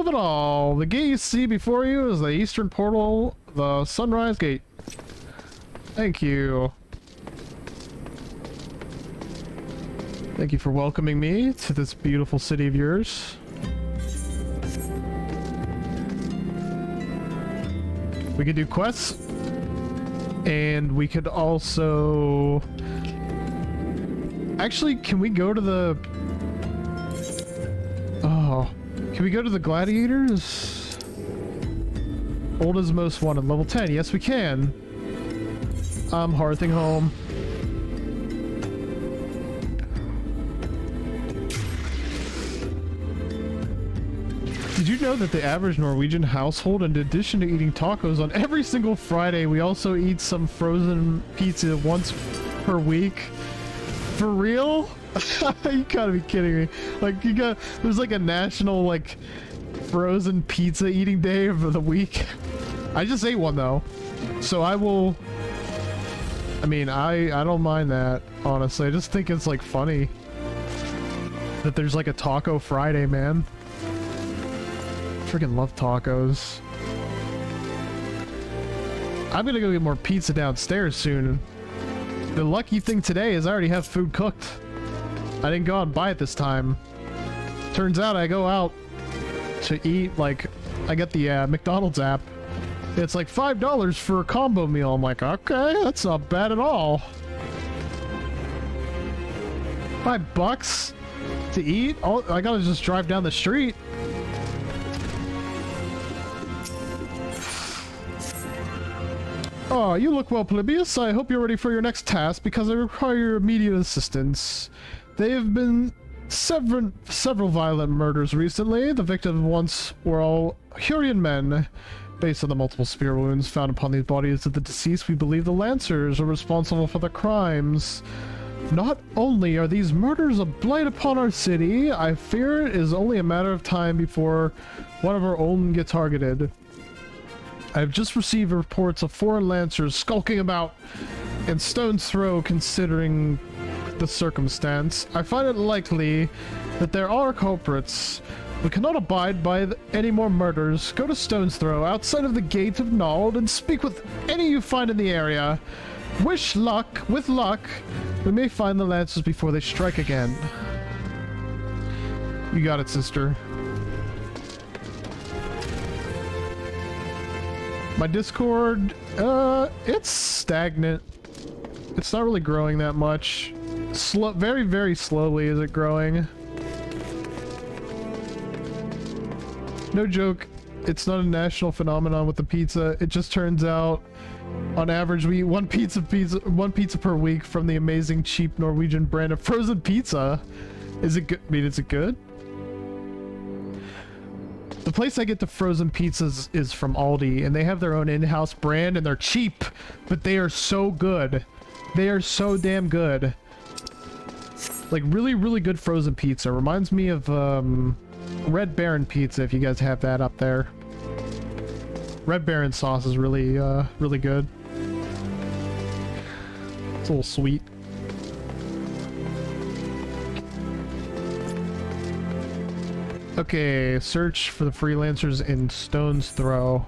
it all. The gate you see before you is the eastern portal, the Sunrise Gate. Thank you. Thank you for welcoming me to this beautiful city of yours. We could do quests, and we could also... Actually, can we go to the... Oh, can we go to the gladiators? Old as most wanted, level 10. Yes, we can. I'm hearthing home. Did you know that the average Norwegian household, in addition to eating tacos on every single Friday, we also eat some frozen pizza once per week? For real? You gotta be kidding me. Like, there's like a national, like, frozen pizza eating day of the week. I just ate one though. So I will... I mean, I don't mind that, honestly. I just think it's, like, funny that there's, like, a Taco Friday, man. Freaking love tacos. I'm gonna go get more pizza downstairs soon. The lucky thing today is I already have food cooked. I didn't go out and buy it this time. Turns out I go out to eat, like, I get the McDonald's app. It's like $5 for a combo meal. I'm like, okay, that's not bad at all. $5 to eat? Oh, I gotta just drive down the street. Oh, you look well, plebeius. I hope you're ready for your next task because I require your immediate assistance. There have been several violent murders recently. The victims once were all Hurrian men. Based on the multiple spear wounds found upon these bodies of the deceased, we believe the Lancers are responsible for the crimes. Not only are these murders a blight upon our city, I fear it is only a matter of time before one of our own get targeted. I have just received reports of foreign Lancers skulking about in Stone's Throw. Considering the circumstance, I find it likely that there are culprits. We cannot abide by any more murders. Go to Stone's Throw, outside of the Gate of Nald, and speak with any you find in the area. With luck, we may find the Lancers before they strike again. You got it, sister. My Discord, it's stagnant. It's not really growing that much. Very, very slowly is it growing. No joke, it's not a national phenomenon with the pizza. It just turns out, on average, we eat one pizza per week from the amazing cheap Norwegian brand of frozen pizza. Is it good? I mean, is it good? The place I get the frozen pizzas is from Aldi, and they have their own in-house brand, and they're cheap, but they are so good. They are so damn good. Like, really, really good frozen pizza. Reminds me of, Red Baron pizza, if you guys have that up there. Red Baron sauce is really, really good. It's a little sweet. Okay, search for the freelancers in Stone's Throw.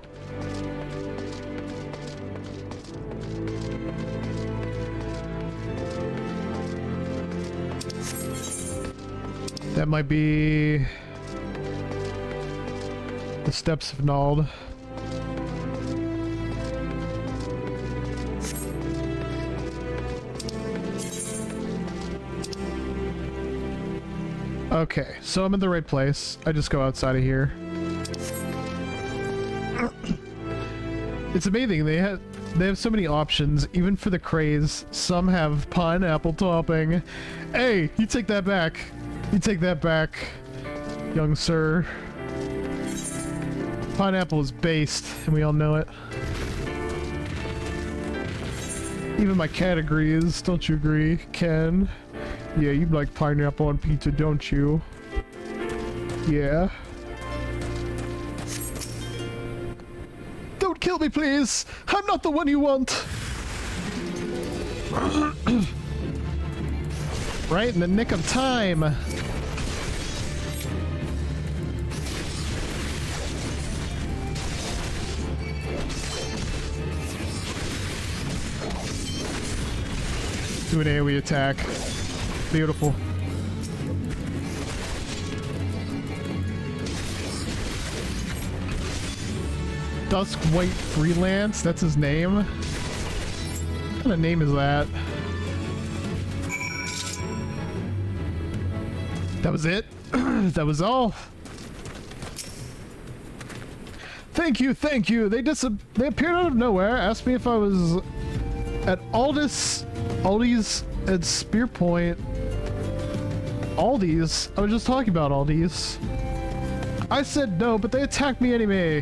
That might be the Steps of Nald. Okay, so I'm in the right place. I just go outside of here. It's amazing. They have so many options, even for the craze. Some have pineapple topping. Hey, you take that back. You take that back, young sir. Pineapple is based, and we all know it. Even my cat agrees, don't you agree, Ken? Yeah, you like pineapple on pizza, don't you? Yeah. Don't kill me, please! I'm not the one you want! Right in the nick of time. Do an AoE attack. Beautiful. Dusk White Freelance, that's his name? What kind of name is that? That was it? That was all? Thank you, thank you! They appeared out of nowhere, asked me if I was at Aldi's at Spear Point. Aldi's? I was just talking about Aldi's. I said no, but they attacked me anyway.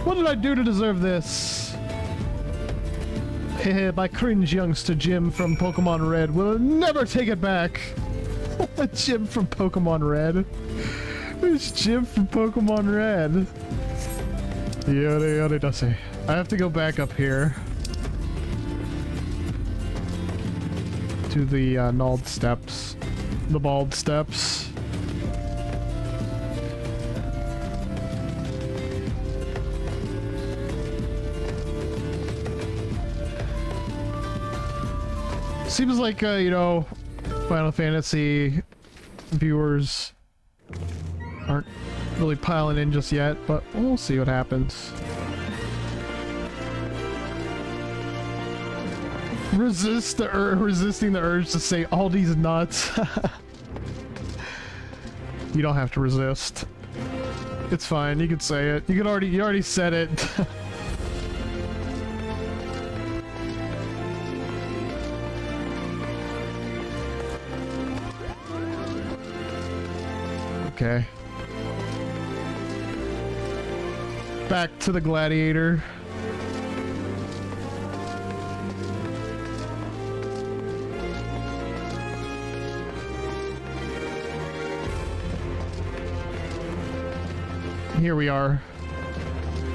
What did I do to deserve this? Hehe, my cringe youngster Jim from Pokemon Red will never take it back. Jim from Pokemon Red? Who's Jim from Pokemon Red? Yada yada dusty. I have to go back up here. To the gnawed steps. The bald steps. Seems like, you know, Final Fantasy viewers aren't really piling in just yet, but we'll see what happens. Resisting the urge to say Aldi's nuts. You don't have to resist. It's fine, you can say it. You already said it. Okay. Back to the gladiator. Here we are.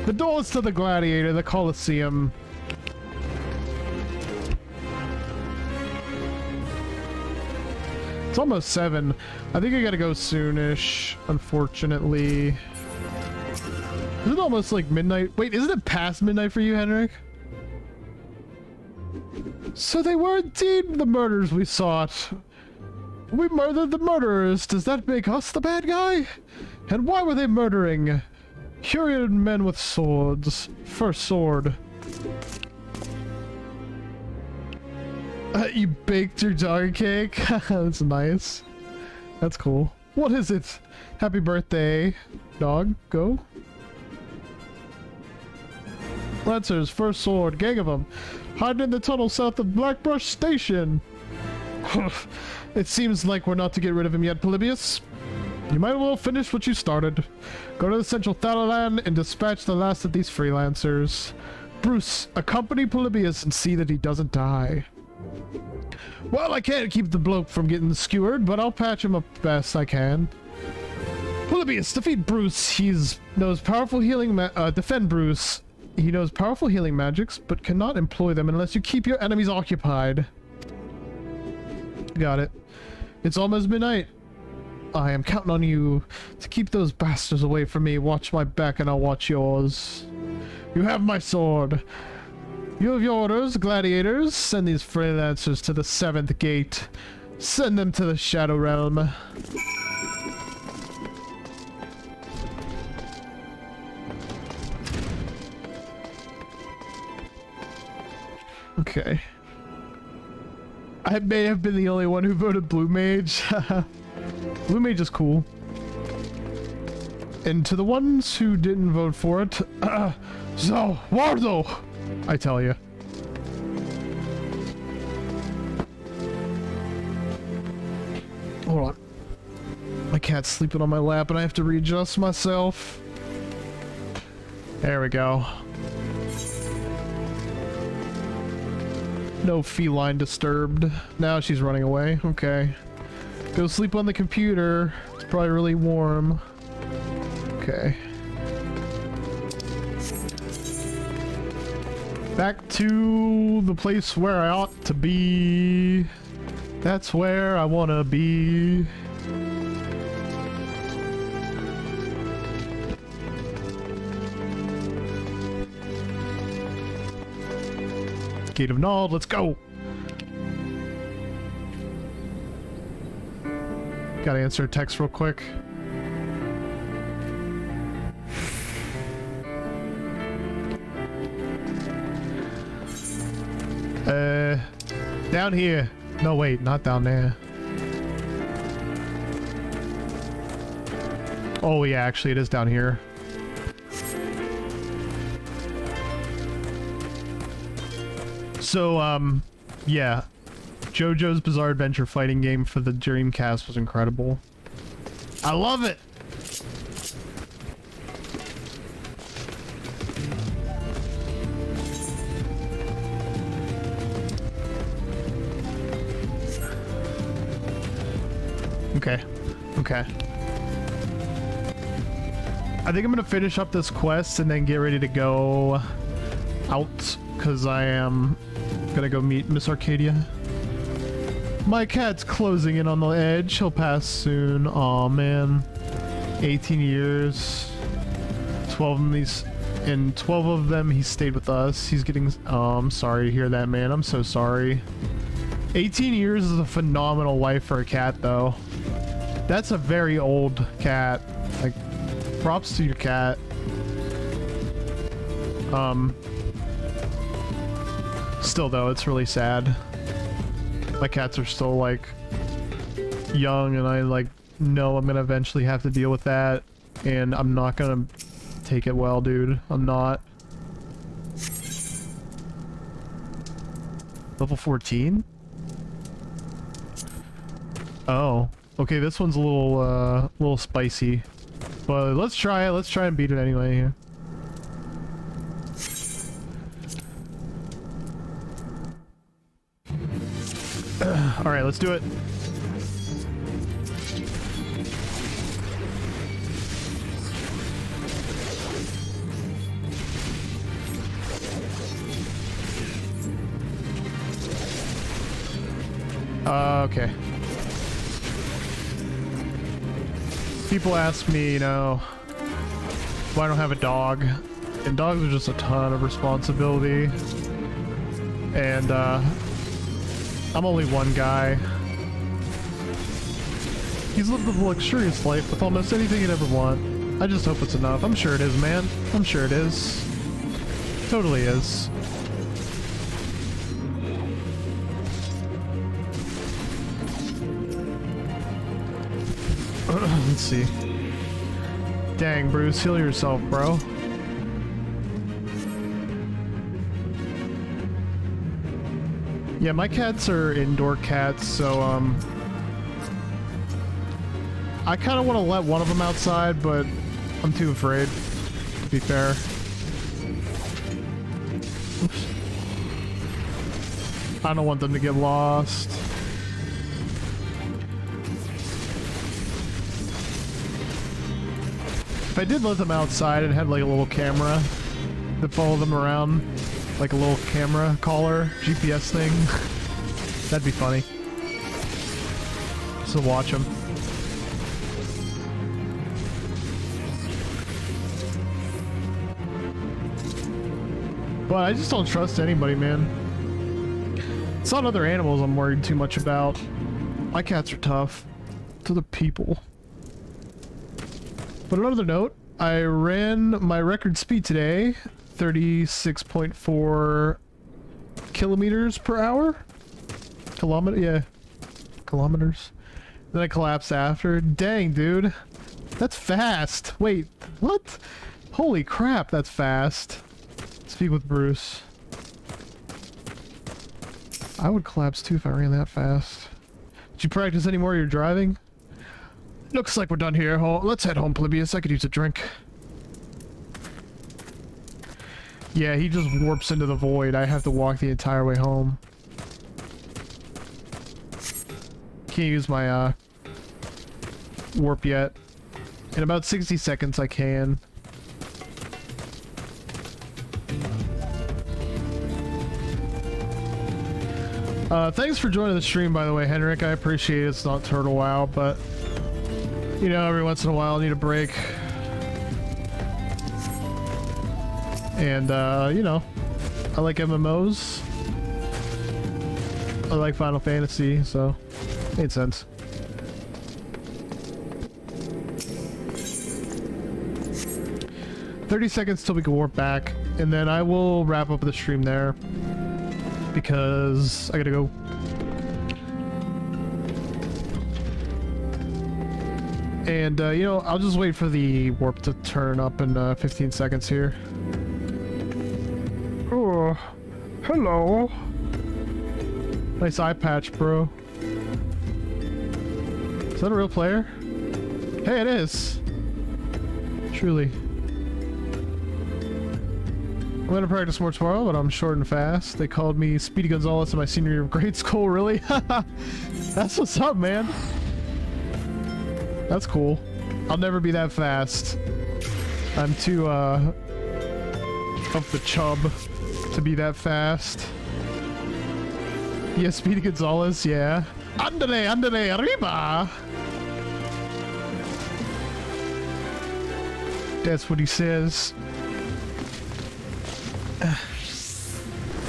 The doors to the gladiator, the Colosseum. It's almost 7. I think I gotta go soonish, unfortunately. Is it almost like midnight? Wait, isn't it past midnight for you, Henrik? So they were indeed the murderers we sought. We murdered the murderers. Does that make us the bad guy? And why were they murdering? Curious men with swords. First sword. You baked your dog cake? That's nice. That's cool. What is it? Happy birthday, dog. Go. Lancers, first sword, gang of them. Hiding in the tunnel south of Blackbrush Station. It seems like we're not to get rid of him yet, Polybius. You might well finish what you started. Go to the central Thalaland and dispatch the last of these freelancers. Bruce, accompany Polybius and see that he doesn't die. Well, I can't keep the bloke from getting skewered, but I'll patch him up best I can. Polybius, defeat Bruce. He knows powerful healing defend Bruce. He knows powerful healing magics, but cannot employ them unless you keep your enemies occupied. Got it. It's almost midnight. I am counting on you to keep those bastards away from me. Watch my back and I'll watch yours. You have my sword. You have your orders, gladiators. Send these freelancers to the 7th gate. Send them to the Shadow Realm. Okay. I may have been the only one who voted Blue Mage. Blue Mage is cool. And to the ones who didn't vote for it, so, Wardo! I tell you. Hold on. My cat's sleeping on my lap and I have to readjust myself. There we go. No feline disturbed. Now she's running away. Okay. Go sleep on the computer. It's probably really warm. Okay. Back to the place where I ought to be. That's where I wanna be. Gate of Nald, let's go! Gotta answer a text real quick. Down here. No, wait, not down there. Oh yeah, actually it is down here. So, yeah. JoJo's Bizarre Adventure fighting game for the Dreamcast was incredible. I love it! Okay. Okay. I think I'm gonna finish up this quest and then get ready to go out, because I am gonna go meet Miss Arcadia. My cat's closing in on the edge. He'll pass soon. Aw, man. 18 years. 12 of these, and 12 of them he stayed with us. He's getting... Oh, I'm sorry to hear that, man. I'm so sorry. 18 years is a phenomenal life for a cat, though. That's a very old cat. Like, props to your cat. Still, though, it's really sad. My cats are still, like, young, and I, like, know I'm gonna eventually have to deal with that, and I'm not gonna take it well, dude. I'm not. Level 14? Oh. Okay, this one's a little spicy. But let's try it. Let's try and beat it anyway here. Alright, let's do it. Okay. People ask me, you know, why I don't have a dog. And dogs are just a ton of responsibility. And, I'm only one guy. He's lived a luxurious life with almost anything he'd ever want. I just hope it's enough. I'm sure it is, man. I'm sure it is. Totally is. Let's see. Dang, Bruce, heal yourself, bro. Yeah, my cats are indoor cats, so, I kind of want to let one of them outside, but I'm too afraid, to be fair. Oops. I don't want them to get lost. If I did let them outside and had like a little camera that followed them around, like a little camera collar, GPS thing, that'd be funny. So watch them. But I just don't trust anybody, man. It's not other animals I'm worried too much about. My cats are tough. To the people. But on another note, I ran my record speed today, 36.4 kilometers per hour? Yeah. Kilometers. Then I collapsed after. Dang, dude. That's fast. Wait, what? Holy crap, that's fast. Speak with Bruce. I would collapse too if I ran that fast. Did you practice any more of your driving? Looks like we're done here. Let's head home, Polybius. I could use a drink. Yeah, he just warps into the void. I have to walk the entire way home. Can't use my warp yet. In about 60 seconds I can. Thanks for joining the stream, by the way, Henrik. I appreciate it. It's not Turtle WoW, but you know, every once in a while I need a break. And you know, I like MMOs. I like Final Fantasy, so made sense. "30 seconds till we can warp back, and then I will wrap up the stream there because I gotta go. And you know, I'll just wait for the warp to turn up in 15 seconds here. Oh, hello. Nice eye patch, bro. Is that a real player? Hey, it is. Truly. I'm gonna practice more tomorrow, but I'm short and fast. They called me Speedy Gonzalez in my senior year of grade school, really? That's what's up, man. That's cool. I'll never be that fast. I'm too, of the chub to be that fast. Yeah, Speedy Gonzalez, yeah. Andale, andale, arriba! That's what he says.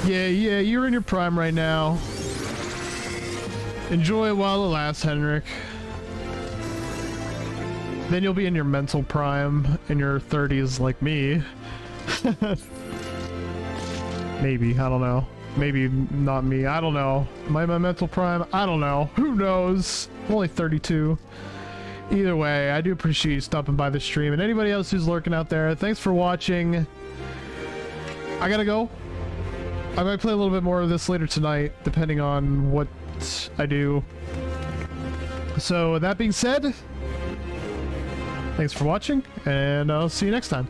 Yeah, you're in your prime right now. Enjoy it while it lasts, Henrik. Then you'll be in your mental prime in your 30s like me. Maybe, I don't know. Maybe not me, I don't know. Am I in my mental prime? I don't know. Who knows? I'm only 32. Either way, I do appreciate you stopping by the stream. And anybody else who's lurking out there, thanks for watching. I gotta go. I might play a little bit more of this later tonight, depending on what I do. So, that being said, thanks for watching, and I'll see you next time.